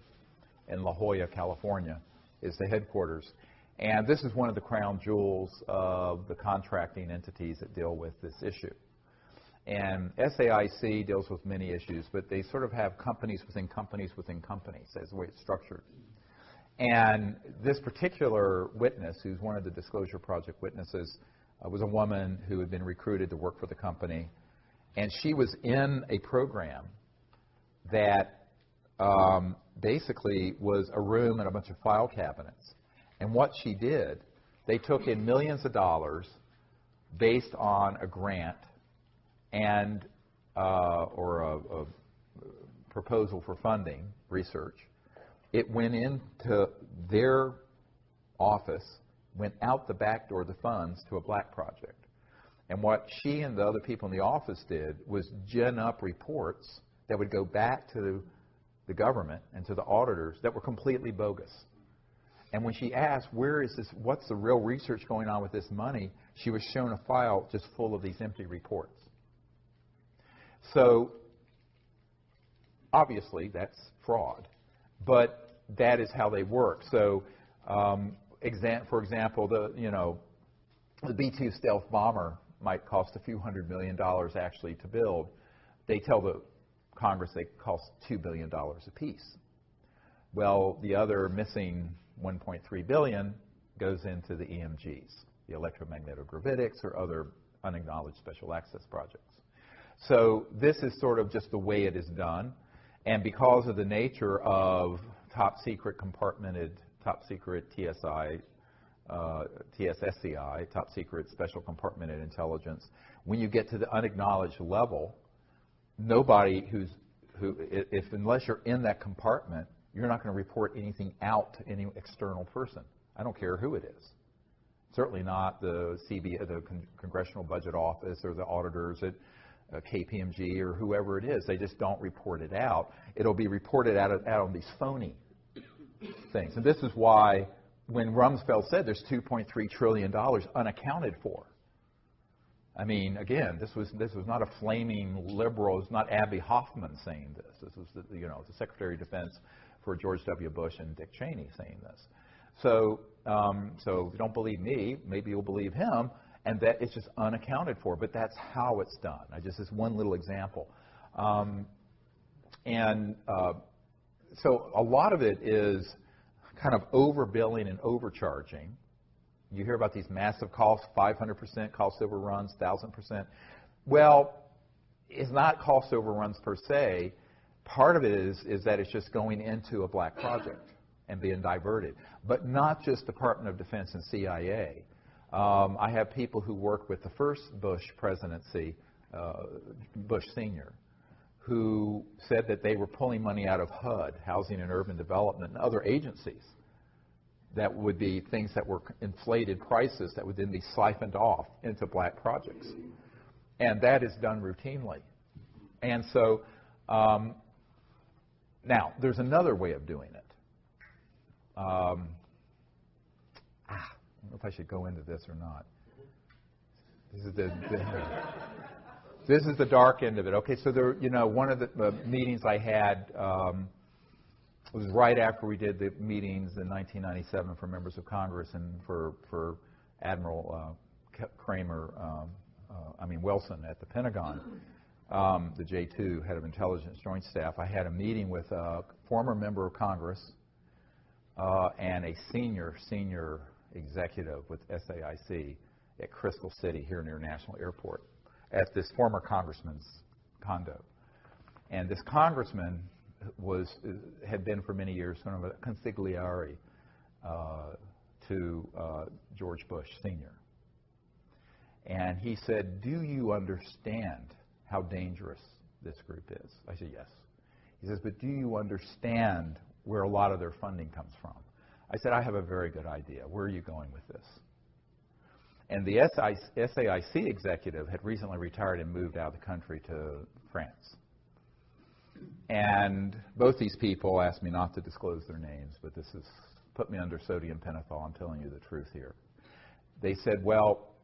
in La Jolla, California, is the headquarters. And this is one of the crown jewels of the contracting entities that deal with this issue. And SAIC deals with many issues, but they sort of have companies within companies within companies. That's the way it's structured. And this particular witness, who's one of the Disclosure Project witnesses, was a woman who had been recruited to work for the company. And she was in a program that basically was a room and a bunch of file cabinets. And what she did, they took in millions of dollars based on a grant and or a proposal for funding research. It went into their office, went out the back door of the funds to a black project. And what she and the other people in the office did was gin up reports that would go back to the government and to the auditors that were completely bogus. And when she asked, where is this, what's the real research going on with this money, she was shown a file just full of these empty reports. So, obviously, that's fraud. But that is how they work. So, for example, the B-2 stealth bomber might cost a few $100 million actually to build. They tell the Congress they cost $2 billion apiece. Well, the other missing $1.3 billion goes into the EMGs, the electromagnetogravitics or other unacknowledged special access projects. So this is sort of just the way it is done. And because of the nature of top secret compartmented, top secret TSSCI, top secret special compartmented intelligence, when you get to the unacknowledged level, nobody unless you're in that compartment, you're not going to report anything out to any external person. I don't care who it is. Certainly not the Congressional Budget Office or the auditors at KPMG or whoever it is. They just don't report it out. It'll be reported out on these phony things. And this is why when Rumsfeld said there's $2.3 trillion unaccounted for, I mean, again, this was not a flaming liberal. It's not Abby Hoffman saying this. This was the Secretary of Defense for George W. Bush and Dick Cheney saying this. So if you don't believe me, maybe you'll believe him. And that it's just unaccounted for. But that's how it's done. This one little example. So a lot of it is kind of overbilling and overcharging. You hear about these massive costs, 500% cost overruns, 1,000%. Well, it's not cost overruns per se. Part of it is that it's just going into a black project and being diverted. But not just Department of Defense and CIA. I have people who worked with the first Bush presidency, Bush Sr., who said that they were pulling money out of HUD, Housing and Urban Development, and other agencies. That would be things that were inflated prices that would then be siphoned off into black projects. And that is done routinely. And so, now, there's another way of doing it. I don't know if I should go into this or not. This is the dark end of it. Okay, so there, one of the meetings I had was right after we did the meetings in 1997 for members of Congress and for Admiral Wilson at the Pentagon, the J2, head of intelligence joint staff. I had a meeting with a former member of Congress and a senior executive with SAIC at Crystal City here near National Airport at this former congressman's condo. And this congressman had been for many years sort of a consigliere to George Bush Sr. And he said, "Do you understand how dangerous this group is?" I said, "Yes." He says, "But do you understand where a lot of their funding comes from?" I said, "I have a very good idea. Where are you going with this?" And the SAIC executive had recently retired and moved out of the country to France. And both these people asked me not to disclose their names, but this has put me under sodium pentothal. I'm telling you the truth here. They said, well,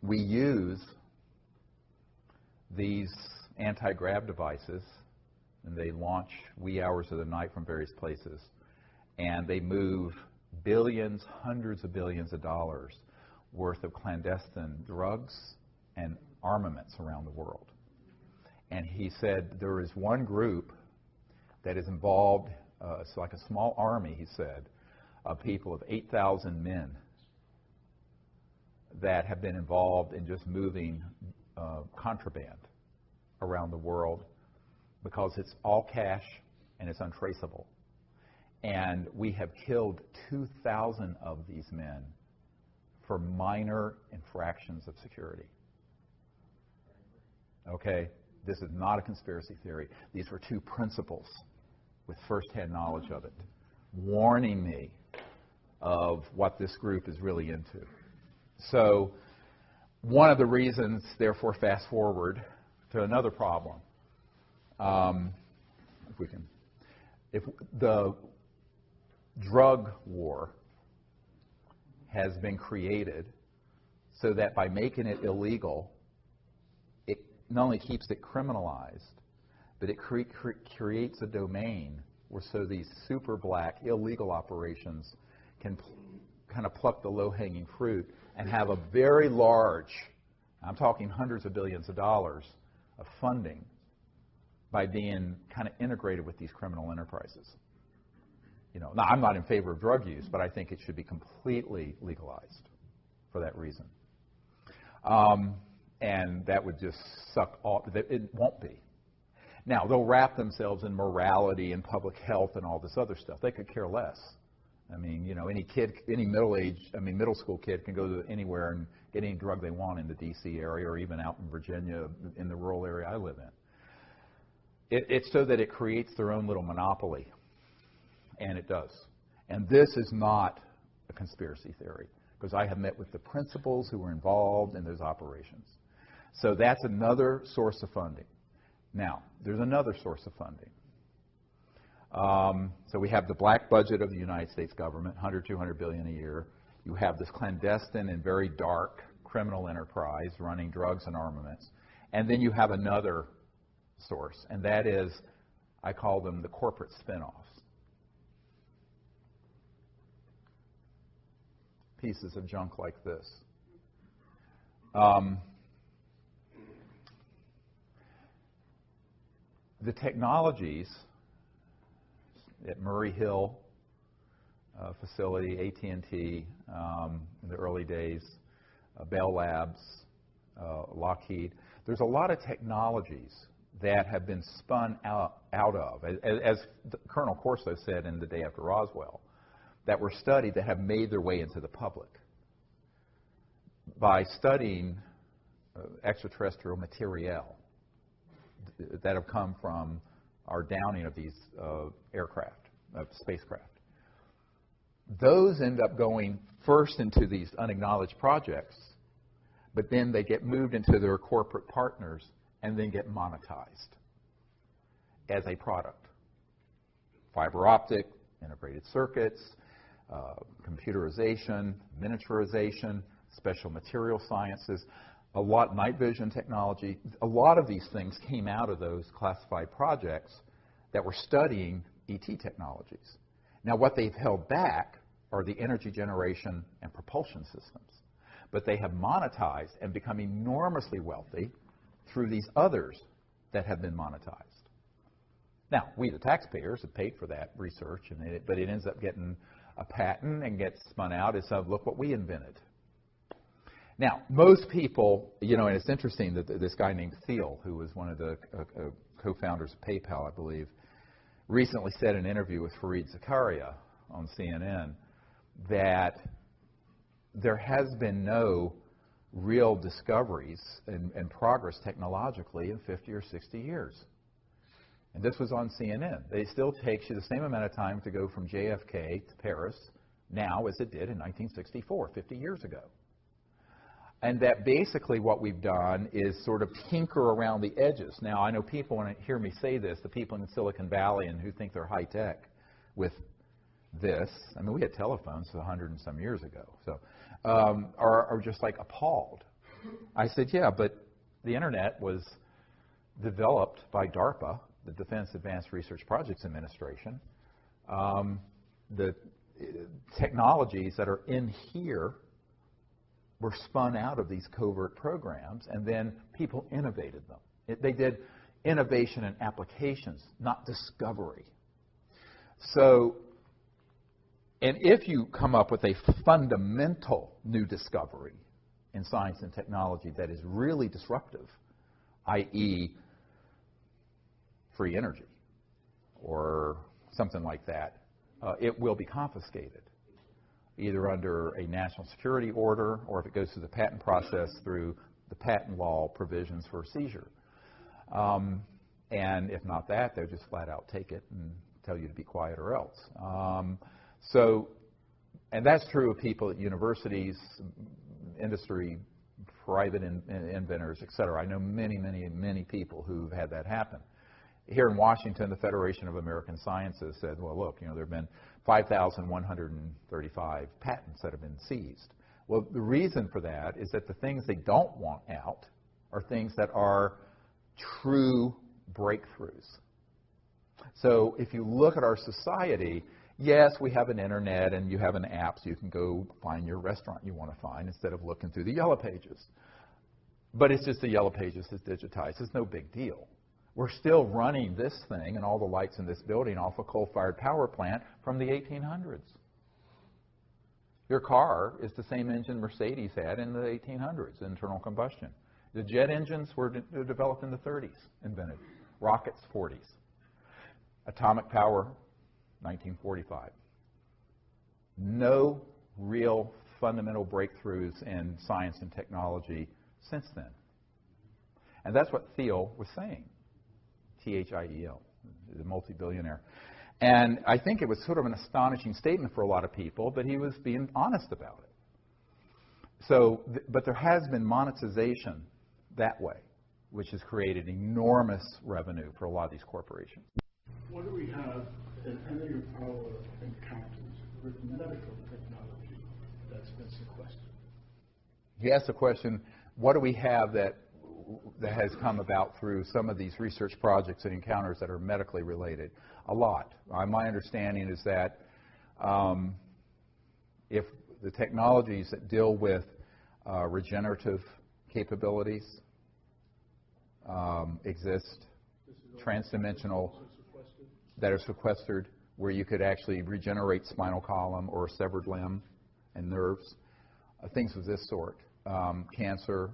we use these anti-grav devices, and they launch wee hours of the night from various places, and they move billions, hundreds of billions of dollars worth of clandestine drugs and armaments around the world. And he said there is one group that is involved, it's like a small army, he said, of people of 8,000 men that have been involved in just moving contraband around the world because it's all cash and it's untraceable. And we have killed 2,000 of these men for minor infractions of security. Okay? This is not a conspiracy theory. These were two principals with firsthand knowledge of it, warning me of what this group is really into. So one of the reasons, therefore, fast forward to another problem. If the drug war has been created so that by making it illegal, it not only keeps it criminalized, but it creates a domain where so these super black illegal operations can kind of pluck the low-hanging fruit and have a very large, I'm talking hundreds of billions of dollars of funding by being kind of integrated with these criminal enterprises. You know, now I'm not in favor of drug use, but I think it should be completely legalized for that reason. And that would just suck all, it won't be. Now, they'll wrap themselves in morality and public health and all this other stuff. They could care less. I mean, you know, any middle school kid can go to anywhere and get any drug they want in the D.C. area or even out in Virginia, in the rural area I live in. It's so that it creates their own little monopoly, and it does. And this is not a conspiracy theory, because I have met with the principals who were involved in those operations. So that's another source of funding. Now, there's another source of funding. So we have the black budget of the United States government, $200 billion a year. You have this clandestine and very dark criminal enterprise running drugs and armaments. And then you have another source, and that is, I call them the corporate spin-offs. Pieces of junk like this. The technologies at Murray Hill facility, AT&T, in the early days, Bell Labs, Lockheed. There's a lot of technologies that have been spun out of, as Colonel Corso said in The Day After Roswell, that were studied that have made their way into the public. By studying extraterrestrial materiel that have come from our downing of these spacecraft. Those end up going first into these unacknowledged projects, but then they get moved into their corporate partners and then get monetized as a product. Fiber optic, integrated circuits, computerization, miniaturization, special material sciences, a lot night vision technology. A lot of these things came out of those classified projects that were studying ET technologies. Now, what they've held back are the energy generation and propulsion systems. But they have monetized and become enormously wealthy through these others that have been monetized. Now, we, the taxpayers, have paid for that research, but it ends up getting a patent and gets spun out as of, look what we invented. Now, most people, you know, and it's interesting that this guy named Thiel, who was one of the co-founders of PayPal, I believe, recently said in an interview with Fareed Zakaria on CNN that there has been no real discoveries and progress technologically in 50 or 60 years. And this was on CNN. It still takes you the same amount of time to go from JFK to Paris now as it did in 1964, 50 years ago. And that basically what we've done is sort of tinker around the edges. Now, I know people, when they hear me say this, the people in Silicon Valley and who think they're high tech with this, I mean, we had telephones 100 and some years ago, so are just like appalled. I said, yeah, but the internet was developed by DARPA, the Defense Advanced Research Projects Administration. The technologies that are in here were spun out of these covert programs, and then people innovated them. They did innovation and applications, not discovery. So, and if you come up with a fundamental new discovery in science and technology that is really disruptive, i.e. free energy or something like that, it will be confiscated, either under a national security order or if it goes through the patent process through the patent law provisions for seizure. And if not that, they'll just flat out take it and tell you to be quiet or else. And that's true of people at universities, industry, private inventors, et cetera. I know many, many, many people who've had that happen. Here in Washington, the Federation of American Sciences said, well, look, there have been 5,135 patents that have been seized. Well, the reason for that is that the things they don't want out are things that are true breakthroughs. So if you look at our society, yes, we have an internet and you have an app so you can go find your restaurant you want to find instead of looking through the yellow pages. But it's just the yellow pages is digitized. It's no big deal. We're still running this thing and all the lights in this building off a coal-fired power plant from the 1800s. Your car is the same engine Mercedes had in the 1800s, internal combustion. The jet engines were developed in the 30s, invented. Rockets, 40s. Atomic power, 1945. No real fundamental breakthroughs in science and technology since then. And that's what Thiel was saying. Thiel, the multi-billionaire. And I think it was sort of an astonishing statement for a lot of people, but he was being honest about it. So, but there has been monetization that way, which has created enormous revenue for a lot of these corporations.
What do we have in any of our encounters with medical technology that's been sequestered?
He asked the question, what do we have that has come about through some of these research projects and encounters that are medically related? A lot. My understanding is that if the technologies that deal with regenerative capabilities exist, transdimensional, that are sequestered, where you could actually regenerate spinal column or a severed limb and nerves, things of this sort, cancer,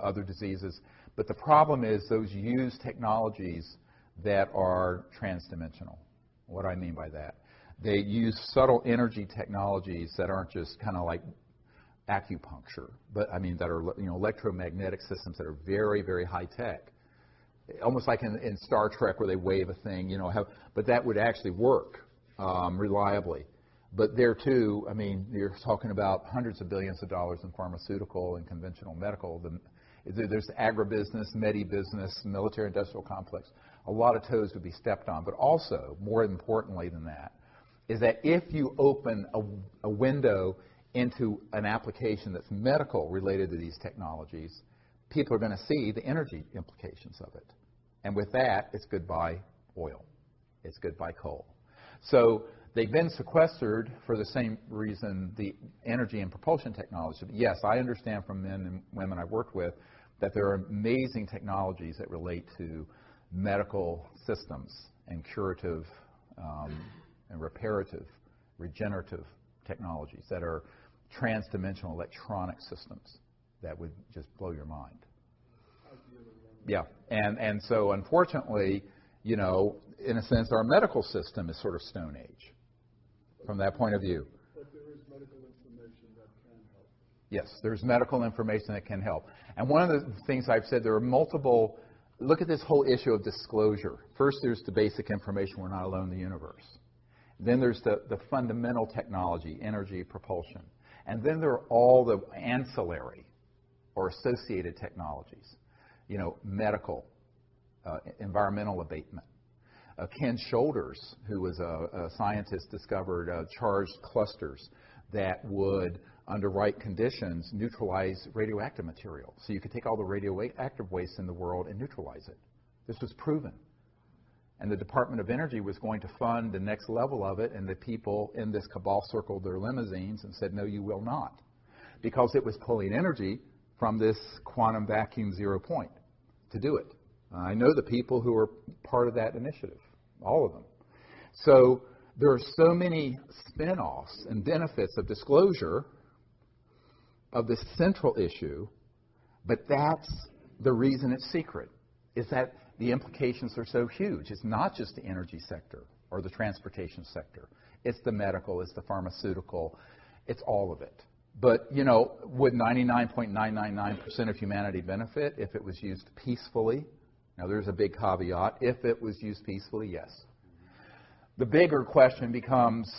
other diseases. But the problem is those use technologies that are transdimensional. What do I mean by that? They use subtle energy technologies that aren't just kind of like acupuncture, but I mean that are electromagnetic systems that are very, very high tech. Almost like in Star Trek where they wave a thing, but that would actually work reliably. But there too, I mean, you're talking about hundreds of billions of dollars in pharmaceutical and conventional medical. There's agribusiness, medi-business, military-industrial complex. A lot of toes would be stepped on. But also, more importantly than that, is that if you open a window into an application that's medical related to these technologies, people are going to see the energy implications of it. And with that, it's goodbye oil. It's goodbye coal. So they've been sequestered for the same reason the energy and propulsion technology. Yes, I understand from men and women I've worked with that there are amazing technologies that relate to medical systems and curative and reparative, regenerative technologies that are transdimensional electronic systems that would just blow your mind. Yeah, and so unfortunately, in a sense, our medical system is sort of Stone Age from that point of view.
But there is medical information that can help.
Yes, there's medical information that can help. And one of the things I've said, there are multiple, look at this whole issue of disclosure. First, there's the basic information, we're not alone in the universe. Then there's the fundamental technology, energy, propulsion. And then there are all the ancillary or associated technologies. You know, medical, environmental abatement. Ken Shoulders, who was a scientist, discovered charged clusters that would, under right conditions, neutralize radioactive material. So you could take all the radioactive waste in the world and neutralize it. This was proven. And the Department of Energy was going to fund the next level of it, and the people in this cabal circled their limousines and said, no, you will not. Because it was pulling energy from this quantum vacuum 0 point to do it. I know the people who are part of that initiative, all of them. So there are so many spin-offs and benefits of disclosure of this central issue, but that's the reason it's secret, is that the implications are so huge. It's not just the energy sector or the transportation sector. It's the medical, it's the pharmaceutical, it's all of it. But, you know, would 99.999% of humanity benefit if it was used peacefully? Now, there's a big caveat. If it was used peacefully, yes. The bigger question becomes,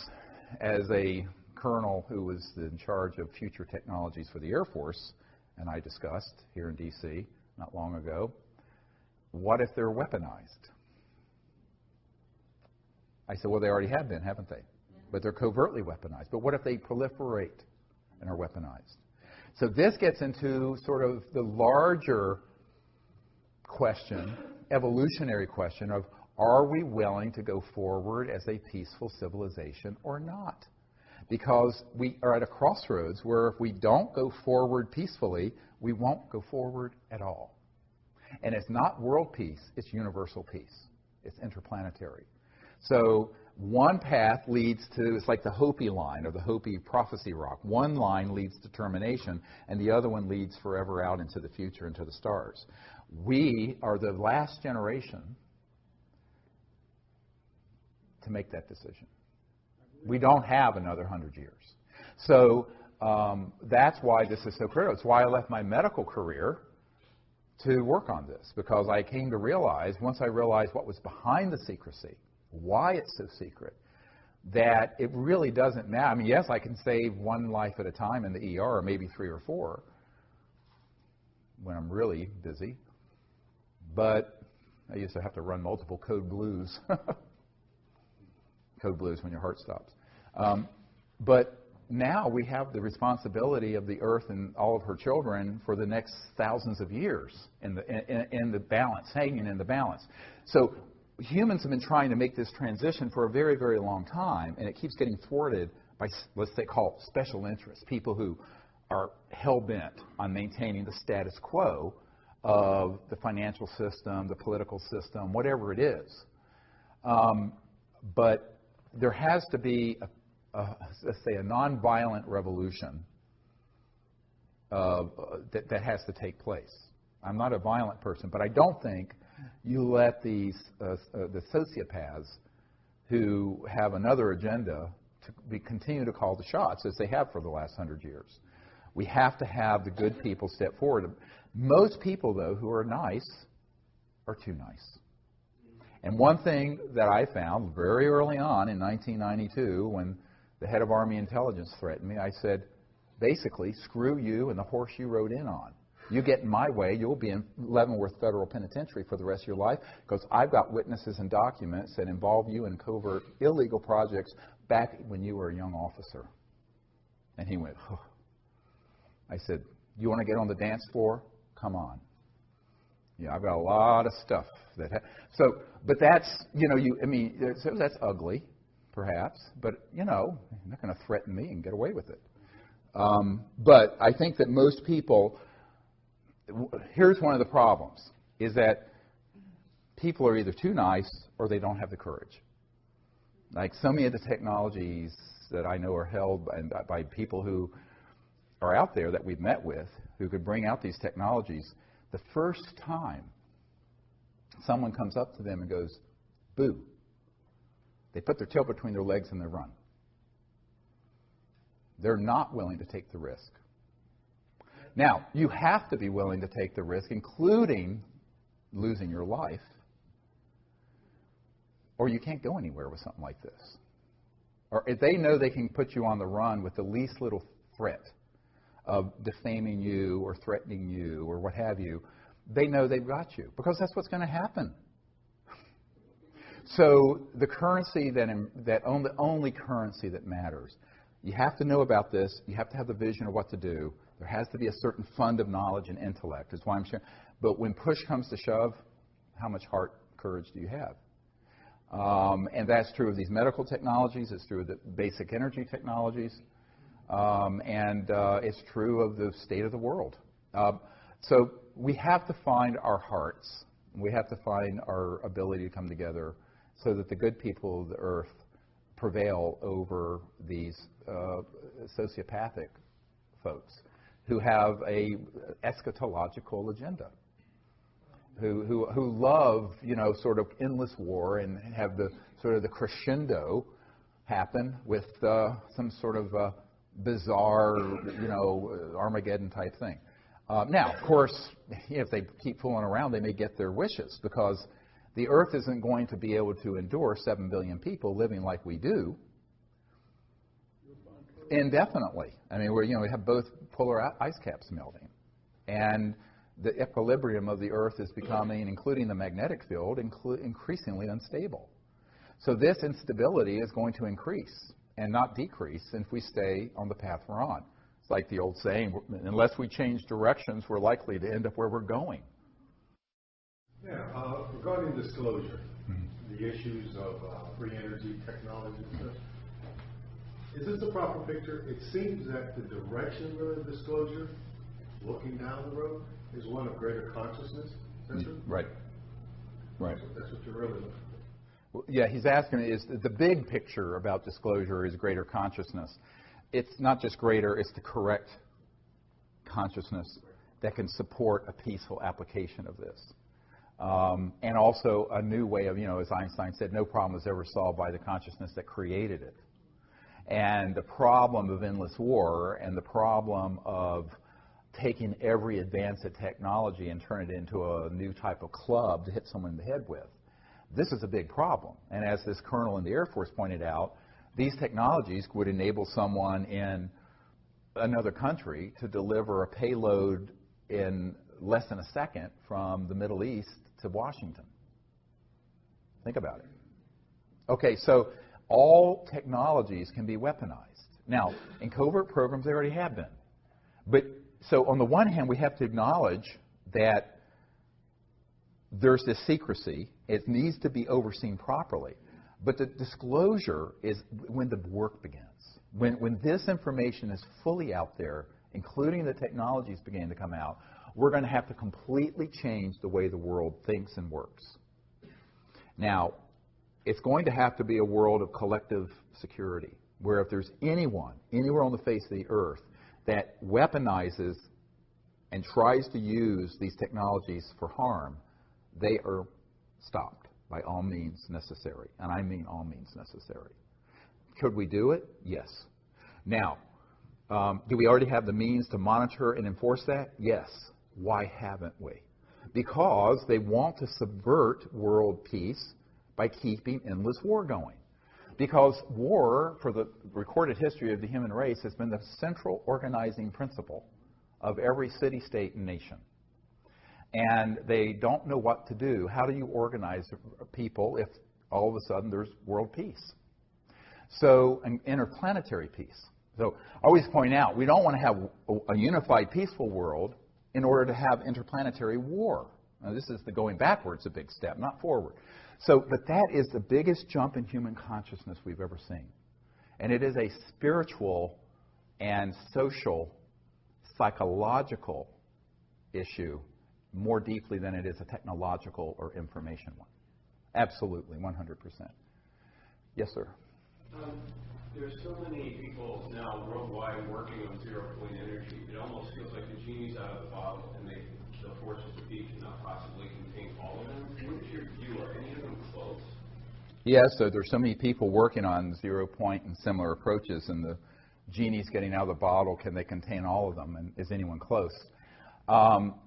as a colonel who was in charge of future technologies for the Air Force, and I discussed here in D.C. not long ago, what if they're weaponized? I said, well, they already have been, haven't they? But they're covertly weaponized. But what if they proliferate and are weaponized? So this gets into sort of the larger question, evolutionary question of, are we willing to go forward as a peaceful civilization or not? Because we are at a crossroads where if we don't go forward peacefully, we won't go forward at all. And it's not world peace, it's universal peace. It's interplanetary. So one path leads to, it's like the Hopi line or the Hopi prophecy rock. One line leads to termination, and the other one leads forever out into the future, into the stars. We are the last generation to make that decision. We don't have another 100 years. So that's why this is so critical. It's why I left my medical career to work on this, because I came to realize, once I realized what was behind the secrecy, why it's so secret, that it really doesn't matter. I mean, yes, I can save one life at a time in the ER, or maybe 3 or 4 when I'm really busy, but I used to have to run multiple code blues. Code blues when your heart stops. But now we have the responsibility of the earth and all of her children for the next thousands of years in the balance, hanging in the balance. So humans have been trying to make this transition for a very, very long time, and it keeps getting thwarted by, let's say, call it special interests, people who are hell-bent on maintaining the status quo of the financial system, the political system, whatever it is. But there has to be, let's say, a nonviolent revolution that has to take place. I'm not a violent person, but I don't think you let these the sociopaths who have another agenda to continue to call the shots, as they have for the last 100 years. We have to have the good people step forward. Most people, though, who are nice are too nice. And one thing that I found very early on in 1992, when the head of Army Intelligence threatened me, I said, basically, screw you and the horse you rode in on. You get in my way, you'll be in Leavenworth Federal Penitentiary for the rest of your life, because I've got witnesses and documents that involve you in covert illegal projects back when you were a young officer. And he went, oh. I said, you want to get on the dance floor? Come on. Yeah, I've got a lot of stuff that. But that's, that's ugly, perhaps. But you're not going to threaten me and get away with it. But I think that most people. Here's one of the problems: is that people are either too nice or they don't have the courage. Like so many of the technologies that I know are held by people who are out there that we've met with, who could bring out these technologies. The first time someone comes up to them and goes, boo, they put their tail between their legs and they run. They're not willing to take the risk. Now, you have to be willing to take the risk, including losing your life, or you can't go anywhere with something like this. Or if they know they can put you on the run with the least little threat. of defaming you or threatening you or what have you, they know they've got you because that's what's going to happen. So the currency the only currency that matters, you have to know about this. You have to have the vision of what to do. There has to be a certain fund of knowledge and intellect, is why I'm sharing. But when push comes to shove, how much heart, courage do you have? And that's true of these medical technologies. It's true of the basic energy technologies. And it's true of the state of the world. So we have to find our hearts. We have to find our ability to come together so that the good people of the earth prevail over these sociopathic folks who have a eschatological agenda, who love, sort of endless war and have the sort of the crescendo happen with some sort of bizarre, Armageddon type thing. Now, of course, if they keep fooling around, they may get their wishes because the Earth isn't going to be able to endure 7 billion people living like we do indefinitely. I mean, we have both polar ice caps melting, and the equilibrium of the Earth is becoming, including the magnetic field, increasingly unstable. So this instability is going to increase and not decrease if we stay on the path we're on. It's like the old saying, unless we change directions, we're likely to end up where we're going.
Yeah, regarding disclosure, the issues of free energy technology and such, is this the proper picture? It seems that the direction of the disclosure, looking down the road, is one of greater consciousness. Is that true?
Right. Right.
That's what you're really looking for.
Well, yeah, he's asking, is the big picture about disclosure is greater consciousness. It's not just greater, it's the correct consciousness that can support a peaceful application of this. And also a new way of, as Einstein said, no problem is ever solved by the consciousness that created it. And the problem of endless war and the problem of taking every advance of technology and turn it into a new type of club to hit someone in the head with, this is a big problem. And as this colonel in the Air Force pointed out, these technologies would enable someone in another country to deliver a payload in less than a second from the Middle East to Washington. Think about it. Okay, so all technologies can be weaponized. Now, in covert programs, they already have been. But so on the one hand, we have to acknowledge that there's this secrecy. It needs to be overseen properly. But the disclosure is when the work begins. When this information is fully out there, including the technologies beginning to come out, we're going to have to completely change the way the world thinks and works. Now, it's going to have to be a world of collective security, where if there's anyone, anywhere on the face of the earth, that weaponizes and tries to use these technologies for harm, they are stopped by all means necessary. And I mean all means necessary. Could we do it? Yes. Now, do we already have the means to monitor and enforce that? Yes. Why haven't we? Because they want to subvert world peace by keeping endless war going. Because war, for the recorded history of the human race, has been the central organizing principle of every city, state, and nation. And they don't know what to do. How do you organize people if all of a sudden there's world peace? So, an interplanetary peace. So, I always point out, we don't want to have a unified, peaceful world in order to have interplanetary war. Now, this is the going backwards a big step, not forward. So, but that is the biggest jump in human consciousness we've ever seen. And it is a spiritual and social, psychological issue more deeply than it is a technological or information one. Absolutely, 100%. Yes, sir.
There's so many people now worldwide working on zero-point energy. It almost feels like the genie's out of the bottle, and the forces of be cannot possibly contain all of them. What is your view? Are any of them close?
Yes, so there's so many people working on zero-point and similar approaches, and the genie's getting out of the bottle. Can they contain all of them, and is anyone close?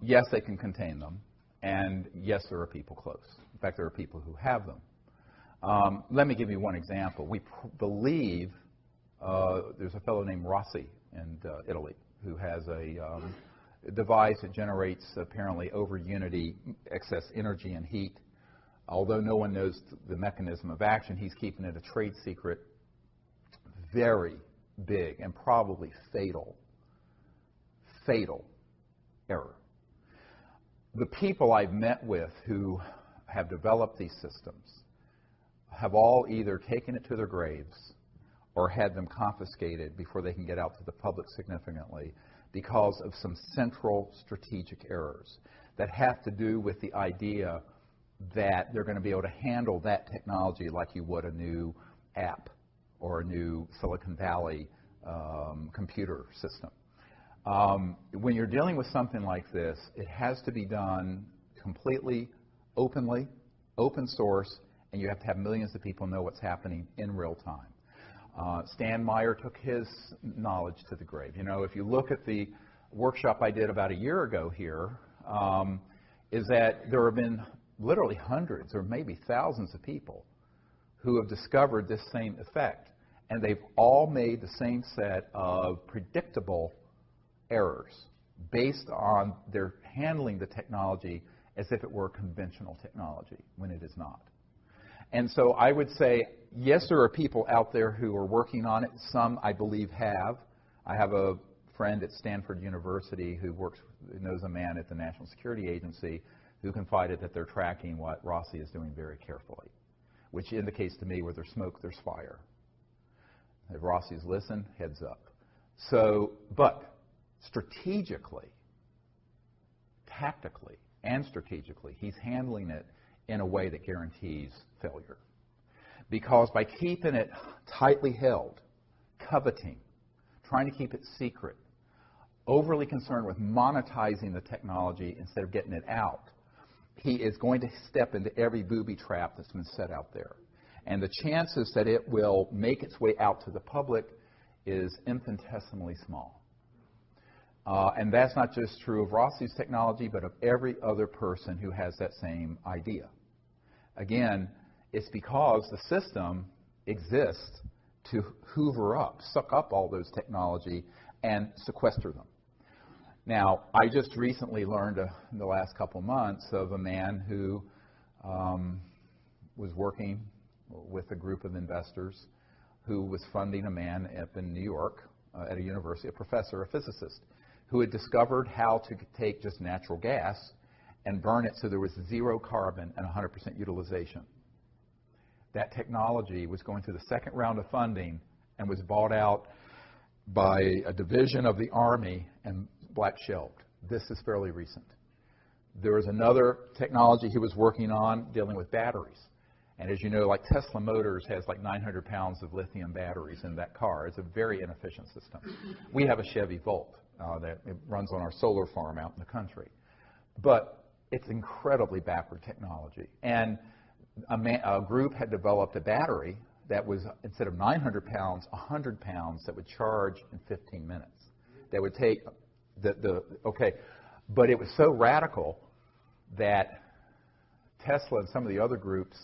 Yes, they can contain them, and yes, there are people close. In fact, there are people who have them. Let me give you one example. We believe there's a fellow named Rossi in Italy who has a device that generates apparently over unity excess energy and heat. Although no one knows the mechanism of action, he's keeping it a trade secret. Very big and probably fatal error. The people I've met with who have developed these systems have all either taken it to their graves or had them confiscated before they can get out to the public significantly because of some central strategic errors that have to do with the idea that they're going to be able to handle that technology like you would a new app or a new Silicon Valley computer system. When you're dealing with something like this, it has to be done completely openly, open source, and you have to have millions of people know what's happening in real time. Stan Meyer took his knowledge to the grave. You know, if you look at the workshop I did about a year ago here, is that there have been literally hundreds or maybe thousands of people who have discovered this same effect, and they've all made the same set of predictable errors based on their handling the technology as if it were conventional technology when it is not. And so I would say, yes, there are people out there who are working on it. Some, I believe, have. I have a friend at Stanford University who knows a man at the National Security Agency who confided that they're tracking what Rossi is doing very carefully, which indicates to me where there's smoke, there's fire. If Rossi's listen, heads up. So, but strategically, tactically, and strategically, he's handling it in a way that guarantees failure. Because by keeping it tightly held, coveting, trying to keep it secret, overly concerned with monetizing the technology instead of getting it out, he is going to step into every booby trap that's been set out there. And the chances that it will make its way out to the public is infinitesimally small. And that's not just true of Rossi's technology, but of every other person who has that same idea. Again, it's because the system exists to hoover up, suck up all those technology and sequester them. Now, I just recently learned in the last couple months of a man who was working with a group of investors who was funding a man up in New York at a university, a professor, a physicist, who had discovered how to take just natural gas and burn it so there was zero carbon and 100% utilization. That technology was going through the second round of funding and was bought out by a division of the Army and black shelved. This is fairly recent. There was another technology he was working on dealing with batteries. And as you know, like Tesla Motors has like 900 pounds of lithium batteries in that car. It's a very inefficient system. We have a Chevy Volt that it runs on our solar farm out in the country. But it's incredibly backward technology. And a group had developed a battery that was, instead of 900 pounds, 100 pounds that would charge in 15 minutes. That would take but it was so radical that Tesla and some of the other groups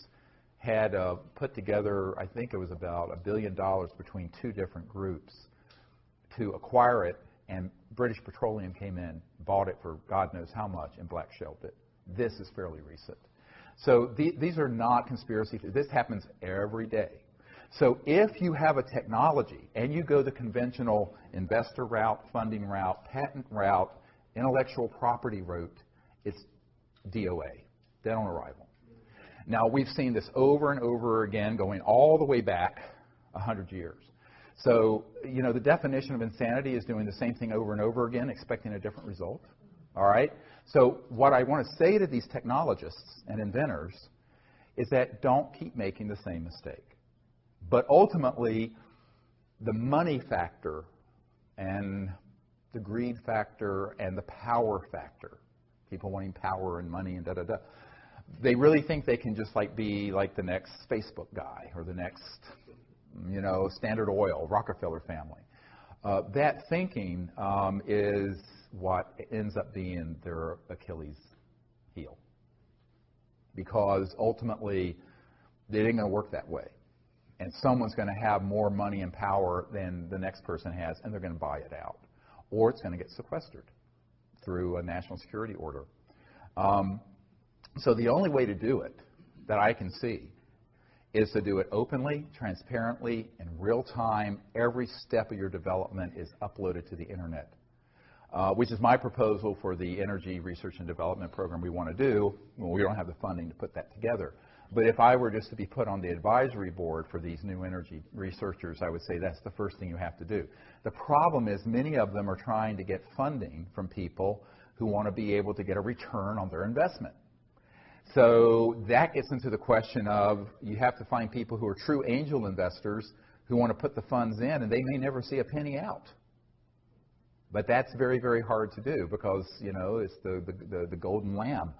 had put together, I think it was about $1 billion between two different groups to acquire it, and British Petroleum came in, bought it for God knows how much, and black shelved it. This is fairly recent. So these are not conspiracy theories. This happens every day. So if you have a technology and you go the conventional investor route, funding route, patent route, intellectual property route, it's DOA, dead on arrival. Now, we've seen this over and over again, going all the way back 100 years. So, you know, the definition of insanity is doing the same thing over and over again, expecting a different result. All right? So what I want to say to these technologists and inventors is that don't keep making the same mistake. But ultimately, the money factor and the greed factor and the power factor, people wanting power and money and da-da-da, they really think they can just like be like the next Facebook guy or the next, you know, Standard Oil, Rockefeller family. That thinking is what ends up being their Achilles heel. Because ultimately, it ain't going to work that way. And someone's going to have more money and power than the next person has, and they're going to buy it out. or it's going to get sequestered through a national security order. So the only way to do it that I can see is to do it openly, transparently, in real time. Every step of your development is uploaded to the internet, which is my proposal for the energy research and development program we want to do. Well, we don't have the funding to put that together. But if I were just to be put on the advisory board for these new energy researchers, I would say that's the first thing you have to do. The problem is many of them are trying to get funding from people who want to be able to get a return on their investment. So that gets into the question of you have to find people who are true angel investors who want to put the funds in, and they may never see a penny out. But that's very, very hard to do because, you know, it's the golden lamb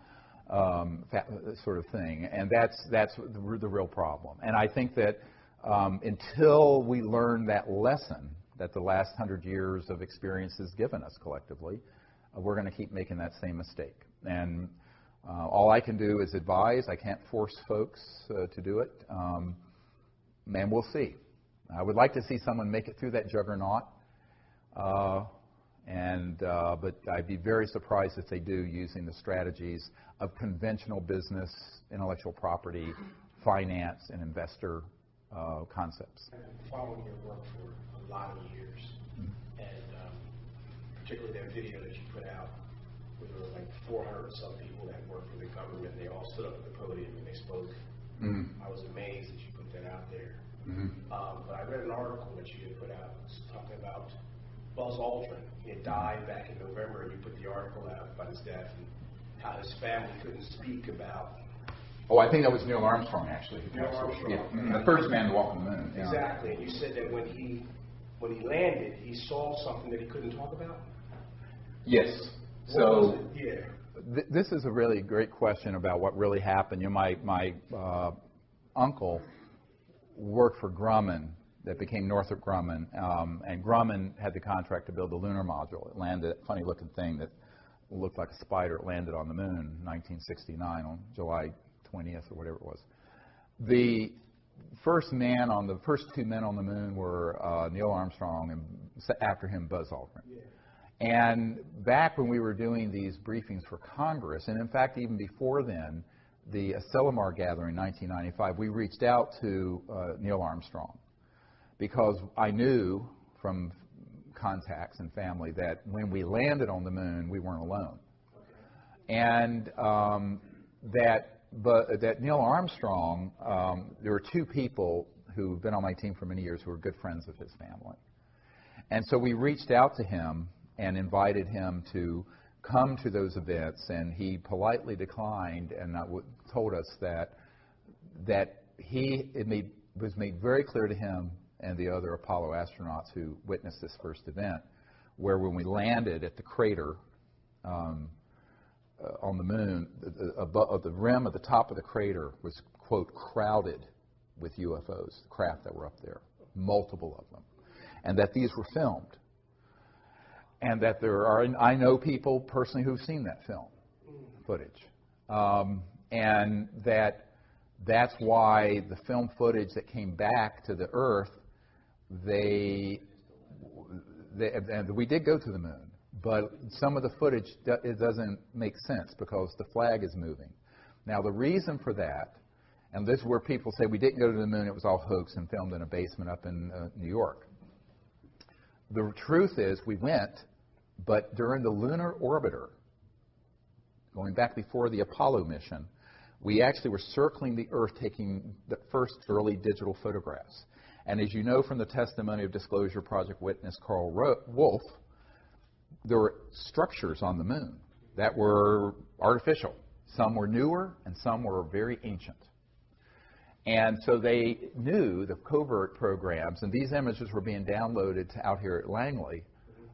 sort of thing. And that's the real problem. And I think that until we learn that lesson that the last 100 years of experience has given us collectively, we're going to keep making that same mistake. And all I can do is advise. I can't force folks to do it. And we'll see. I would like to see someone make it through that juggernaut. But I'd be very surprised if they do using the strategies of conventional business, intellectual property, finance, and investor concepts.
I've been following your work for a lot of years, and particularly that video that you put out, where there were like 400 or some people that work for the government. They all stood up at the podium and they spoke. I was amazed that you put that out there. But I read an article that you had put out talking about Buzz Aldrin. He had died back in November, and you put the article out about his death and how his family couldn't speak about.
Oh, I think that was Neil Armstrong, actually.
Neil Armstrong.
Yeah. The first man to walk on the moon. Yeah.
Exactly. And you said that when he landed, he saw something that he couldn't talk about?
Yes.
What was it? Yeah.
This is a really great question about what really happened. You know, my uncle worked for Grumman, that became Northrop Grumman, and Grumman had the contract to build the lunar module. It landed, a funny-looking thing that looked like a spider. It landed on the moon in 1969 on July 20th or whatever it was. The first two men on the moon were Neil Armstrong and after him Buzz Aldrin. Yeah. And back when we were doing these briefings for Congress, and in fact even before then, the Asilomar gathering in 1995, we reached out to Neil Armstrong because I knew from contacts and family that when we landed on the moon, we weren't alone. And that Neil Armstrong, there were two people who've been on my team for many years who were good friends of his family. And so we reached out to him and invited him to come to those events, and he politely declined and told us that it was made very clear to him and the other Apollo astronauts who witnessed this first event, where when we landed at the crater on the moon, the rim of the top of the crater was, quote, crowded with UFOs, craft that were up there, multiple of them, and that these were filmed. And that I know people personally who've seen that film footage. And that's why the film footage that came back to the Earth, and we did go to the moon, but some of the footage, it doesn't make sense because the flag is moving. Now, the reason for that, and this is where people say we didn't go to the moon, it was all hoax and filmed in a basement up in New York. The truth is we went, but during the lunar orbiter, going back before the Apollo mission, we actually were circling the Earth taking the first early digital photographs. And as you know from the testimony of Disclosure Project witness Carl Wolf, there were structures on the moon that were artificial. Some were newer and some were very ancient. And so they knew the covert programs, and these images were being downloaded to out here at Langley,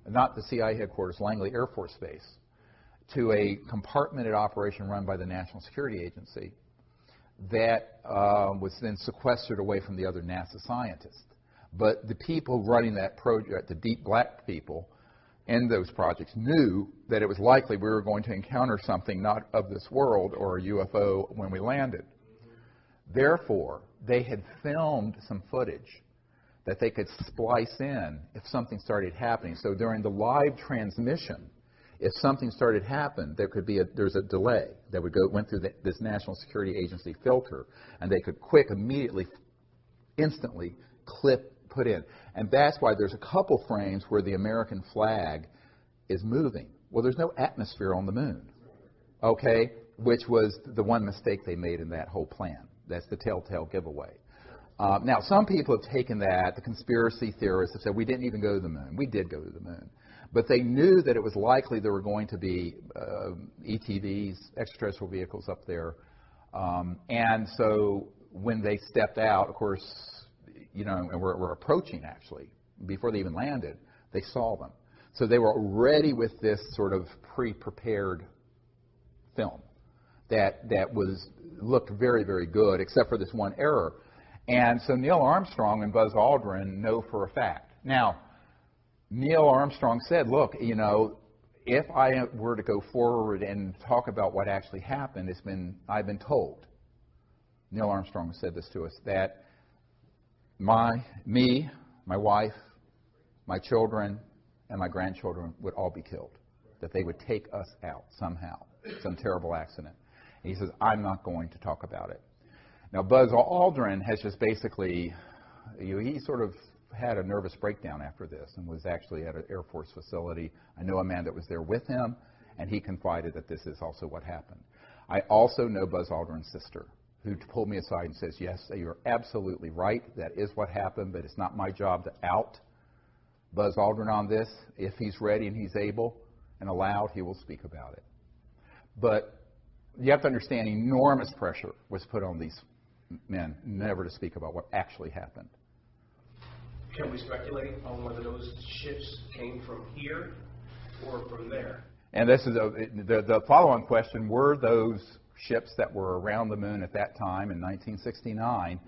not the CIA headquarters, Langley Air Force Base, to a compartmented operation run by the National Security Agency that was then sequestered away from the other NASA scientists. But the people running that project, the deep black people in those projects, knew that it was likely we were going to encounter something not of this world or a UFO when we landed. Therefore, they had filmed some footage that they could splice in if something started happening. So during the live transmission, if something started happening, there's a delay that went through this National Security Agency filter, and they could immediately, instantly put in. And that's why there's a couple frames where the American flag is moving. Well, there's no atmosphere on the moon, okay, which was the one mistake they made in that whole plan. That's the telltale giveaway. Now, some people have taken that, the conspiracy theorists have said, we didn't even go to the moon. We did go to the moon. But they knew that it was likely there were going to be ETVs, extraterrestrial vehicles up there. And so when they stepped out, of course, you know, and we're approaching actually, before they even landed, they saw them. So they were ready with this sort of pre-prepared film that looked very, very good, except for this one error. And so Neil Armstrong and Buzz Aldrin know for a fact. Now, Neil Armstrong said, look, you know, if I were to go forward and talk about what actually happened, I've been told, Neil Armstrong said this to us, that my wife, my children, and my grandchildren would all be killed, that they would take us out somehow, some terrible accident. And he says, I'm not going to talk about it. Now, Buzz Aldrin has just basically, he sort of had a nervous breakdown after this and was actually at an Air Force facility. I know a man that was there with him, and he confided that this is also what happened. I also know Buzz Aldrin's sister, who pulled me aside and says, yes, you're absolutely right. That is what happened, but it's not my job to out Buzz Aldrin on this. If he's ready and he's able and allowed, he will speak about it. But you have to understand, enormous pressure was put on these men never to speak about what actually happened.
Can we speculate on whether those ships came from here or from there?
And this is the follow-on question: were those ships that were around the moon at that time in 1969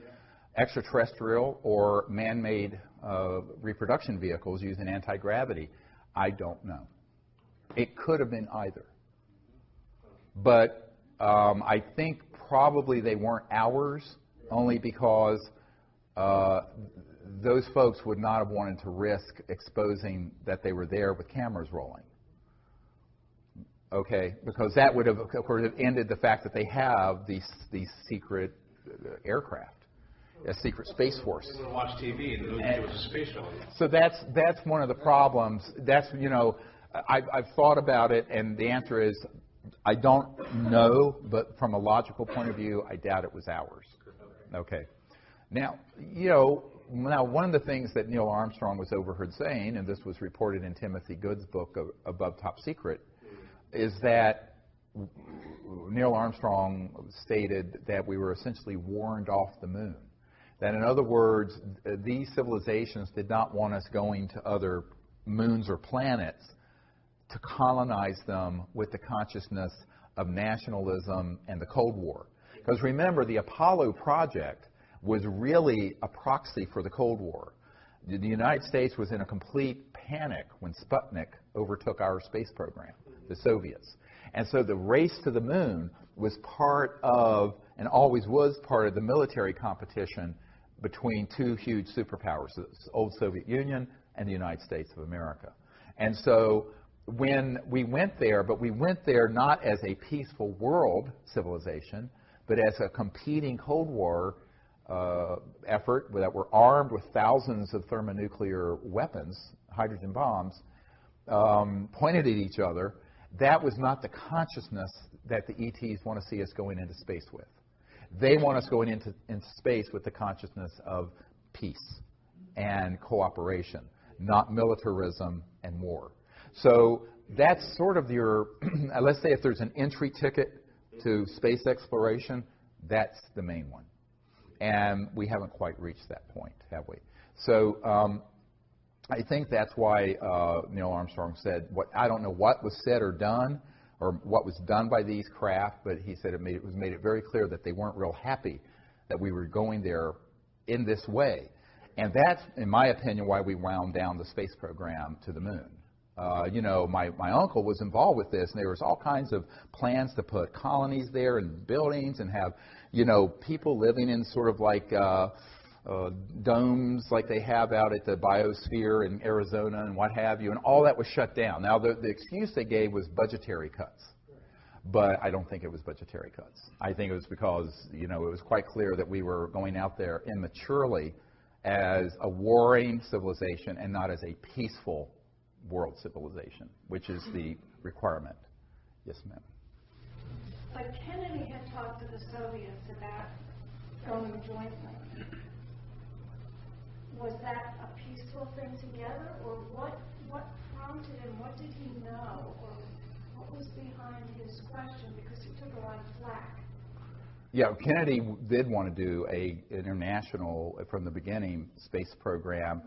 extraterrestrial or man-made reproduction vehicles using anti-gravity? I don't know. It could have been either. But I think probably they weren't ours, only because those folks would not have wanted to risk exposing that they were there with cameras rolling. Okay, because that would have, of course, ended the fact that they have these secret aircraft, a secret space force.
They would watch TV and knew it was a space shuttle.
So that's one of the problems. That's, you know, I've thought about it, and the answer is I don't know, but from a logical point of view, I doubt it was ours. Okay. Now, you know, one of the things that Neil Armstrong was overheard saying, and this was reported in Timothy Good's book, Above Top Secret, is that Neil Armstrong stated that we were essentially warned off the moon. That, in other words, these civilizations did not want us going to other moons or planets to colonize them with the consciousness of nationalism and the Cold War. Because remember, the Apollo project was really a proxy for the Cold War. The United States was in a complete panic when Sputnik overtook our space program, the Soviets. And so the race to the moon was part of, and always was part of, the military competition between two huge superpowers, the old Soviet Union and the United States of America. And so when we went there, but we went there not as a peaceful world civilization, but as a competing Cold War effort that were armed with thousands of thermonuclear weapons, hydrogen bombs, pointed at each other. That was not the consciousness that the ETs want to see us going into space with. They want us going into space with the consciousness of peace and cooperation, not militarism and war. So that's sort of your, let's say if there's an entry ticket to space exploration, that's the main one. And we haven't quite reached that point, have we? So I think that's why Neil Armstrong said, I don't know what was said or done, or what was done by these craft, but he said it made it very clear that they weren't real happy that we were going there in this way. And that's, in my opinion, why we wound down the space program to the moon. You know, my uncle was involved with this, and there was all kinds of plans to put colonies there and buildings and have, you know, people living in sort of like domes like they have out at the biosphere in Arizona and what have you, and all that was shut down. Now, the excuse they gave was budgetary cuts. But I don't think it was budgetary cuts. I think it was because, it was quite clear that we were going out there immaturely as a warring civilization and not as a peaceful world civilization, which is the requirement. Yes, ma'am.
But Kennedy had talked to the Soviets about going jointly. Was that a peaceful thing together, or what prompted him? What did he know, or what was behind his question? Because he took a lot of flack.
Yeah, Kennedy did want to do an international, from the beginning, space program.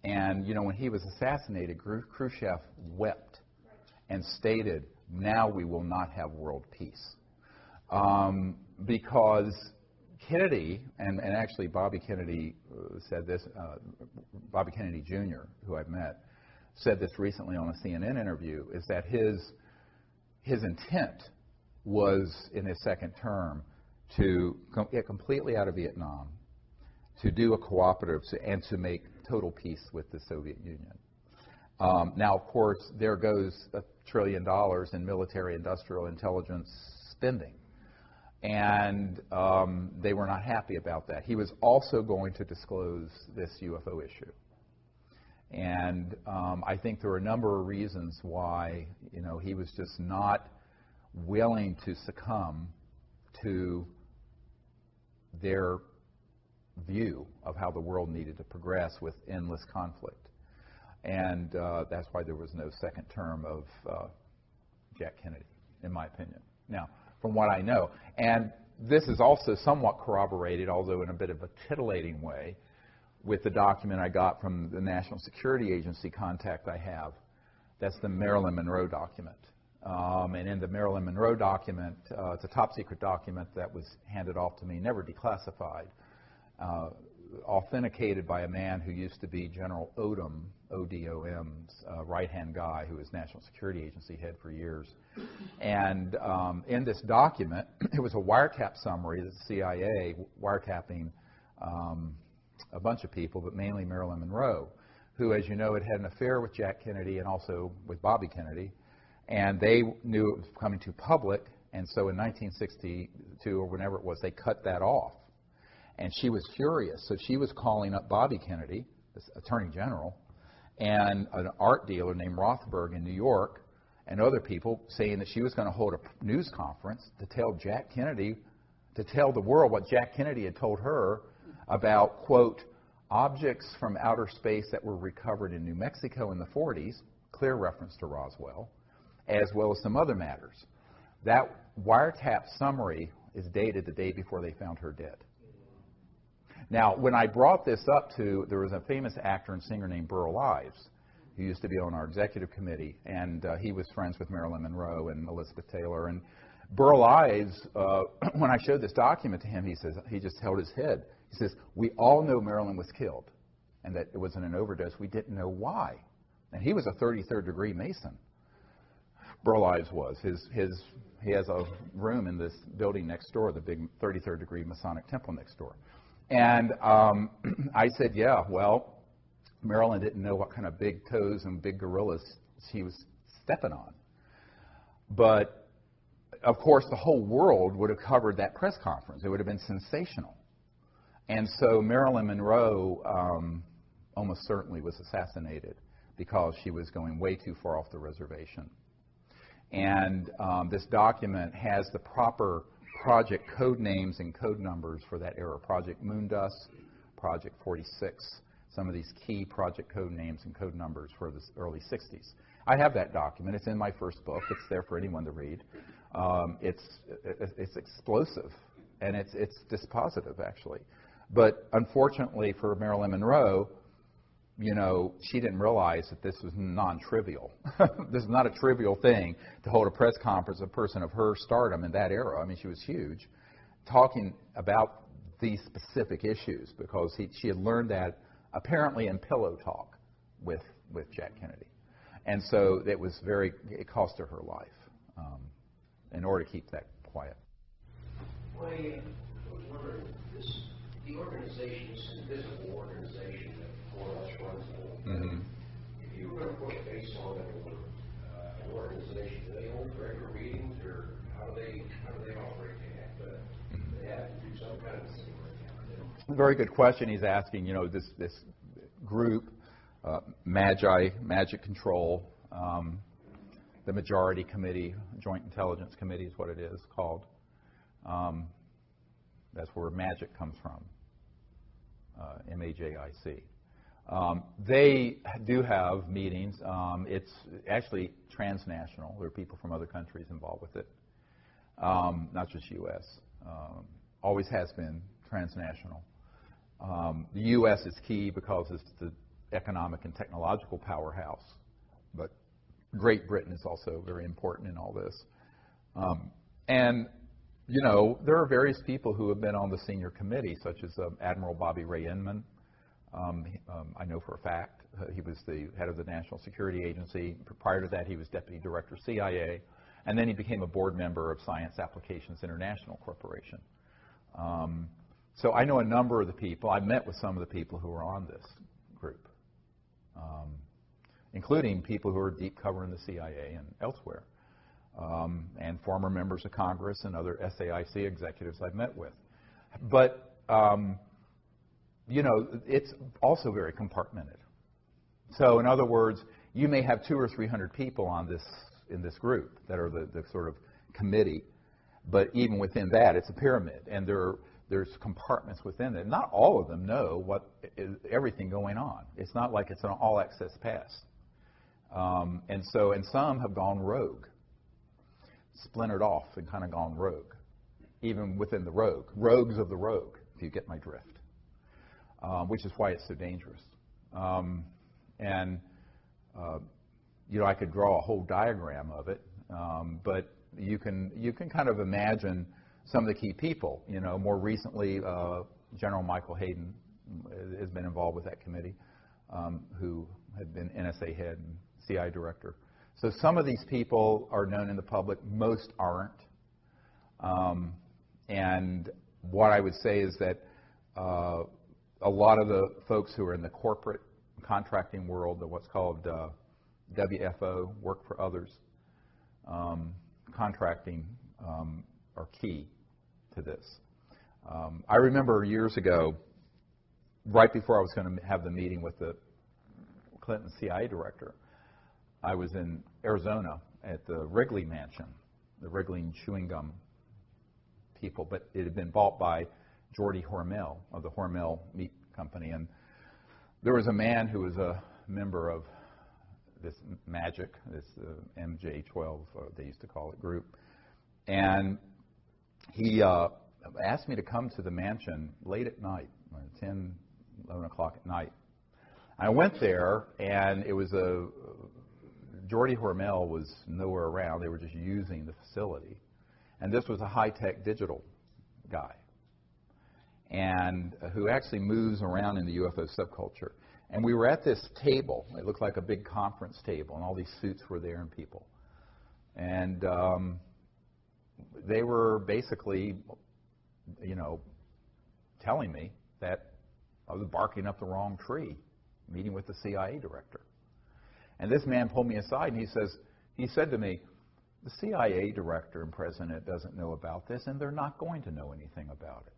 And, when he was assassinated, Khrushchev wept and stated, now we will not have world peace. Because Kennedy, and actually Bobby Kennedy said this, Bobby Kennedy Jr., who I've met, said this recently on a CNN interview, is that his intent was, in his second term, to get completely out of Vietnam, to do a cooperative, and to make total peace with the Soviet Union. Now, of course, there goes $1 trillion in military industrial intelligence spending. And they were not happy about that. He was also going to disclose this UFO issue. And I think there were a number of reasons why, he was just not willing to succumb to their view of how the world needed to progress with endless conflict. And that's why there was no second term of Jack Kennedy, in my opinion. Now, from what I know, and this is also somewhat corroborated, although in a bit of a titillating way, with the document I got from the National Security Agency contact I have. That's the Marilyn Monroe document. And in the Marilyn Monroe document, it's a top secret document that was handed off to me, never declassified, authenticated by a man who used to be General Odom, O-D-O-M's right-hand guy, who was National Security Agency head for years. And in this document, it was a wiretap summary of the CIA wiretapping a bunch of people, but mainly Marilyn Monroe, who, as you know, had had an affair with Jack Kennedy and also with Bobby Kennedy. And they knew it was coming to public, and so in 1962 or whenever it was, they cut that off. And she was furious, so she was calling up Bobby Kennedy, the Attorney General, and an art dealer named Rothberg in New York, and other people, saying that she was going to hold a news conference to tell Jack Kennedy, to tell the world what Jack Kennedy had told her about, quote, objects from outer space that were recovered in New Mexico in the 40s, clear reference to Roswell, as well as some other matters. That wiretap summary is dated the day before they found her dead. Now, when I brought this up to, there was a famous actor and singer named Burl Ives, who used to be on our executive committee, and he was friends with Marilyn Monroe and Elizabeth Taylor. And Burl Ives, when I showed this document to him, he just held his head. He says, we all know Marilyn was killed, and that it wasn't an overdose. We didn't know why. And he was a 33rd degree Mason. Burl Ives was. He has a room in this building next door, the big 33rd degree Masonic temple next door. And I said, yeah, well, Marilyn didn't know what kind of big toes and big gorillas she was stepping on. But, of course, the whole world would have covered that press conference. It would have been sensational. And so Marilyn Monroe almost certainly was assassinated because she was going way too far off the reservation. And this document has the proper project code names and code numbers for that era. Project Moondust, Project 46, some of these key project code names and code numbers for the early 60s. I have that document. It's in my first book. It's there for anyone to read. It's explosive, and it's dispositive, actually. But unfortunately for Marilyn Monroe, you know, she didn't realize that this was non-trivial. This is not a trivial thing to hold a press conference, a person of her stardom in that era. I mean, she was huge, talking about these specific issues because she had learned that apparently in pillow talk with Jack Kennedy. And so it cost her her life in order to keep that quiet.
I was wondering, this the organization is an invisible organization that more or less runs the whole thing.
Mm-hmm.
If you were going to put a face on it or an organization, do they hold regular meetings, or how do they operate? They have to do some kind of thing right now.
Very good question. He's asking, this group, Magic Control, the Majority Committee, Joint Intelligence Committee is what it is called. That's where magic comes from, MAJIC. They do have meetings. It's actually transnational. There are people from other countries involved with it, not just U.S. Always has been transnational. The U.S. is key because it's the economic and technological powerhouse, but Great Britain is also very important in all this. And, there are various people who have been on the senior committee, such as Admiral Bobby Ray Inman. I know for a fact he was the head of the National Security Agency. Prior to that, he was Deputy Director CIA. And then he became a board member of Science Applications International Corporation. So I know a number of the people. I've met with some of the people who are on this group, including people who are deep covering the CIA and elsewhere, and former members of Congress and other SAIC executives I've met with. But, it's also very compartmented. So in other words, you may have 200 or 300 people in this group that are the sort of committee, but even within that, it's a pyramid, and there's compartments within it. Not all of them know everything going on. It's not like it's an all-access pass. And some have gone rogue, splintered off and kind of gone rogue, even within the rogue. Rogues of the rogue, if you get my drift, which is why it's so dangerous. I could draw a whole diagram of it, but you can kind of imagine some of the key people. More recently, General Michael Hayden has been involved with that committee, who had been NSA head and CIA director. So some of these people are known in the public, most aren't. And what I would say is that a lot of the folks who are in the corporate contracting world, what's called WFO, work for others, contracting, are key to this. I remember years ago, right before I was going to have the meeting with the Clinton CIA director, I was in Arizona at the Wrigley Mansion, the Wrigley and chewing gum people, but it had been bought by Jordy Hormel of the Hormel Meat Company. And there was a man who was a member of this Magic, this MJ12, they used to call it, group. And he asked me to come to the mansion late at night, 10, 11 o'clock at night. I went there, and it was Jordy Hormel was nowhere around. They were just using the facility. And this was a high-tech digital guy, and who actually moves around in the UFO subculture. And we were at this table. It looked like a big conference table, and all these suits were there and people. And they were basically, telling me that I was barking up the wrong tree, meeting with the CIA director. And this man pulled me aside, and he said to me, the CIA director and president doesn't know about this, and they're not going to know anything about it.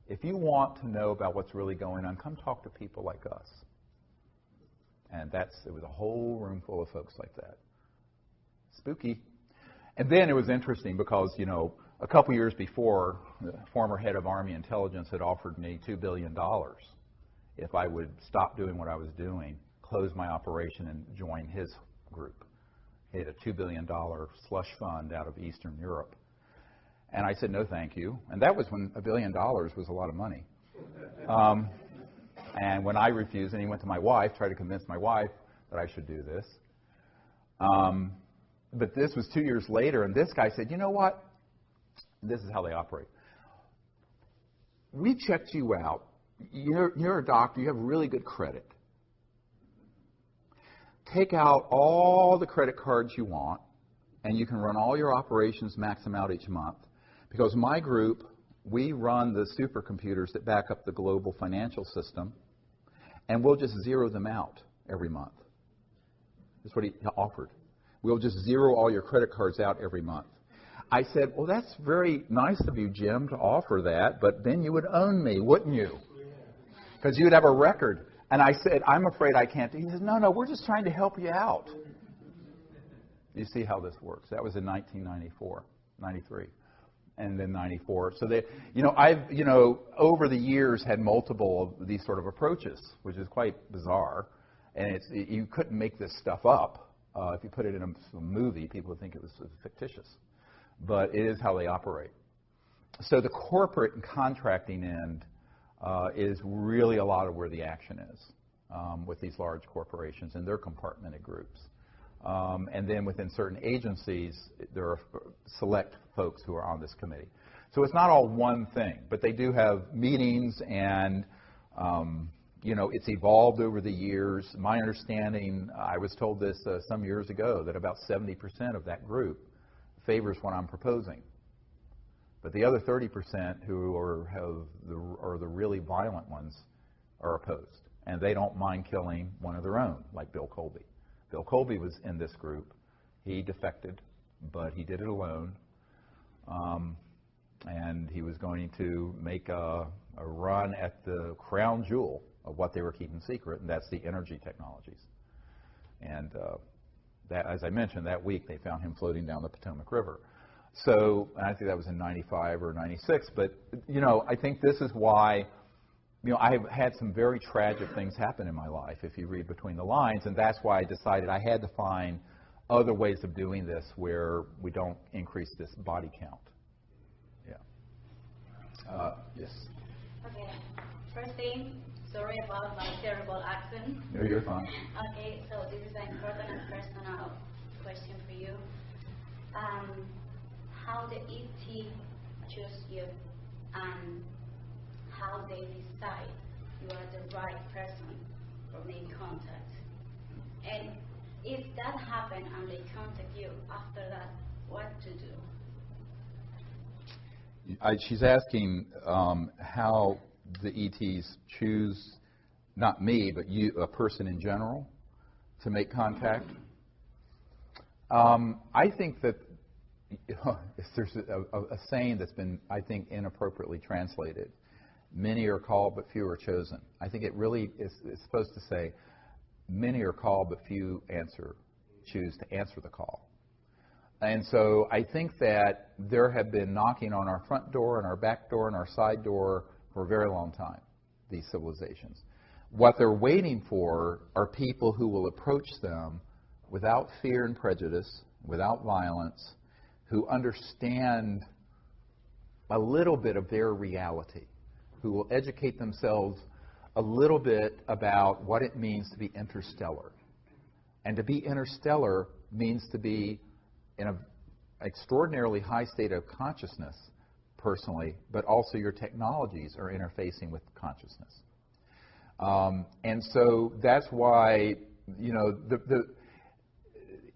If you want to know about what's really going on, come talk to people like us. And it was a whole room full of folks like that. Spooky. And then it was interesting because, a couple years before, the former head of Army Intelligence had offered me $2 billion if I would stop doing what I was doing, close my operation, and join his group. He had a $2 billion slush fund out of Eastern Europe. And I said, no, thank you. And that was when $1 billion was a lot of money. And when I refused, and he went to my wife, tried to convince my wife that I should do this. But this was 2 years later, and this guy said, you know what? This is how they operate. We checked you out. You're a doctor. You have really good credit. Take out all the credit cards you want, and you can run all your operations, max them out each month. Because my group we run the supercomputers that back up the global financial system, and we'll just zero them out every month. That's what he offered. We'll just zero all your credit cards out every month. I said, well, that's very nice of you, Jim, to offer that, but then you would own me, wouldn't you? Because you'd have a record. And I said, I'm afraid I can't. He says, no, we're just trying to help you out. You see how this works. That was in 1994, 93, and then 94. So they, I've, over the years had multiple of these sort of approaches, which is quite bizarre. And you couldn't make this stuff up. If you put it in a movie, people would think it was fictitious. But it is how they operate. So the corporate and contracting end is really a lot of where the action is with these large corporations and their compartmented groups. And then within certain agencies, there are select folks who are on this committee. So it's not all one thing, but they do have meetings and, it's evolved over the years. My understanding, I was told this some years ago, that about 70% of that group favors what I'm proposing. But the other 30% who are the really violent ones are opposed. And they don't mind killing one of their own, like Bill Colby. Bill Colby was in this group. He defected, but he did it alone. And he was going to make a run at the crown jewel of what they were keeping secret, and that's the energy technologies. And that, as I mentioned, that week they found him floating down the Potomac River. So, and I think that was in 95 or 96, but, I think this is why, I have had some very tragic things happen in my life, if you read between the lines, and that's why I decided I had to find other ways of doing this where we don't increase this body count. Yeah. Yes.
Okay. First thing, sorry about my terrible accent.
No, you're fine.
Okay, so this is an important and personal question for you. How the ET choose you and how they decide you are the right person for making contact. And if that happened and they contact you after that, what to do?
She's asking how the ETs choose, not me, but you, a person in general, to make contact. I think that there's a saying that's been, I think, inappropriately translated. Many are called, but few are chosen. I think it really is supposed to say, many are called, but few choose to answer the call. And so I think that there have been knocking on our front door and our back door and our side door for a very long time, these civilizations. What they're waiting for are people who will approach them without fear and prejudice, without violence, who understand a little bit of their reality, who will educate themselves a little bit about what it means to be interstellar. And to be interstellar means to be in an extraordinarily high state of consciousness, personally, but also your technologies are interfacing with consciousness. And so that's why,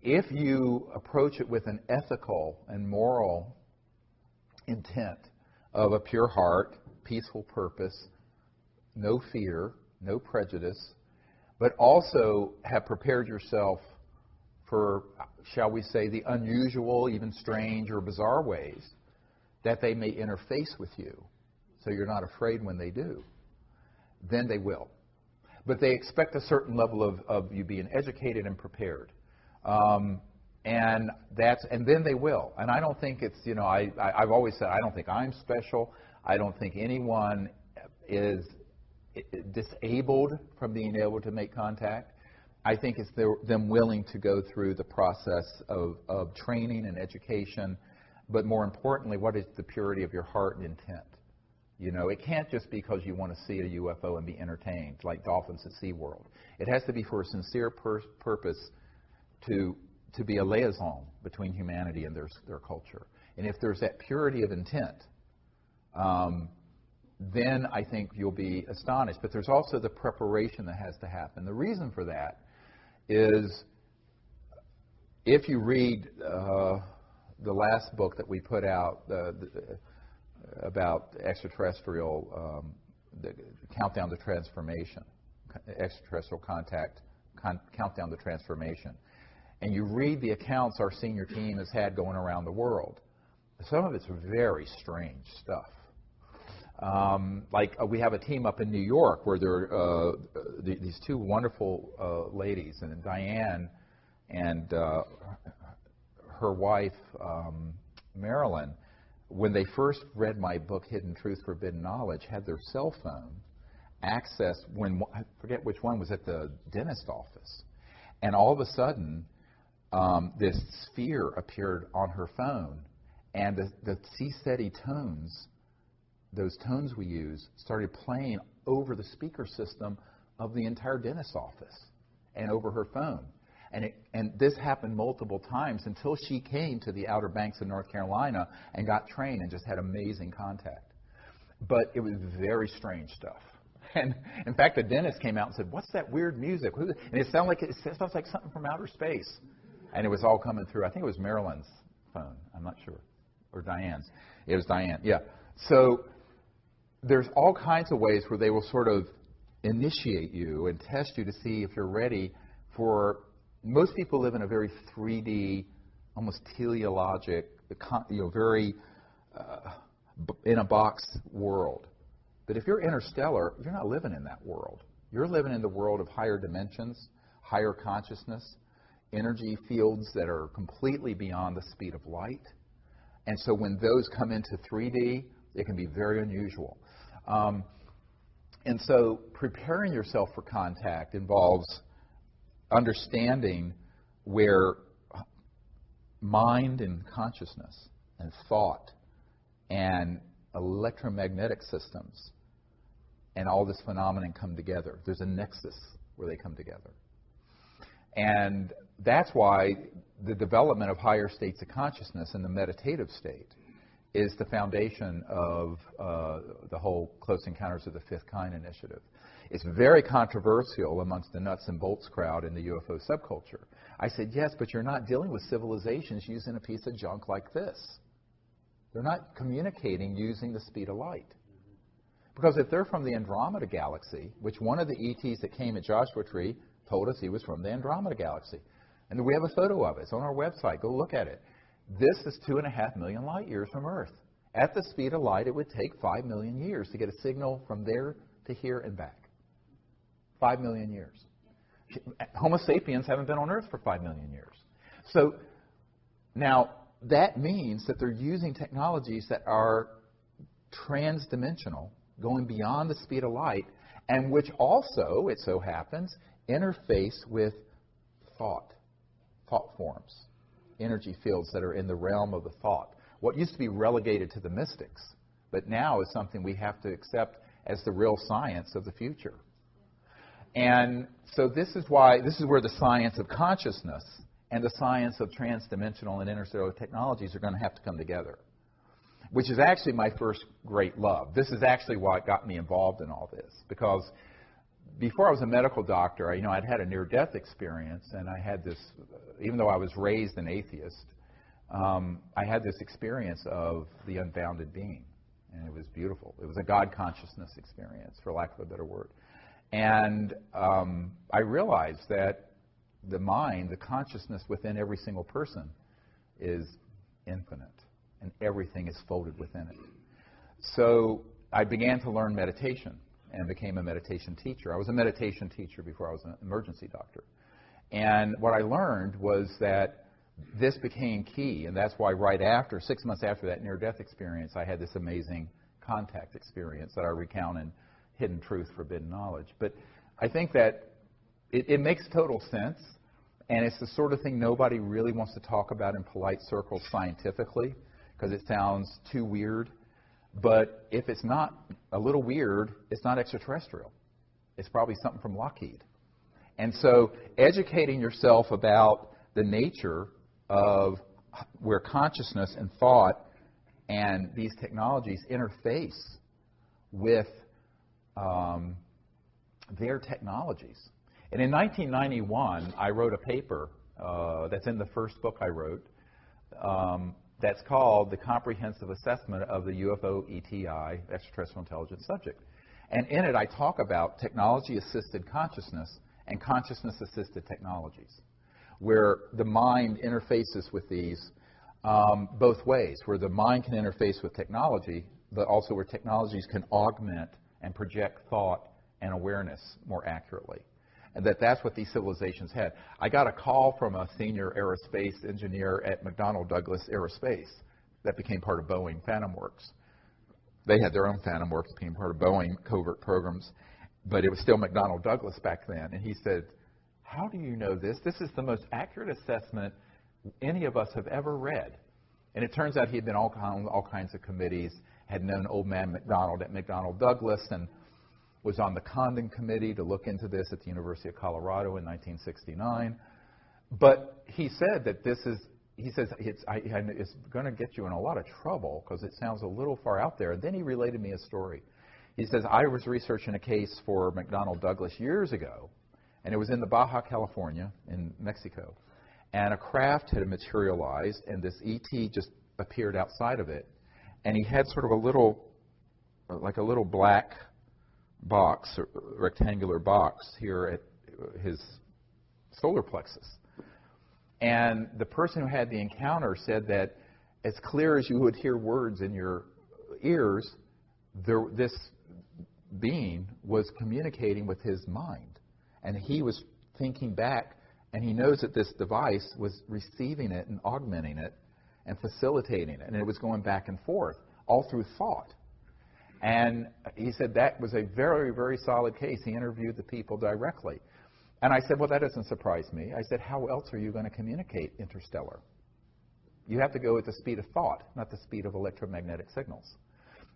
if you approach it with an ethical and moral intent of a pure heart, peaceful purpose, no fear, no prejudice, but also have prepared yourself for, shall we say, the unusual, even strange or bizarre ways that they may interface with you, so you're not afraid when they do, then they will. But they expect a certain level of you being educated and prepared. And then they will. And I don't think it's, I've always said, I don't think I'm special. I don't think anyone is disabled from being able to make contact. I think it's them willing to go through the process of training and education, but more importantly, what is the purity of your heart and intent? It can't just be because you want to see a UFO and be entertained, like dolphins at SeaWorld. It has to be for a sincere purpose to be a liaison between humanity and their culture. And if there's that purity of intent, then I think you'll be astonished. But there's also the preparation that has to happen. The reason for that is, if you read the last book that we put out, extraterrestrial, the countdown to transformation, extraterrestrial contact, countdown to transformation. And you read the accounts our senior team has had going around the world. Some of it's very strange stuff. We have a team up in New York where there are these two wonderful ladies, and Diane and her wife, Marilyn, when they first read my book, Hidden Truth, Forbidden Knowledge, had their cell phone access I forget which one was at the dentist office. And all of a sudden, this sphere appeared on her phone, and the C-steady tones, those tones we use, started playing over the speaker system of the entire dentist's office and over her phone. And this happened multiple times until she came to the Outer Banks of North Carolina and got trained and just had amazing contact. But it was very strange stuff. And in fact, the dentist came out and said, "What's that weird music?" And it sounds like something from outer space. And it was all coming through. I think it was Marilyn's phone. I'm not sure. Or Diane's. It was Diane, yeah. So there's all kinds of ways where they will sort of initiate you and test you to see if you're ready for... Most people live in a very 3D, almost teleologic, very in-a-box world. But if you're interstellar, you're not living in that world. You're living in the world of higher dimensions, higher consciousness, energy fields that are completely beyond the speed of light. And so when those come into 3D, it can be very unusual. And so preparing yourself for contact involves understanding where mind and consciousness and thought and electromagnetic systems and all this phenomenon come together. There's a nexus where they come together. And that's why the development of higher states of consciousness in the meditative state is the foundation of the whole Close Encounters of the Fifth Kind initiative. It's very controversial amongst the nuts and bolts crowd in the UFO subculture. I said, yes, but you're not dealing with civilizations using a piece of junk like this. They're not communicating using the speed of light. Because if they're from the Andromeda Galaxy, which one of the ETs that came at Joshua Tree told us he was from the Andromeda Galaxy. And we have a photo of it. It's on our website. Go look at it. This is 2.5 million light years from Earth. At the speed of light, it would take 5 million years to get a signal from there to here and back. 5 million years. Homo sapiens haven't been on Earth for 5 million years. So now that means that they're using technologies that are transdimensional, going beyond the speed of light, and which also, it so happens, interface with thought forms, energy fields that are in the realm of the thought. What used to be relegated to the mystics, but now is something we have to accept as the real science of the future. And so this is where the science of consciousness and the science of transdimensional and interstellar technologies are going to have to come together, which is actually my first great love. This is actually what got me involved in all this, because before I was a medical doctor, I'd had a near-death experience, and I had this, even though I was raised an atheist, I had this experience of the unbounded being, and it was beautiful. It was a God consciousness experience, for lack of a better word. And I realized that the mind, the consciousness within every single person is infinite, and everything is folded within it. So I began to learn meditation and became a meditation teacher. I was a meditation teacher before I was an emergency doctor. And what I learned was that this became key, and that's why right after, 6 months after that near-death experience, I had this amazing contact experience that I recount in Hidden Truth, Forbidden Knowledge. But I think that it makes total sense, and it's the sort of thing nobody really wants to talk about in polite circles scientifically, because it sounds too weird. But if it's not a little weird, it's not extraterrestrial. It's probably something from Lockheed. And so educating yourself about the nature of where consciousness and thought and these technologies interface with their technologies. And in 1991, I wrote a paper that's in the first book I wrote that's called the Comprehensive Assessment of the UFO ETI, Extraterrestrial Intelligence Subject. And in it, I talk about technology-assisted consciousness and consciousness-assisted technologies, where the mind interfaces with these both ways, where the mind can interface with technology, but also where technologies can augment and project thought and awareness more accurately. And that's what these civilizations had. I got a call from a senior aerospace engineer at McDonnell Douglas Aerospace that became part of Boeing Phantom Works. They had their own Phantom Works, became part of Boeing covert programs, but it was still McDonnell Douglas back then. And he said, "How do you know this? This is the most accurate assessment any of us have ever read." And it turns out he had been on all kinds of committees, had known old man McDonald at McDonnell Douglas, and was on the Condon Committee to look into this at the University of Colorado in 1969. But he said that it's going to get you in a lot of trouble because it sounds a little far out there. And then he related me a story. He says, I was researching a case for McDonnell Douglas years ago, and it was in the Baja California in Mexico. And a craft had materialized, and this ET just appeared outside of it. And he had sort of a little black box, or rectangular box here at his solar plexus. And the person who had the encounter said that as clear as you would hear words in your ears, this being was communicating with his mind. And he was thinking back, and he knows that this device was receiving it and augmenting it and facilitating it. And it was going back and forth, all through thought. And he said that was a very, very solid case. He interviewed the people directly. And I said, well, that doesn't surprise me. I said, how else are you going to communicate interstellar? You have to go at the speed of thought, not the speed of electromagnetic signals.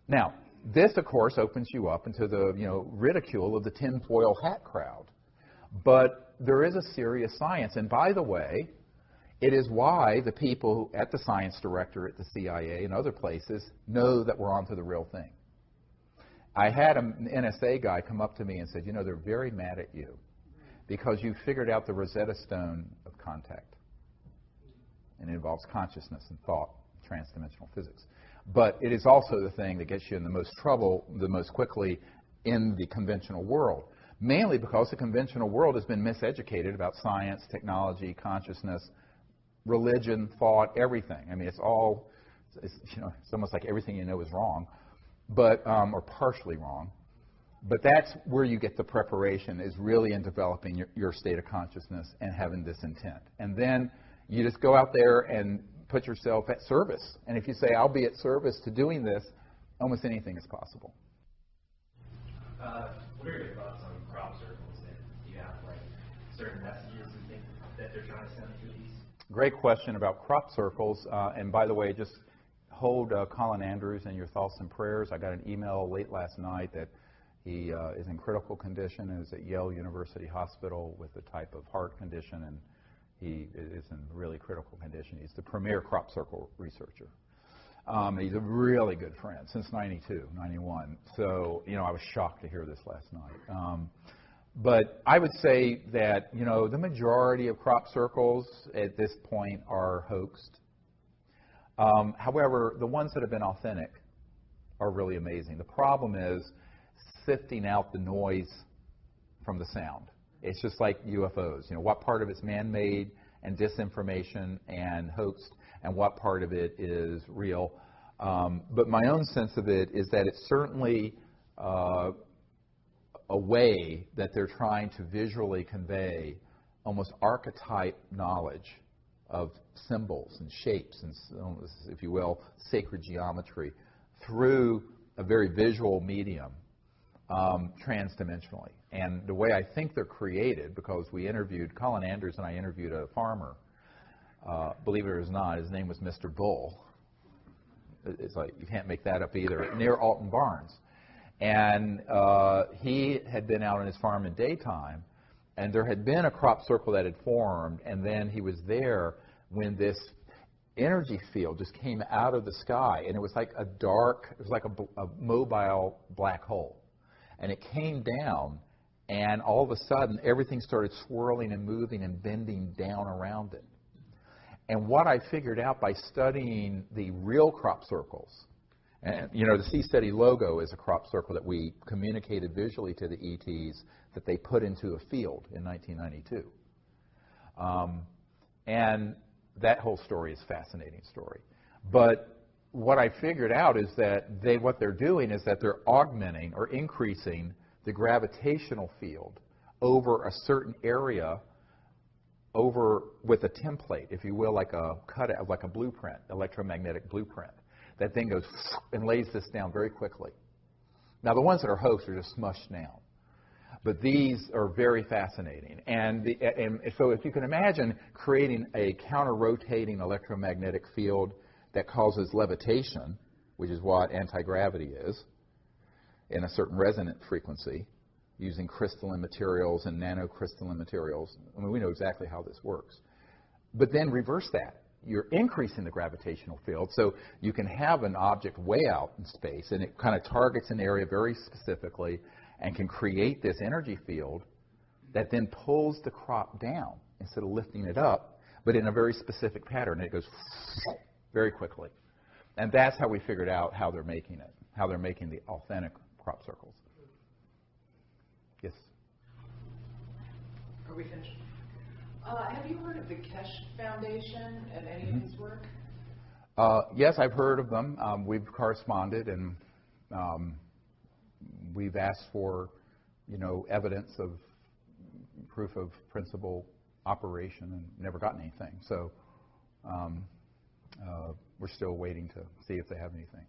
Now, this, of course, opens you up into the ridicule of the tinfoil hat crowd. But there is a serious science. And by the way, it is why the people at the science director at the CIA and other places know that we're onto the real thing. I had an NSA guy come up to me and said, they're very mad at you because you figured out the Rosetta Stone of contact. And it involves consciousness and thought, transdimensional physics. But it is also the thing that gets you in the most trouble the most quickly in the conventional world, mainly because the conventional world has been miseducated about science, technology, consciousness, religion, thought, everything. I mean, it's almost like everything you know is wrong. But or partially wrong. But that's where you get the preparation, is really in developing your state of consciousness and having this intent. And then you just go out there and put yourself at service. And if you say, I'll be at service to doing this, almost anything is possible.
What are your thoughts on crop circles? And do you have certain messages you think that they're trying to send through these?
Great question about crop circles. And by the way, just hold Colin Andrews in your thoughts and prayers. I got an email late last night that he is in critical condition and is at Yale University Hospital with a type of heart condition, and he is in really critical condition. He's the premier crop circle researcher. He's a really good friend since 92, 91. So, I was shocked to hear this last night. But I would say that, the majority of crop circles at this point are hoaxed. However, the ones that have been authentic are really amazing. The problem is sifting out the noise from the sound. It's just like UFOs. What part of it's man-made and disinformation and hoaxed, and what part of it is real. But my own sense of it is that it's certainly a way that they're trying to visually convey almost archetype knowledge of symbols and shapes and, if you will, sacred geometry through a very visual medium, transdimensionally. And the way I think they're created, because Colin Andrews and I interviewed a farmer, believe it or not, his name was Mr. Bull. It's like, you can't make that up either, near Alton Barnes. And he had been out on his farm in daytime, and there had been a crop circle that had formed, and then he was there when this energy field just came out of the sky, and it was like a mobile black hole. And it came down, and all of a sudden, everything started swirling and moving and bending down around it. And what I figured out by studying the real crop circles, and you know, the Sea Steady logo is a crop circle that we communicated visually to the ETs that they put into a field in 1992. And that whole story is a fascinating story. But what I figured out is that what they're doing is that they're augmenting or increasing the gravitational field over a certain area, over with a template, if you will, like a cutout, like a blueprint, electromagnetic blueprint, that then goes and lays this down very quickly. Now, the ones that are hosts are just smushed down. But these are very fascinating. And so if you can imagine creating a counter-rotating electromagnetic field that causes levitation, which is what anti-gravity is, in a certain resonant frequency, using crystalline materials and nanocrystalline materials. I mean, we know exactly how this works. But then reverse that. You're increasing the gravitational field, so you can have an object way out in space, and it kind of targets an area very specifically and can create this energy field that then pulls the crop down instead of lifting it up, but in a very specific pattern. It goes very quickly. And that's how we figured out how they're making it, how they're making the authentic crop circles. Yes?
Are we finished? Have you heard of the Kesh Foundation and any of his work?
Yes, I've heard of them. We've corresponded, and we've asked for, evidence of proof of principal operation and never gotten anything. So we're still waiting to see if they have anything.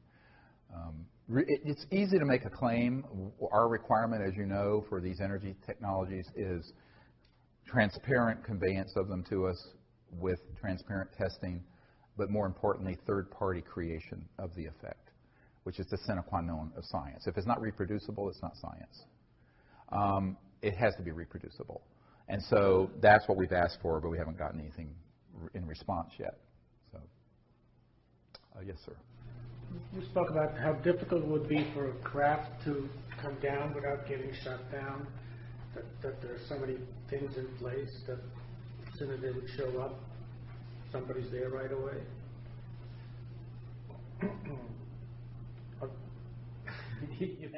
It's easy to make a claim. Our requirement, as you know, for these energy technologies is transparent conveyance of them to us with transparent testing, but more importantly, third-party creation of the effect, which is the sine qua non of science. If it's not reproducible, it's not science. It has to be reproducible. And so that's what we've asked for, but we haven't gotten anything in response yet. So, yes, sir.
You spoke about how difficult it would be for a craft to come down without getting shut down, that there are so many things in place that as soon as they would show up, somebody's there right away.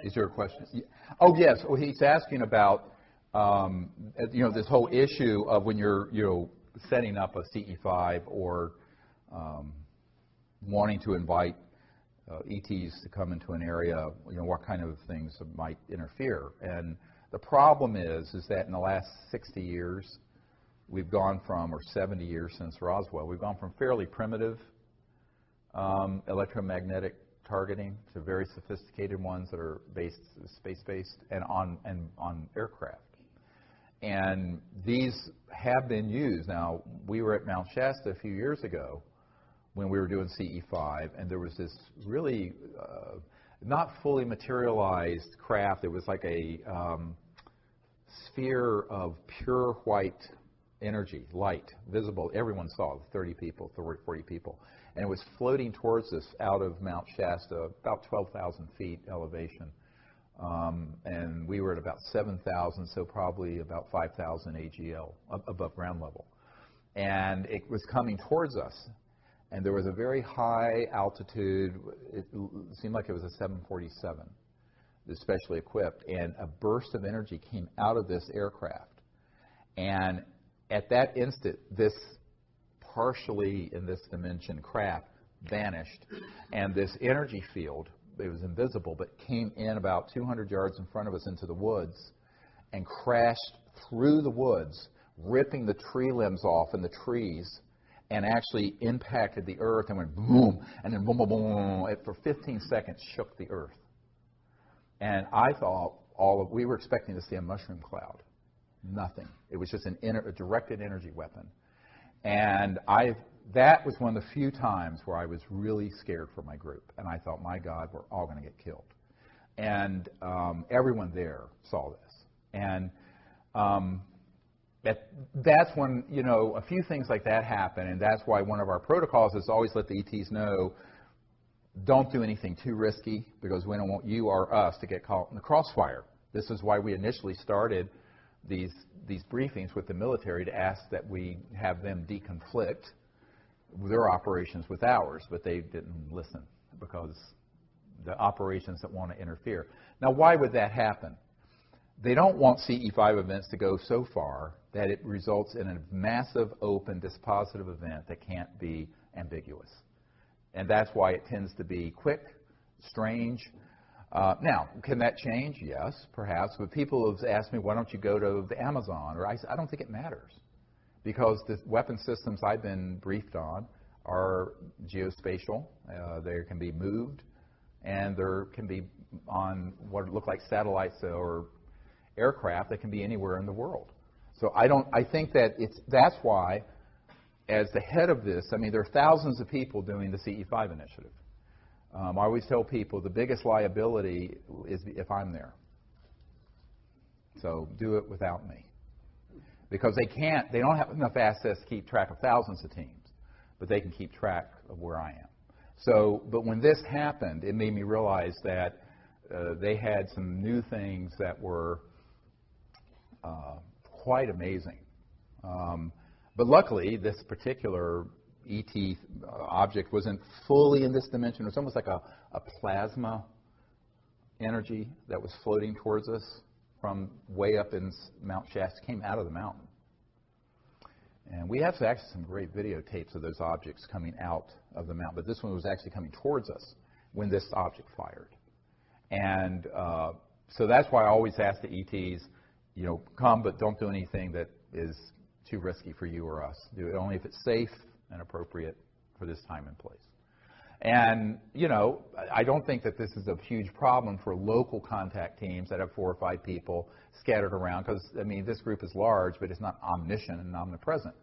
Is there a question? Oh, yes. Well, he's asking about, this whole issue of when you're, setting up a CE5 or wanting to invite ETs to come into an area, what kind of things might interfere. And the problem is that in the last 60 years, we've gone from, or 70 years since Roswell, we've gone from fairly primitive electromagnetic targeting to very sophisticated ones that are space-based and on aircraft. And these have been used. Now, we were at Mount Shasta a few years ago when we were doing CE5, and there was this really not fully materialized craft. It was like a sphere of pure white energy, light, visible. Everyone saw it, 30 people, 40 people. And it was floating towards us out of Mount Shasta, about 12,000 feet elevation. And we were at about 7,000, so probably about 5,000 AGL, above ground level. And it was coming towards us. And there was a very high altitude, it seemed like it was a 747, especially equipped, and a burst of energy came out of this aircraft. And at that instant, this partially in this dimension craft vanished, and this energy field, it was invisible, but came in about 200 yards in front of us into the woods and crashed through the woods, ripping the tree limbs off in the trees, and actually impacted the earth and went boom, and then boom, boom, boom. It, for 15 seconds, shook the earth. And I thought we were expecting to see a mushroom cloud. Nothing. It was just a directed energy weapon. And that was one of the few times where I was really scared for my group. And I thought, my God, we're all going to get killed. And everyone there saw this. And that's when, a few things like that happen, and that's why one of our protocols is always let the ETs know, don't do anything too risky, because we don't want you or us to get caught in the crossfire. This is why we initially started these briefings with the military to ask that we have them deconflict their operations with ours, but they didn't listen because the operations that want to interfere. Now, why would that happen? They don't want CE5 events to go so far that it results in a massive, open, dispositive event that can't be ambiguous. And that's why it tends to be quick, strange. Now, can that change? Yes, perhaps. But people have asked me, why don't you go to the Amazon? Or I don't think it matters. Because the weapon systems I've been briefed on are geospatial. They can be moved, and there can be on what look like satellites or aircraft that can be anywhere in the world. So I think that that's why, as the head of this, I mean, there are thousands of people doing the CE5 initiative. I always tell people the biggest liability is if I'm there. So do it without me. Because they don't have enough assets to keep track of thousands of teams, but they can keep track of where I am. So, but when this happened, it made me realize that they had some new things that were quite amazing. But luckily, this particular ET object wasn't fully in this dimension. It was almost like a plasma energy that was floating towards us from way up in Mount Shasta. It came out of the mountain. And we have actually some great videotapes of those objects coming out of the mountain. But this one was actually coming towards us when this object fired. And so that's why I always ask the ETs, come, but don't do anything that is too risky for you or us. Do it only if it's safe and appropriate for this time and place. And, I don't think that this is a huge problem for local contact teams that have 4 or 5 people scattered around, because, this group is large, but it's not omniscient and omnipresent.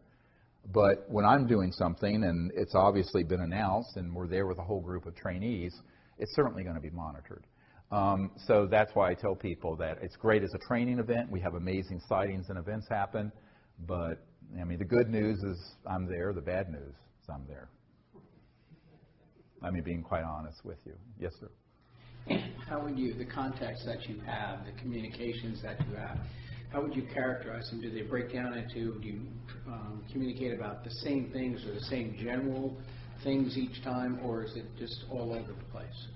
But when I'm doing something, and it's obviously been announced, and we're there with a whole group of trainees, it's certainly going to be monitored. So that's why I tell people that it's great as a training event. We have amazing sightings and events happen. But, the good news is I'm there. The bad news is I'm there. Being quite honest with you. Yes, sir?
How would the contacts that you have, the communications that you have, how would you characterize them? Do they break down into, do you communicate about the same things or the same general things each time, or is it just all over the place?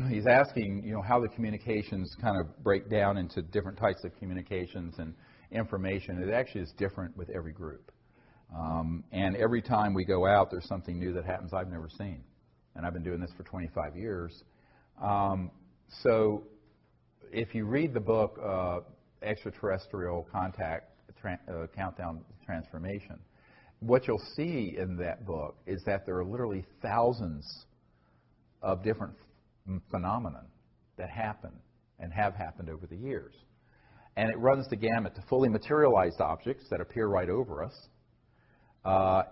He's asking, how the communications kind of break down into different types of communications and information. It actually is different with every group. And every time we go out, there's something new that happens I've never seen. And I've been doing this for 25 years. So if you read the book, Extraterrestrial Contact, Countdown to Transformation, what you'll see in that book is that there are literally thousands of different phenomena that happen and have happened over the years. And it runs the gamut to fully materialized objects that appear right over us,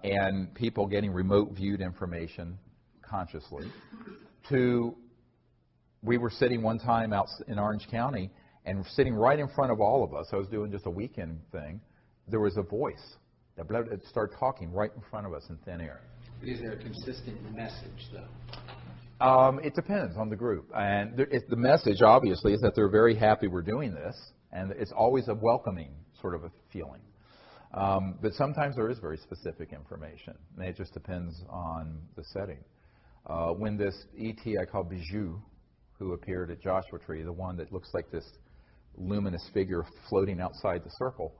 and people getting remote viewed information consciously, to we were sitting one time out in Orange County, and sitting right in front of all of us, I was doing just a weekend thing, there was a voice that started talking right in front of us in thin air.
Is there a consistent message, though?
It depends on the group. And the message, obviously, is that they're very happy we're doing this, and it's always a welcoming sort of a feeling. But sometimes there is very specific information, and it just depends on the setting. When this ET I call Bijou, who appeared at Joshua Tree, the one that looks like this luminous figure floating outside the circle,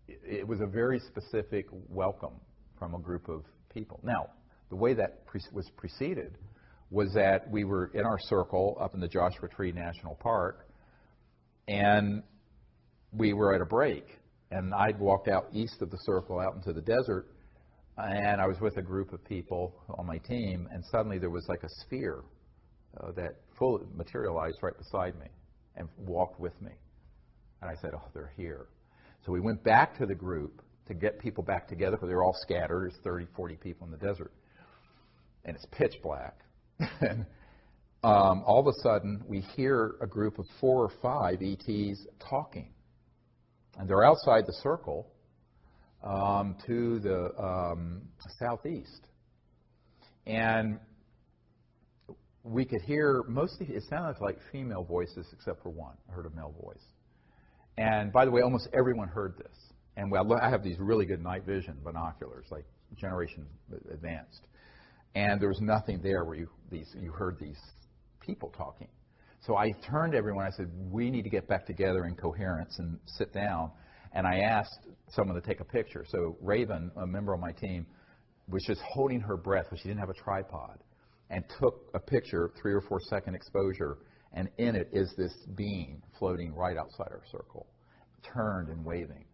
it was a very specific welcome from a group of people. Now, the way that was preceded was that we were in our circle up in the Joshua Tree National Park, and we were at a break, and I'd walked out east of the circle out into the desert, and I was with a group of people on my team, and suddenly there was like a sphere that fully materialized right beside me and walked with me. And I said, oh, they're here. So we went back to the group to get people back together, because they were all scattered. There's 30, 40 people in the desert. And it's pitch black. And all of a sudden, we hear a group of 4 or 5 ETs talking. And they're outside the circle to the southeast. And we could hear mostly, it sounded like female voices except for one. I heard a male voice. And by the way, almost everyone heard this. And I have these really good night vision binoculars, like generation advanced. And there was nothing there where you heard these people talking. So I turned to everyone, I said, we need to get back together in coherence and sit down. And I asked someone to take a picture. So Raven, a member of my team, was just holding her breath, but she didn't have a tripod, and took a picture, 3 or 4 second exposure, and in it is this being floating right outside our circle, turned and waving.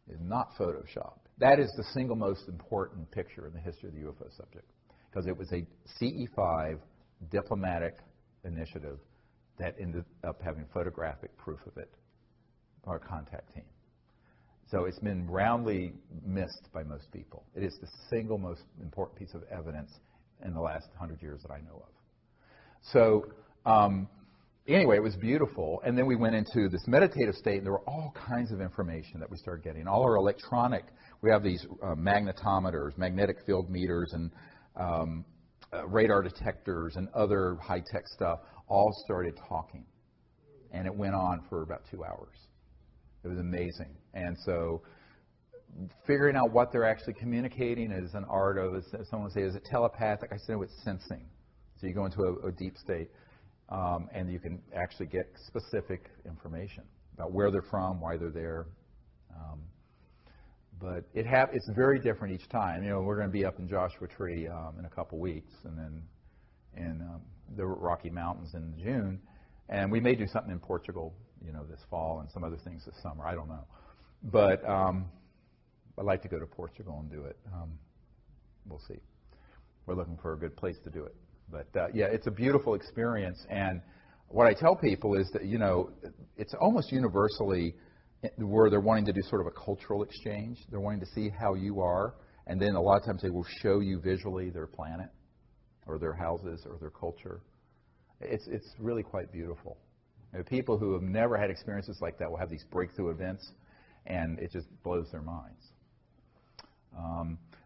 It's not photoshopped. That is the single most important picture in the history of the UFO subject, because it was a CE5 diplomatic initiative that ended up having photographic proof of it, our contact team. So it's been roundly missed by most people. It is the single most important piece of evidence in the last 100 years that I know of. So anyway, it was beautiful. And then we went into this meditative state, and there were all kinds of information that we started getting. All our electronic, we have these magnetometers, magnetic field meters, and radar detectors, and other high-tech stuff, all started talking. And it went on for about 2 hours. It was amazing. And so figuring out what they're actually communicating is an art of, as someone would say, is it telepathic? I said it's sensing. So you go into a deep state, and you can actually get specific information about where they're from, why they're there. But it's very different each time. You know, we're going to be up in Joshua Tree in a couple weeks, and then in the Rocky Mountains in June. And we may do something in Portugal, this fall, and some other things this summer. I don't know. But I'd like to go to Portugal and do it. We'll see. We're looking for a good place to do it. But, yeah, it's a beautiful experience. And what I tell people is that, it's almost universally where they're wanting to do sort of a cultural exchange. They're wanting to see how you are. And then a lot of times they will show you visually their planet or their houses or their culture. It's really quite beautiful. People who have never had experiences like that will have these breakthrough events, and it just blows their minds.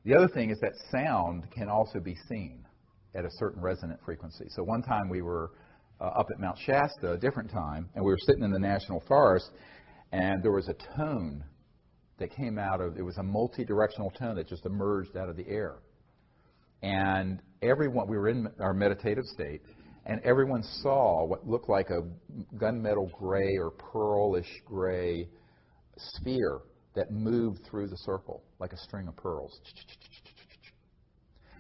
The other thing is that sound can also be seen at a certain resonant frequency. So one time we were up at Mount Shasta, a different time, and we were sitting in the National Forest, and there was a tone that came out of, it was a multi-directional tone that just emerged out of the air. And everyone, we were in our meditative state, and everyone saw what looked like a gunmetal gray or pearlish gray sphere that moved through the circle like a string of pearls.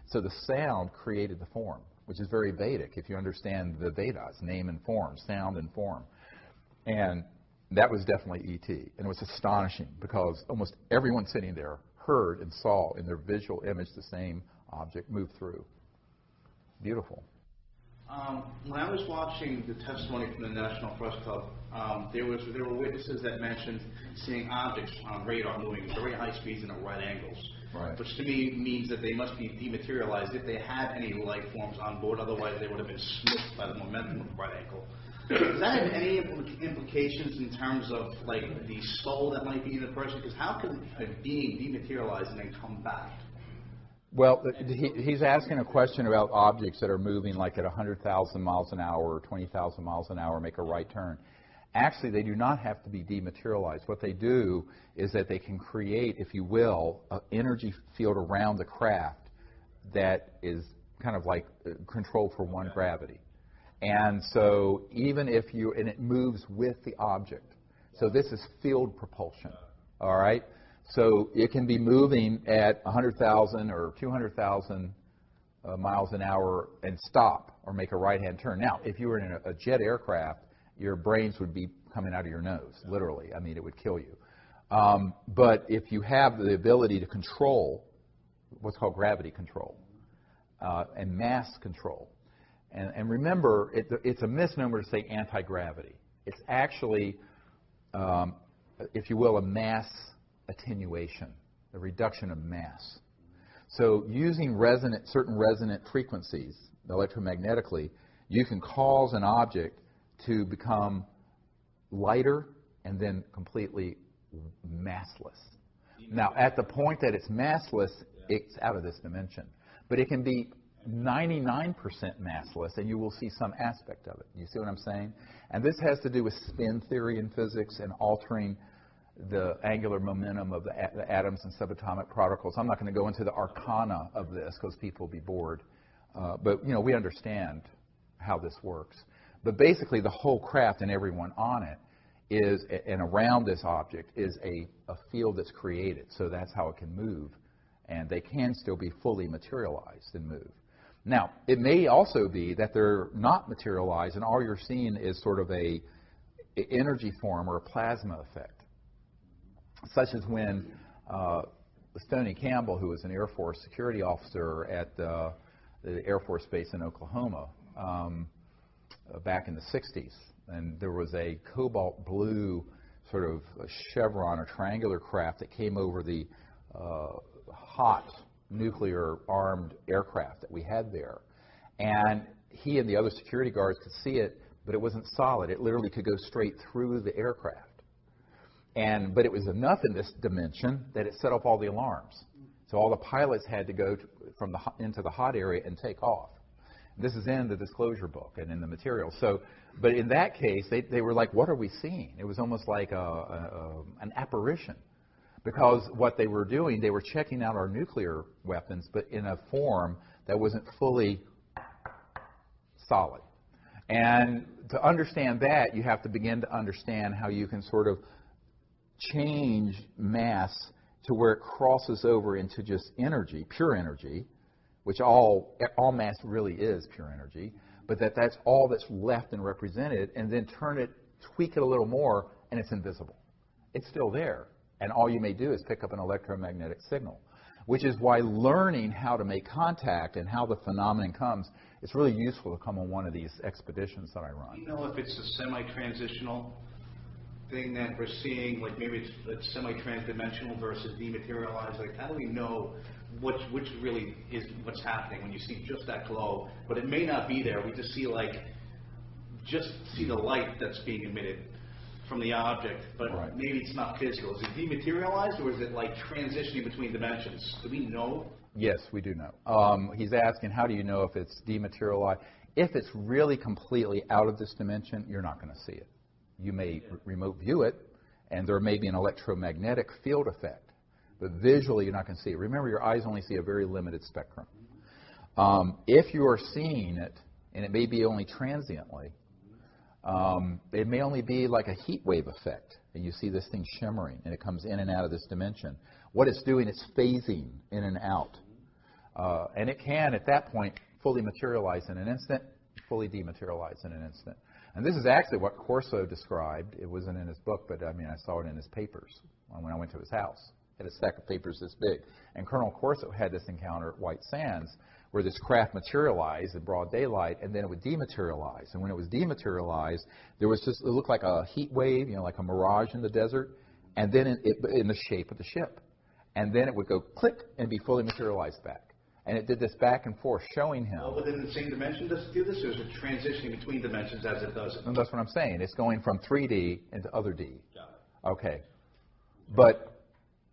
So the sound created the form, which is very Vedic, if you understand the Vedas, name and form, sound and form. And that was definitely ET. And it was astonishing because almost everyone sitting there heard and saw in their visual image the same object move through. Beautiful.
When I was watching the testimony from the National Press Club, there were witnesses that mentioned seeing objects on radar moving at very high speeds and at right angles,
right,
which to me means that they must be dematerialized if they had any life forms on board. Otherwise, they would have been smushed by the momentum of the right angle. Does that have any implications in terms of like the soul that might be in the person? Because how can a being dematerialize and then come back?
Well, he's asking a question about objects that are moving like at 100,000 miles an hour or 20,000 miles an hour, make a right turn. Actually, they do not have to be dematerialized. What they do is that they can create, if you will, an energy field around the craft that is kind of like controlled for one gravity. And so even if and it moves with the object. So this is field propulsion, all right? So it can be moving at 100,000 or 200,000 miles an hour and stop or make a right-hand turn. Now, if you were in a jet aircraft, your brains would be coming out of your nose, literally. I mean, it would kill you. But if you have the ability to control what's called gravity control and mass control, and remember, it's a misnomer to say anti-gravity. It's actually, if you will, a mass attenuation, the reduction of mass. So using certain resonant frequencies electromagnetically, you can cause an object to become lighter and then completely massless. Now, at the point that it's massless, it's out of this dimension. But it can be 99% massless, and you will see some aspect of it. You see what I'm saying? And this has to do with spin theory in physics and altering the angular momentum of the atoms and subatomic particles. I'm not going to go into the arcana of this because people will be bored. But, you know, we understand how this works. But basically, the whole craft and everyone on it is, and around this object, is a field that's created. So that's how it can move. And they can still be fully materialized and move. Now, it may also be that they're not materialized, and all you're seeing is sort of a energy form or a plasma effect, such as when Stoney Campbell, who was an Air Force security officer at the Air Force Base in Oklahoma back in the 60s, and there was a cobalt blue sort of a chevron or triangular craft that came over the hot nuclear-armed aircraft that we had there. And he and the other security guards could see it, but it wasn't solid. It literally could go straight through the aircraft. But it was enough in this dimension that it set off all the alarms. So all the pilots had to go into the hot area and take off. This is in the disclosure book and in the material. So, but in that case, they were like, what are we seeing? It was almost like an apparition. Because what they were doing, they were checking out our nuclear weapons, but in a form that wasn't fully solid. And to understand that, you have to begin to understand how you can sort of change mass to where it crosses over into just energy, pure energy, which all mass really is pure energy, but that's all that's left and represented, and then tweak it a little more, and it's invisible. It's still there. And all you may do is pick up an electromagnetic signal, which is why learning how to make contact and how the phenomenon comes, it's really useful to come on one of these expeditions that I run.
Do you know if it's a semi-transitional thing that we're seeing, like maybe it's semi-transdimensional versus dematerialized? Like, how do we know which really is what's happening when you see just that glow? But it may not be there. We just see the light that's being emitted from the object, but maybe it's not physical. Is it dematerialized, or is it like transitioning between dimensions? Do we know?
Yes, we do know. He's asking, how do you know if it's dematerialized? If it's really completely out of this dimension, you're not going to see it. You may remote view it, and there may be an electromagnetic field effect, but visually you're not going to see it. Remember, your eyes only see a very limited spectrum. If you are seeing it, and it may be only transiently, it may only be like a heat wave effect, and you see this thing shimmering, and it comes in and out of this dimension. What it's doing, it's phasing in and out. And it can, at that point, fully materialize in an instant, fully dematerialize in an instant. And this is actually what Corso described. It wasn't in his book, but I mean, I saw it in his papers when I went to his house. He had a stack of papers this big. And Colonel Corso had this encounter at White Sands, where this craft materialized in broad daylight, and then it would dematerialize. And when it was dematerialized, there was just, it looked like a heat wave, like a mirage in the desert, and then in the shape of the ship. And then it would go click and be fully materialized back. And it did this back and forth, showing him.
Well, within the same dimension, does it do this, or is it transitioning between dimensions as it does it?
And that's what I'm saying. It's going from 3D into other D. Got it. Okay. But,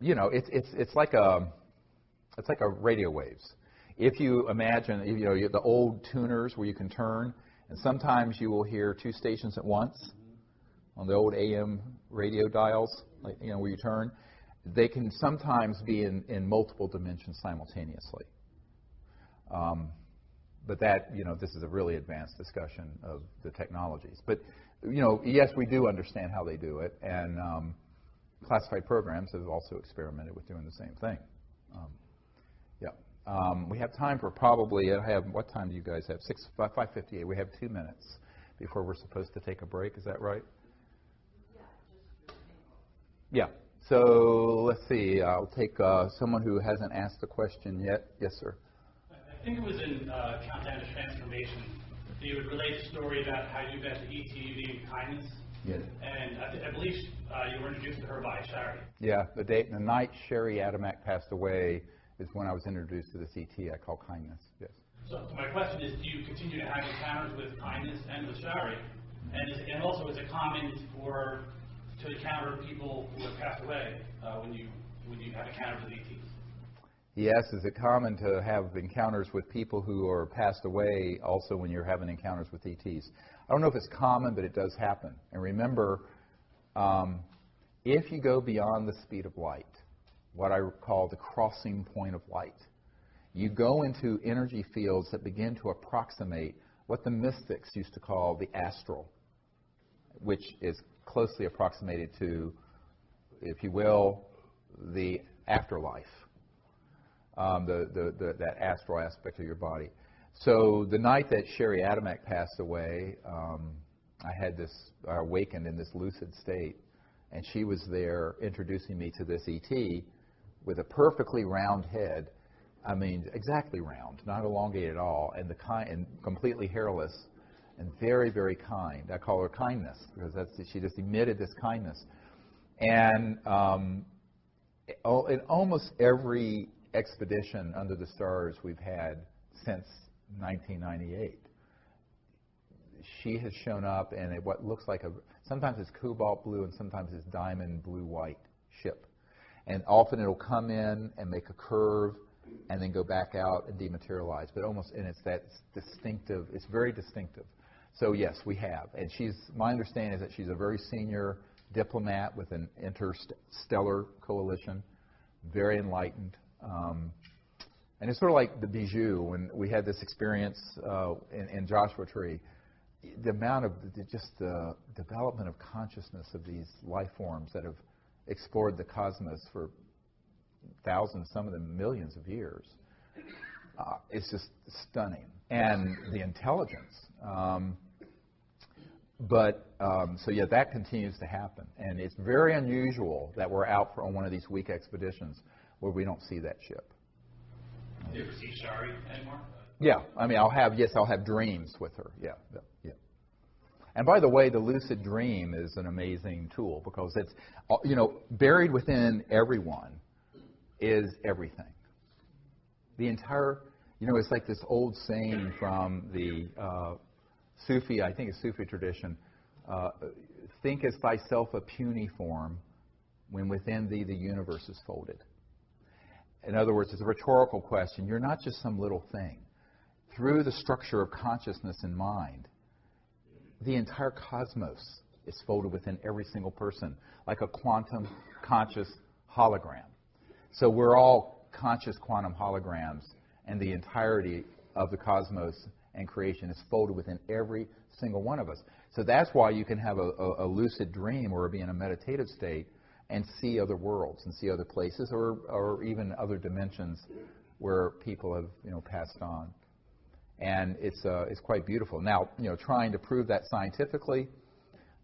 it's like a radio waves. If you imagine, the old tuners where you can turn, and sometimes you will hear two stations at once on the old AM radio dials, where you turn, they can sometimes be in multiple dimensions simultaneously. But that, this is a really advanced discussion of the technologies. But, yes, we do understand how they do it, and classified programs have also experimented with doing the same thing. We have time for probably, what time do you guys have? 5:58. We have 2 minutes before we're supposed to take a break. Is that right? Yeah. So let's see. I'll take someone who hasn't asked the question yet. Yes, sir.
I think it was in Countdown to Transformation. You would relate a story about how you met the ET being kindness.
Yes.
And I believe you were introduced to her by Sherry.
Yeah. The night Sherry Adamak passed away is when I was introduced to this ET I call kindness. Yes.
So my question is, do you continue to have encounters with kindness and with Sherry? And also, is it common to encounter people who have passed away when you have encounters with ETs?
Yes. Is it common to have encounters with people who are passed away also when you're having encounters with ETs? I don't know if it's common, but it does happen. And remember, If you go beyond the speed of light, what I call the crossing point of light, you go into energy fields that begin to approximate what the mystics used to call the astral, which is closely approximated to, if you will, the afterlife, that astral aspect of your body. So the night that Sherry Adamek passed away, I had this, I awakened in this lucid state, and she was there introducing me to this ET with a perfectly round head. I mean, exactly round, not elongated at all, and and completely hairless, and very, very kind. I call her kindness because she just emitted this kindness. And in almost every expedition under the stars we've had since 1998, she has shown up in what looks like sometimes it's cobalt blue and sometimes it's diamond blue-white ship. And often it'll come in and make a curve and then go back out and dematerialize. But and it's that distinctive, it's very distinctive. So yes, we have. And my understanding is that she's a very senior diplomat with an interstellar coalition, very enlightened. And it's sort of like the Bijou, when we had this experience in Joshua Tree. The amount of just the development of consciousness of these life forms that have explored the cosmos for thousands, some of them millions of years, it's just stunning. And the intelligence. So yeah, that continues to happen. And it's very unusual that we're out on one of these week expeditions where we don't see that ship.
Do you ever see Shari anymore?
Yeah, I mean, I'll have dreams with her. Yeah. And by the way, the lucid dream is an amazing tool because it's, buried within everyone is everything. The entire, it's like this old saying from the Sufi, I think it's Sufi tradition, think as thyself a puny form when within thee the universe is folded. In other words, it's a rhetorical question. You're not just some little thing. Through the structure of consciousness and mind, the entire cosmos is folded within every single person, like a quantum conscious hologram. So we're all conscious quantum holograms, and the entirety of the cosmos and creation is folded within every single one of us. So that's why you can have a lucid dream or be in a meditative state and see other worlds and see other places or even other dimensions where people have passed on. And it's quite beautiful. Now, trying to prove that scientifically,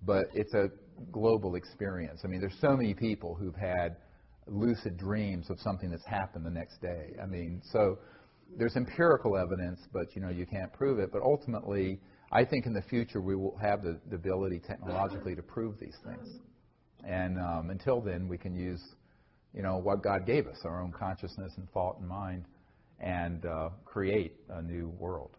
but it's a global experience. I mean, there's so many people who've had lucid dreams of something that's happened the next day. I mean, so there's empirical evidence, but you can't prove it. But ultimately, I think in the future we will have the ability technologically to prove these things. And until then, we can use, what God gave us, our own consciousness and thought and mind, and create a new world.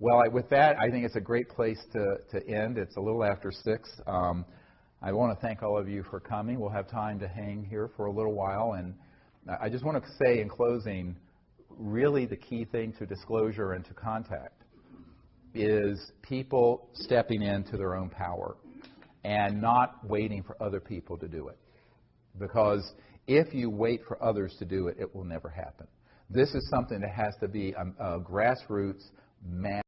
Well, with that, I think it's a great place to end. It's a little after 6. I want to thank all of you for coming. We'll have time to hang here for a little while. And I just want to say in closing, really the key thing to disclosure and to contact is people stepping into their own power and not waiting for other people to do it. Because if you wait for others to do it, it will never happen. This is something that has to be a grassroots,